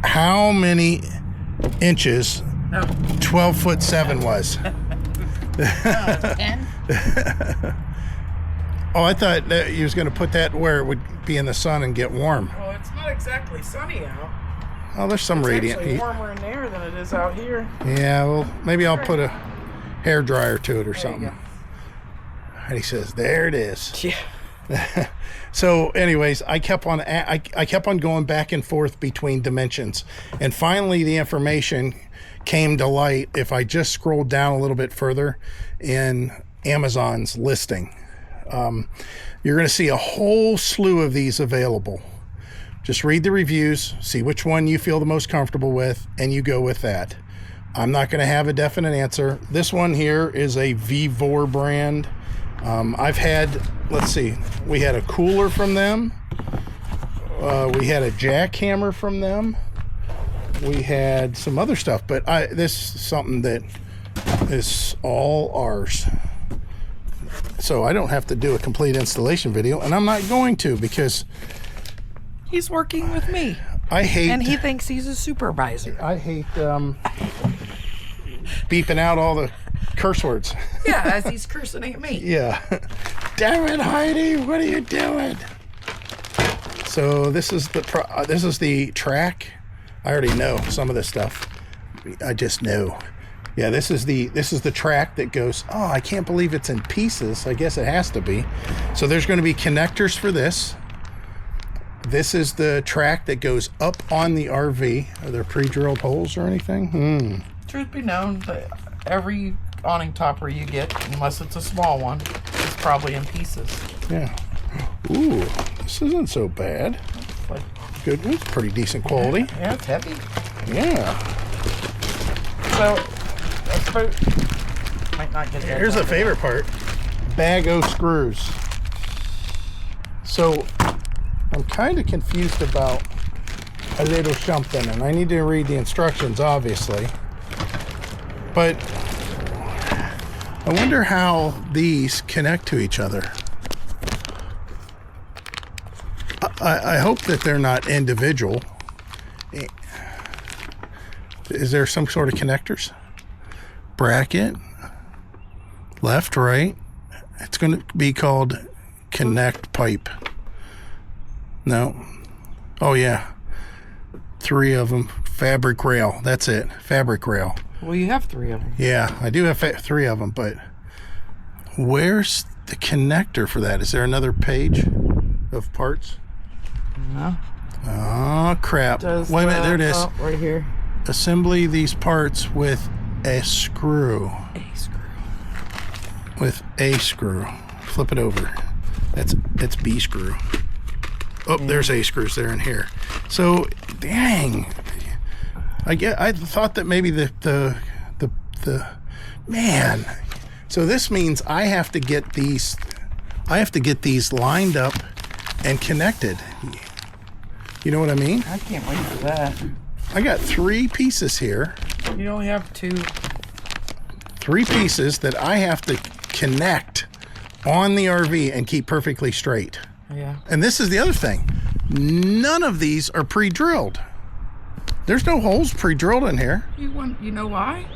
[SPEAKER 2] how many inches 12'7" was?
[SPEAKER 4] 10?
[SPEAKER 2] Oh, I thought that you was going to put that where it would be in the sun and get warm.
[SPEAKER 4] Well, it's not exactly sunny out.
[SPEAKER 2] Oh, there's some radiant
[SPEAKER 4] It's actually
[SPEAKER 2] heat.
[SPEAKER 4] warmer in there than it is out here.
[SPEAKER 2] Yeah, well, maybe I'll put a hair dryer to it or
[SPEAKER 4] There you
[SPEAKER 2] something.
[SPEAKER 4] go.
[SPEAKER 2] And he says, "There it is."
[SPEAKER 4] Yeah.
[SPEAKER 2] So, anyways, I kept on going back and forth between dimensions, and finally, the information came to light. If I just scrolled down a little bit further in Amazon's listing, you're going to see a whole slew of these available. Just read the reviews, see which one you feel the most comfortable with, and you go with that. I'm not going to have a definite answer. This one here is a Vivor brand. I've had, let's see, we had a cooler from them. We had a jackhammer from them. We had some other stuff, but this is something that is all ours. So I don't have to do a complete installation video, and I'm not going to, because
[SPEAKER 4] He's working with me.
[SPEAKER 2] I hate...
[SPEAKER 4] And he thinks he's a supervisor.
[SPEAKER 2] I hate beeping out all the curse words.
[SPEAKER 4] Yeah, as he's cursing at me.
[SPEAKER 2] Yeah. Damn it, Heidi, what are you doing? So this is the track. I already know some of this stuff. I just know. Yeah, this is the track that goes, oh, I can't believe it's in pieces. I guess it has to be. So there's going to be connectors for this. This is the track that goes up on the RV. Are there pre-drilled holes or anything?
[SPEAKER 4] Truth be known, that every awning topper you get, unless it's a small one, is probably in pieces.
[SPEAKER 2] Yeah. Ooh, this isn't so bad.
[SPEAKER 4] Like,
[SPEAKER 2] Good, it's pretty decent quality.
[SPEAKER 4] yeah, it's heavy.
[SPEAKER 2] Yeah.
[SPEAKER 4] So, I suppose might not get that.
[SPEAKER 2] Here's the favorite part. Bag o' screws. So, I'm kind of confused about a little something, and I need to read the instructions, obviously. But I wonder how these connect to each other. I hope that they're not individual. Is there some sort of connectors? Bracket, left, right. It's going to be called connect pipe. No. Oh, yeah. 3 of them. Fabric rail. That's it. Fabric rail.
[SPEAKER 4] Well, you have 3 of them.
[SPEAKER 2] Yeah, I do have 3 of them, but where's the connector for that? Is there another page of parts?
[SPEAKER 4] No.
[SPEAKER 2] Oh, crap.
[SPEAKER 4] Does
[SPEAKER 2] Wait a minute. There it is.
[SPEAKER 4] Oh, right here.
[SPEAKER 2] Assembly these parts with a screw.
[SPEAKER 4] A screw.
[SPEAKER 2] With a screw. Flip it over. It's B screw. Oh, there's A screws there and here. So, dang. I thought that maybe the man. So this means I have to get these lined up and connected. You know what I mean?
[SPEAKER 4] I can't wait for that.
[SPEAKER 2] I got 3 pieces here.
[SPEAKER 4] You only have 2.
[SPEAKER 2] 3 pieces that I have to connect on the RV and keep perfectly straight.
[SPEAKER 4] Yeah.
[SPEAKER 2] And this is the other thing. None of these are pre-drilled. There's no holes pre-drilled in here.
[SPEAKER 4] You know why?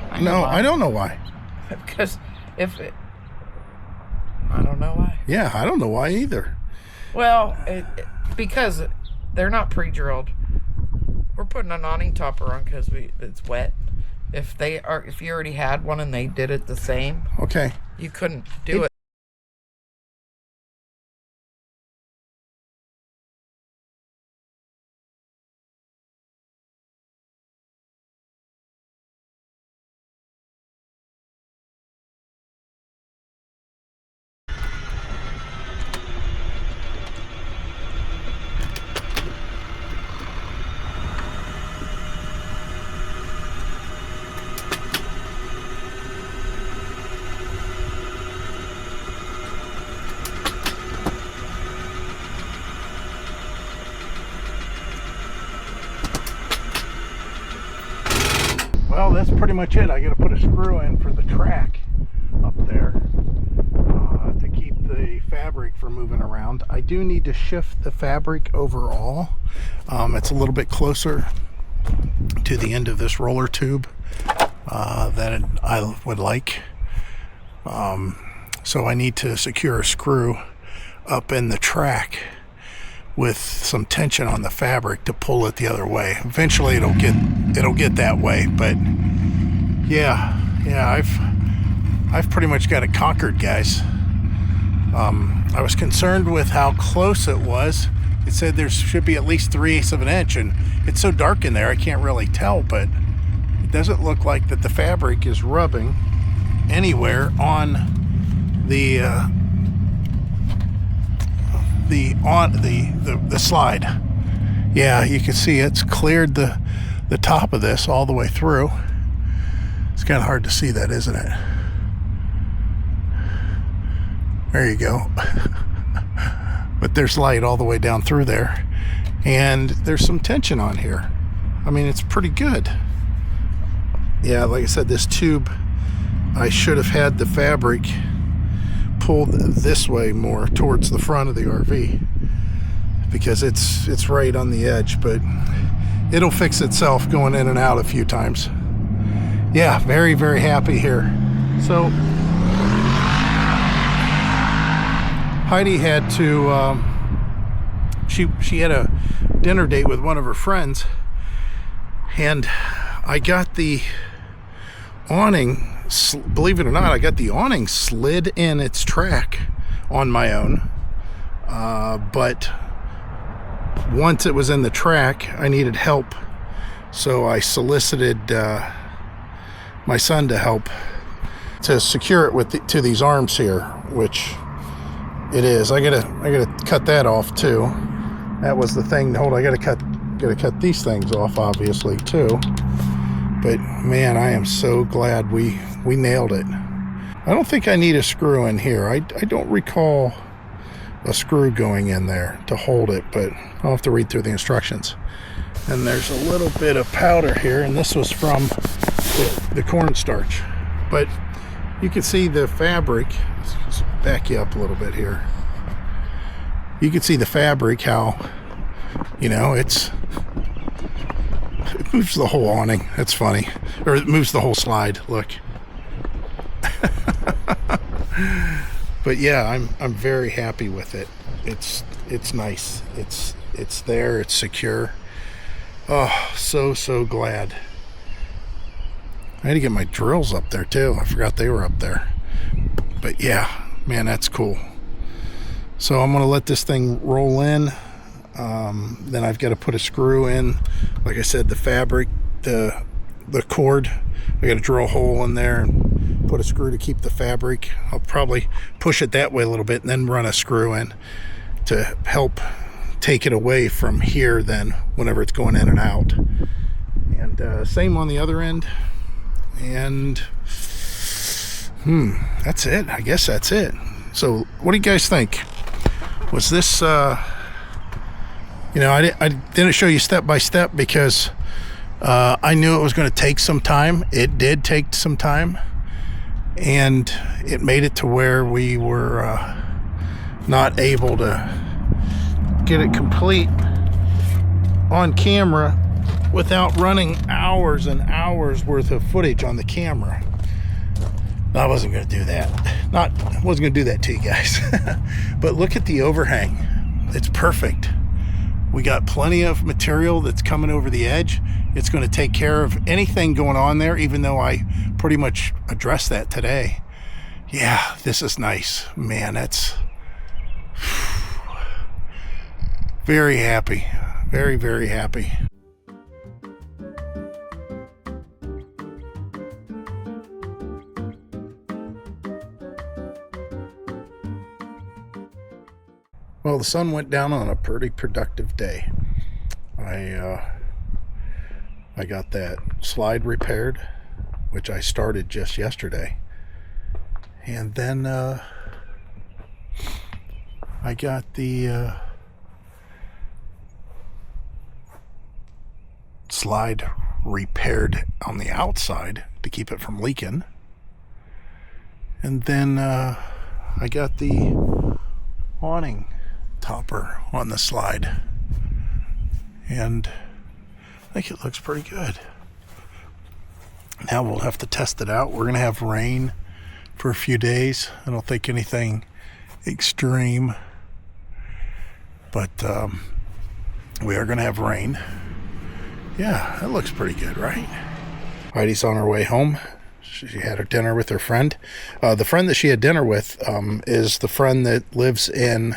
[SPEAKER 2] I don't know why.
[SPEAKER 4] Because I don't know why.
[SPEAKER 2] Yeah, I don't know why either.
[SPEAKER 4] Well, because they're not pre-drilled. We're putting an awning topper on because it's wet. If you already had one and they did it the same,
[SPEAKER 2] Okay.
[SPEAKER 4] you couldn't do it.
[SPEAKER 2] Well, that's pretty much it. I got to put a screw in for the track up there to keep fabric for moving around. I do need to shift the fabric overall. It's a little bit closer to the end of this roller tube than I would like. So I need to secure a screw up in the track with some tension on the fabric to pull it the other way. Eventually it'll get that way, but yeah, I've pretty much got it conquered, guys. I was concerned with how close it was. It said there should be at least 3/8 of an inch, and it's so dark in there I can't really tell, but it doesn't look like that the fabric is rubbing anywhere on the slide. Yeah, you can see it's cleared the top of this all the way through. It's kind of hard to see that, isn't it? There you go. But there's light all the way down through there, and there's some tension on here. I mean, it's pretty good. Yeah, like I said, this tube, I should have had the fabric pulled this way more towards the front of the RV, because it's right on the edge, but it'll fix itself going in and out a few times. Yeah, very, very happy here. So Heidi had to, she had a dinner date with one of her friends, and I got the awning, believe it or not, I got the awning slid in its track on my own, but once it was in the track, I needed help, so I solicited my son to help to secure it to these arms here, which it is. I gotta cut that off too. That was the thing. Hold on, I gotta cut these things off, obviously, too. But man, I am so glad we nailed it. I don't think I need a screw in here. I don't recall a screw going in there to hold it, but I'll have to read through the instructions. And there's a little bit of powder here, and this was from the cornstarch. But you can see the fabric. Let's back you up a little bit here. You can see the fabric, how, you know, it moves the whole awning. That's funny. Or it moves the whole slide. Look. But yeah, I'm very happy with it. It's nice. It's there. It's secure. Oh, so glad. I had to get my drills up there too. I forgot they were up there. But yeah, man, that's cool. So I'm gonna let this thing roll in. Then I've got to put a screw in. Like I said, the fabric, the cord, I got to drill a hole in there and put a screw to keep the fabric. I'll probably push it that way a little bit and then run a screw in to help take it away from here then whenever it's going in and out. And same on the other end. And that's it. I guess that's it. So what do you guys think? Was this you know, I didn't show you step by step because I knew it was going to take some time. It did take some time, and it made it to where we were not able to get it complete on camera without running hours and hours worth of footage on the camera. I wasn't going to do that. I wasn't going to do that to you guys. But look at the overhang. It's perfect. We got plenty of material that's coming over the edge. It's going to take care of anything going on there, even though I pretty much addressed that today. Yeah, this is nice. Man, that's very happy. Very, very happy. Well, the sun went down on a pretty productive day. I got that slide repaired, which I started just yesterday. And then I got the slide repaired on the outside to keep it from leaking. And then I got the awning topper on the slide. And I think it looks pretty good. Now we'll have to test it out. We're going to have rain for a few days. I don't think anything extreme, but we are going to have rain. Yeah, that looks pretty good, right? Heidi's on her way home. She had her dinner with her friend. The friend that she had dinner with is the friend that lives in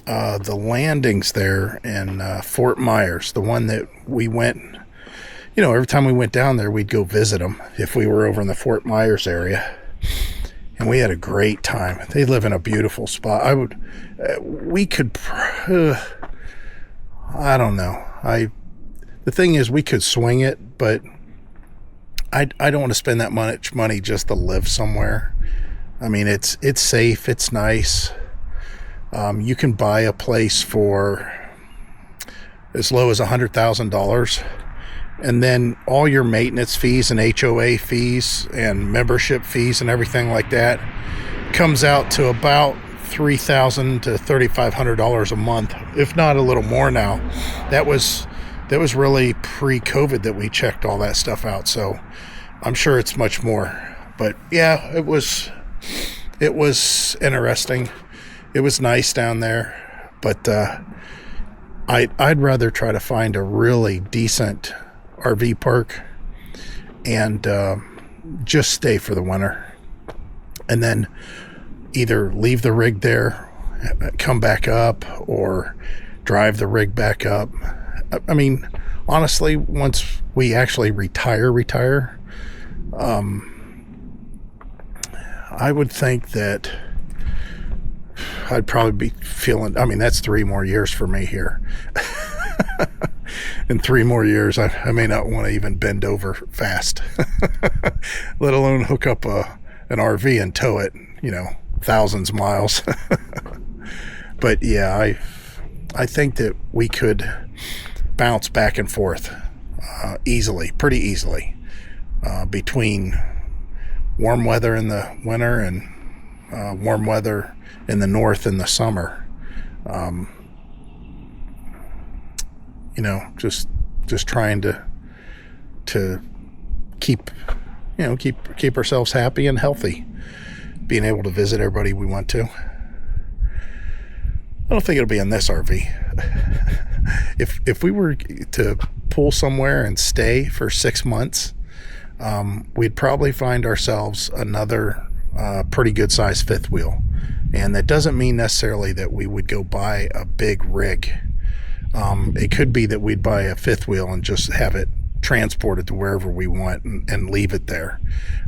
[SPEAKER 2] the landings there in Fort Myers, the one that we went, you know, every time we went down there, we'd go visit them if we were over in the Fort Myers area. And we had a great time. They live in a beautiful spot. I don't know. The thing is, we could swing it, but I don't want to spend that much money just to live somewhere. I mean, it's safe. It's nice. You can buy a place for as low as $100,000, and then all your maintenance fees and HOA fees and membership fees and everything like that comes out to about $3,000 to $3,500 a month, if not a little more now. That was really pre-COVID that we checked all that stuff out, so I'm sure it's much more. But yeah, it was interesting. It was nice down there, but I'd rather try to find a really decent RV park and just stay for the winter, and then either leave the rig there, come back up, or drive the rig back up. I mean, honestly, once we actually retire, I would think that I'd probably be feeling, I mean, that's 3 more years for me here. In 3 more years, I may not want to even bend over fast, let alone hook up an RV and tow it, you know, thousands of miles. But yeah, I think that we could bounce back and forth pretty easily, between warm weather in the winter and warm weather in the north in the summer. You know, just trying to keep ourselves happy and healthy, being able to visit everybody we want to. I don't think it'll be in this RV. If we were to pull somewhere and stay for 6 months, we'd probably find ourselves another pretty good sized fifth wheel. And that doesn't mean necessarily that we would go buy a big rig. It could be that we'd buy a fifth wheel and just have it transported to wherever we want and leave it there.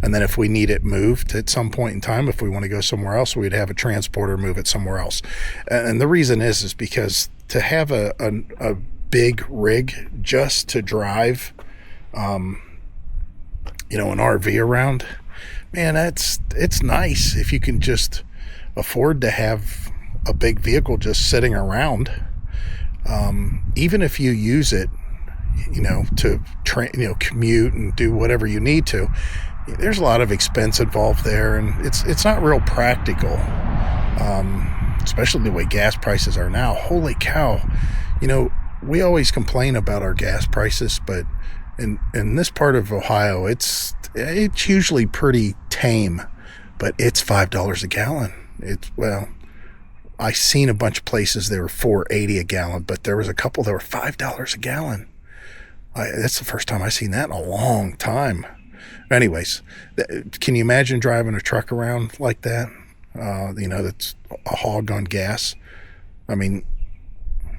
[SPEAKER 2] And then if we need it moved at some point in time, if we want to go somewhere else, we'd have a transporter move it somewhere else. And the reason is because to have a big rig just to drive, an RV around, man, it's nice if you can just afford to have a big vehicle just sitting around. Even if you use it, to commute and do whatever you need to, there's a lot of expense involved there, and it's not real practical, especially the way gas prices are now. Holy cow. We always complain about our gas prices, but in this part of Ohio, it's usually pretty tame, but it's $5 a gallon. I seen a bunch of places they were $4.80 a gallon, but there was a couple that were $5 a gallon. That's the first time I've seen that in a long time. Anyways, can you imagine driving a truck around like that? That's a hog on gas. I mean,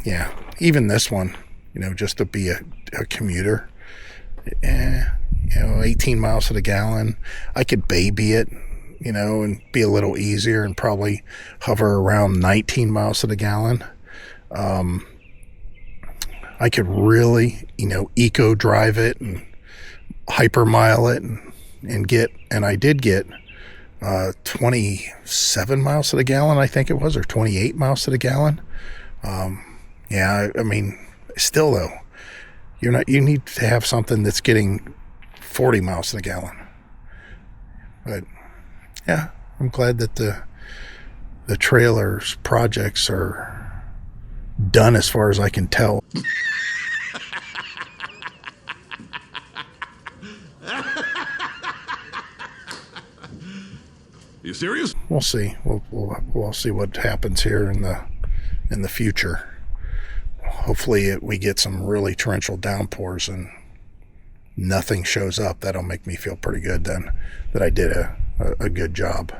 [SPEAKER 2] yeah, even this one, just to be a commuter, 18 miles to the gallon. I could baby it, and be a little easier and probably hover around 19 miles to the gallon. I could really, eco drive it and hyper mile it and I did get 27 miles to the gallon, I think it was, or 28 miles to the gallon. Still though, you need to have something that's getting 40 miles to the gallon. But yeah, I'm glad that the trailer's projects are done as far as I can tell.
[SPEAKER 5] You serious?
[SPEAKER 2] We'll see. We'll see what happens here in the future. Hopefully we get some really torrential downpours and nothing shows up. That'll make me feel pretty good then that I did a good job.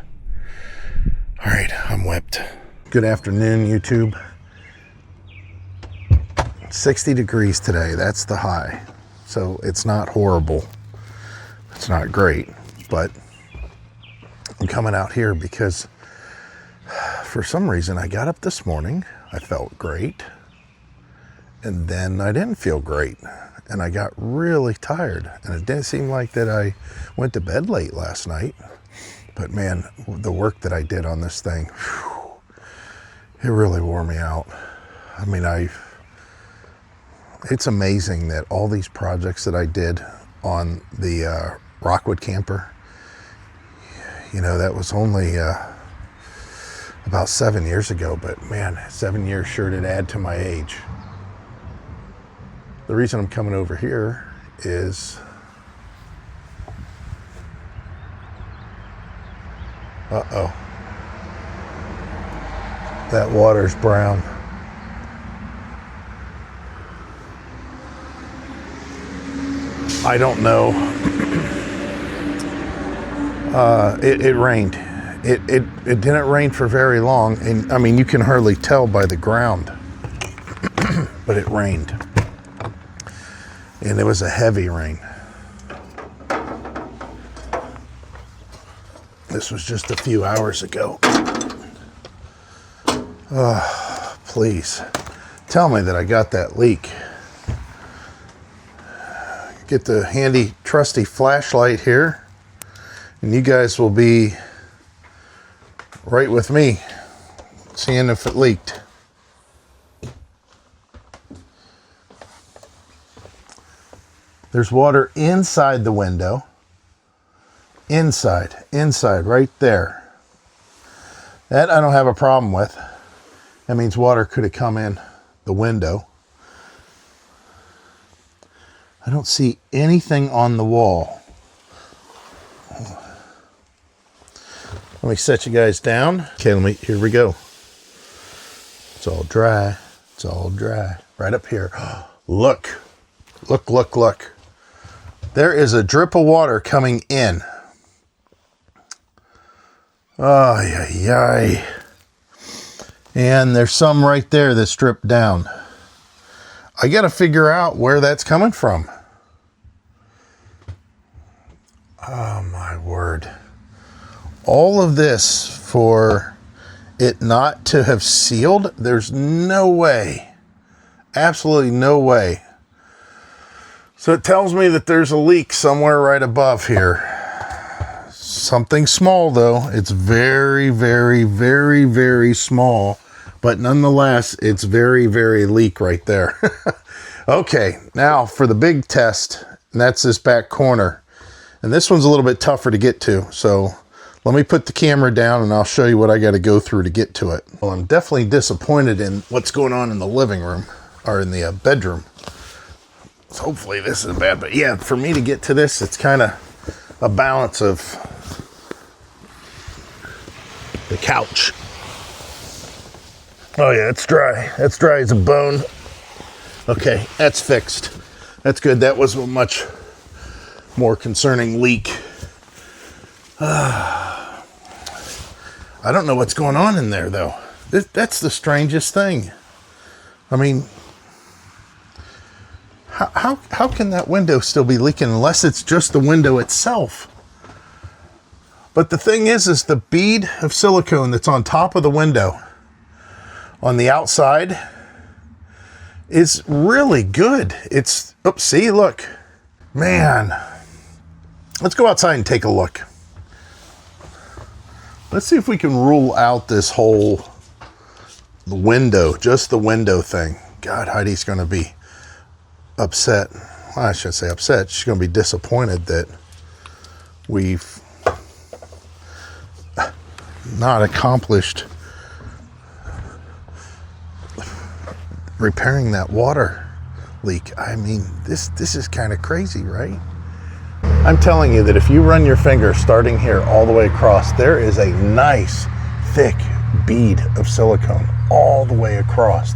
[SPEAKER 2] All right, I'm whipped. Good afternoon, YouTube. 60 degrees today. That's the high. So it's not horrible. It's not great, but I'm coming out here because for some reason I got up this morning. I felt great. And then I didn't feel great. And I got really tired. And it didn't seem like that I went to bed late last night. But man, the work that I did on this thing, whew, it really wore me out. I mean, it's amazing that all these projects that I did on the Rockwood camper, you know, that was only about 7 years ago, but man, 7 years sure did add to my age. The reason I'm coming over here is that water's brown. I don't know. It rained. It didn't rain for very long, and I mean you can hardly tell by the ground, but it rained, and it was a heavy rain. This was just a few hours ago. Please tell me that I got that leak. Get the handy trusty flashlight here, and you guys will be right with me seeing if it leaked. There's water inside the window. Inside, right there. That I don't have a problem with. That means water could have come in the window. I don't see anything on the wall. Let me set you guys down. Okay, here we go. It's all dry. It's all dry. Right up here. Look. Look. There is a drip of water coming in. Ay. And there's some right there that's dripped down. I got to figure out where that's coming from. Oh my word. All of this for it not to have sealed? There's no way. Absolutely no way. So it tells me that there's a leak somewhere right above here. Something small though. It's very, very, very, very small. But nonetheless, it's very, very leak right there. Okay, now for the big test, and that's this back corner. And this one's a little bit tougher to get to. So let me put the camera down and I'll show you what I got to go through to get to it. Well, I'm definitely disappointed in what's going on in the living room, or in the bedroom. So hopefully this isn't bad, but yeah, for me to get to this, it's kind of a balance of the couch. Oh yeah, it's dry. That's dry as a bone. Okay, that's fixed. That's good. That was a much more concerning leak. I don't know what's going on in there though. That's the strangest thing. I mean, how can that window still be leaking unless it's just the window itself? But the thing is the bead of silicone that's on top of the window on the outside is really good. It's, oops, see, look. Man, let's go outside and take a look. Let's see if we can rule out this whole window, just the window thing. God, Heidi's going to be upset. Well, I shouldn't say upset. She's going to be disappointed that we've not accomplished repairing that water leak. I mean, this is kind of crazy, right? I'm telling you that if you run your finger starting here all the way across, there is a nice thick bead of silicone all the way across,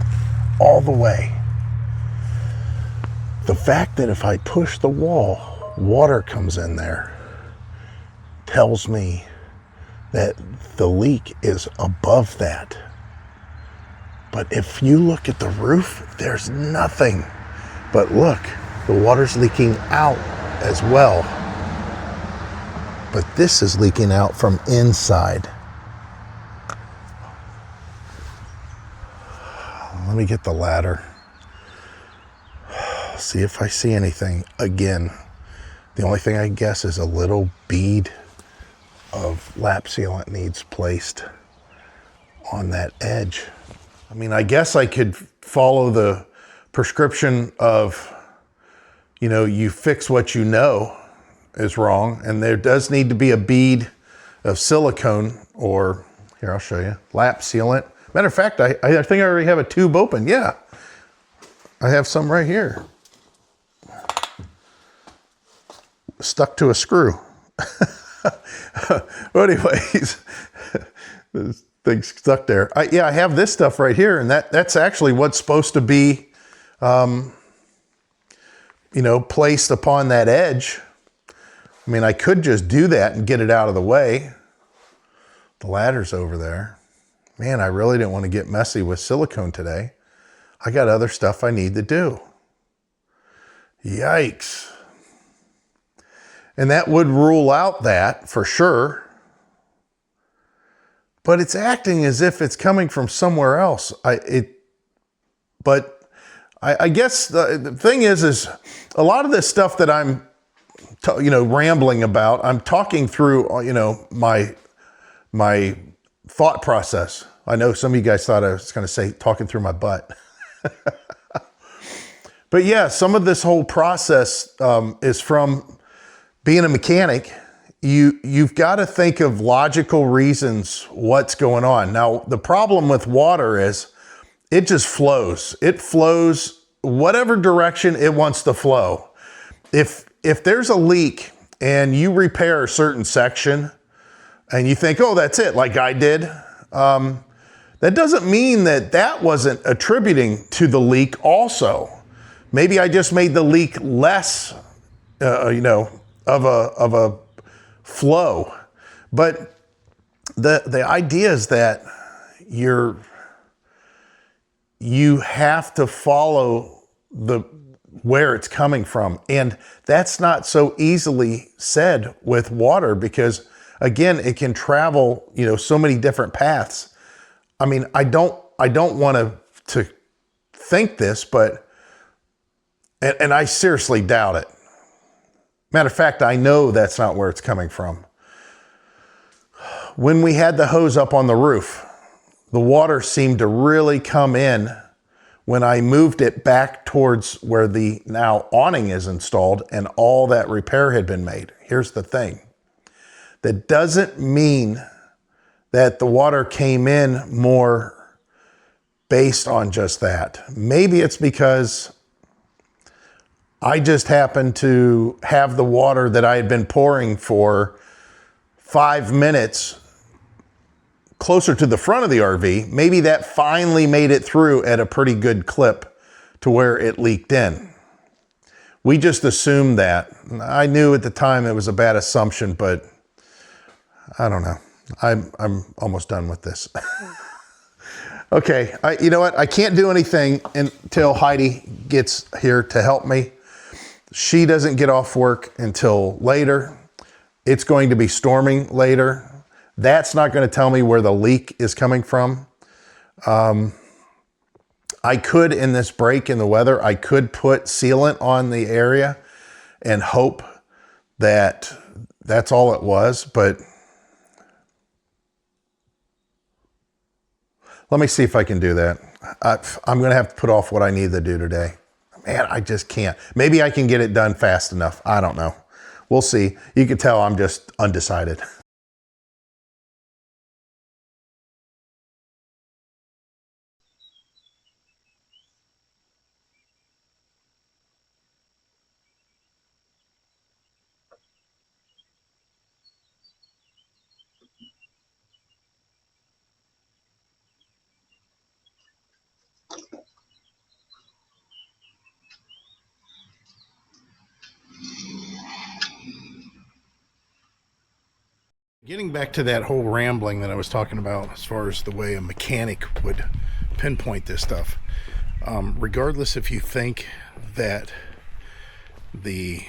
[SPEAKER 2] all the way. The fact that if I push the wall, water comes in there tells me that the leak is above that. But if you look at the roof, there's nothing. But look, the water's leaking out as well. But this is leaking out from inside. Let me get the ladder. See if I see anything. Again, the only thing I guess is a little bead of lap sealant needs placed on that edge. I mean, I guess I could follow the prescription of, you know, you fix what you know is wrong, and there does need to be a bead of silicone, or here, I'll show you, lap sealant. Matter of fact, I think I already have a tube open. Yeah, I have some right here. Stuck to a screw. But anyways, this thing's stuck there. Yeah, I have this stuff right here, and that's actually what's supposed to be, you know, placed upon that edge. I mean, I could just do that and get it out of the way. The ladder's over there. Man, I really didn't want to get messy with silicone today. I got other stuff I need to do. Yikes. And that would rule out that for sure. But it's acting as if it's coming from somewhere else. I guess the thing is a lot of this stuff that I'm, you know, rambling about, I'm talking through, you know, my thought process. I know some of you guys thought I was going to say talking through my butt. But yeah, some of this whole process is from being a mechanic. You've got to think of logical reasons what's going on. Now, the problem with water is it just flows. It flows whatever direction it wants to flow. If there's a leak and you repair a certain section and you think, oh, that's it, like I did, that doesn't mean that wasn't attributing to the leak also. Maybe I just made the leak less, you know, of a flow. But the idea is that you have to follow where it's coming from. And that's not so easily said with water because, again, it can travel, you know, so many different paths. I mean, I don't want to think this, but and I seriously doubt it. Matter of fact, I know that's not where it's coming from. When we had the hose up on the roof, the water seemed to really come in when I moved it back towards where the now awning is installed and all that repair had been made. Here's the thing. That doesn't mean that the water came in more based on just that. Maybe it's because I just happened to have the water that I had been pouring for 5 minutes closer to the front of the RV. Maybe that finally made it through at a pretty good clip to where it leaked in. We just assumed that. I knew at the time it was a bad assumption, but I don't know. I'm almost done with this. Okay, you know what? I can't do anything until Heidi gets here to help me. She doesn't get off work until later. It's going to be storming later. That's not going to tell me where the leak is coming from. I could, in this break in the weather, I could put sealant on the area and hope that that's all it was, but let me see if I can do that. I'm going to have to put off what I need to do today. Man, I just can't. Maybe I can get it done fast enough. I don't know. We'll see. You can tell I'm just undecided. Getting back to that whole rambling that I was talking about as far as the way a mechanic would pinpoint this stuff. Regardless if you think that the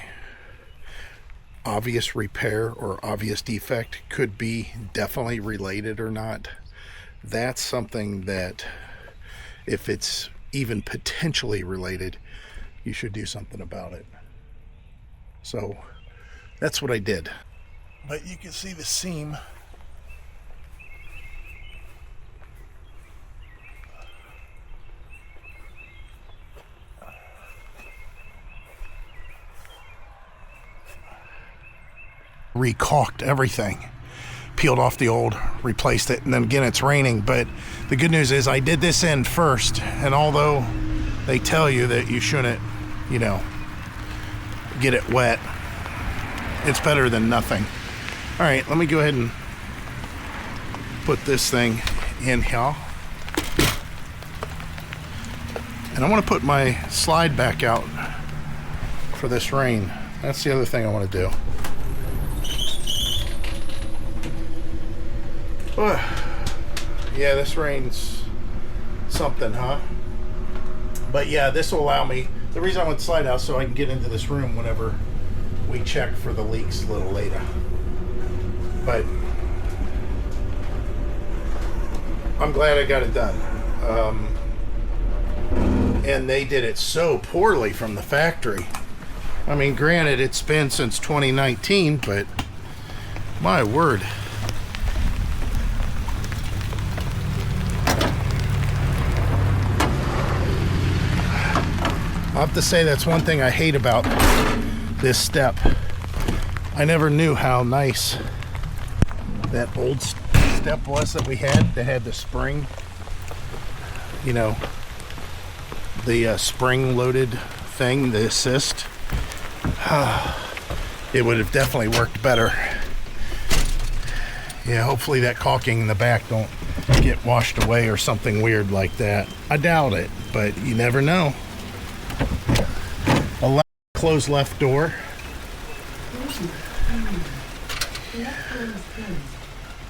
[SPEAKER 2] obvious repair or obvious defect could be definitely related or not, that's something that if it's even potentially related, you should do something about it. So that's what I did. But you can see the seam. Recaulked everything, peeled off the old, replaced it, and then again it's raining. But the good news is I did this end first, and although they tell you that you shouldn't, get it wet, it's better than nothing. All right, let me go ahead and put this thing in here, and I want to put my slide back out for this rain. That's the other thing I want to do. Yeah, this rain's something, huh? But yeah, this will allow me, the reason I want to slide out so I can get into this room whenever we check for the leaks a little later. But I'm glad I got it done. And they did it so poorly from the factory. I mean, granted, it's been since 2019, but my word. I have to say that's one thing I hate about this step. I never knew how nice that old step was that we had that had the spring, the spring loaded thing, the assist. It would have definitely worked better. Yeah, hopefully that caulking in the back don't get washed away or something weird like that. I doubt it, but you never know. A closed left door.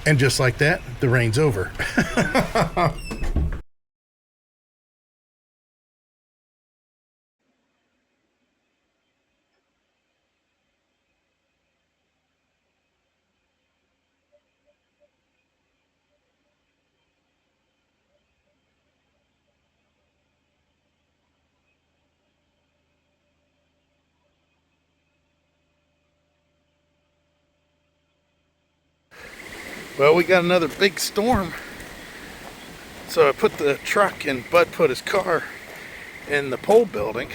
[SPEAKER 2] And just like that, the rain's over. Well, we got another big storm. So I put the truck and Bud put his car in the pole building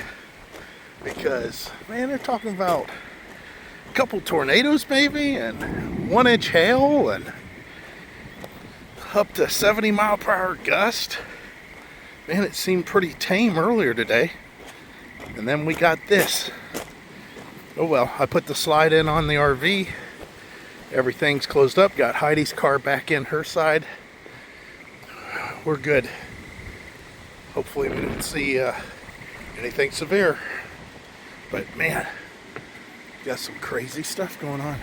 [SPEAKER 2] because, man, they're talking about a couple tornadoes maybe and 1-inch hail and up to 70-mile-per-hour gust. Man, it seemed pretty tame earlier today. And then we got this. Oh well, I put the slide in on the RV. Everything's closed up. Got Heidi's car back in her side. We're good. Hopefully we didn't see anything severe. But man, got some crazy stuff going on.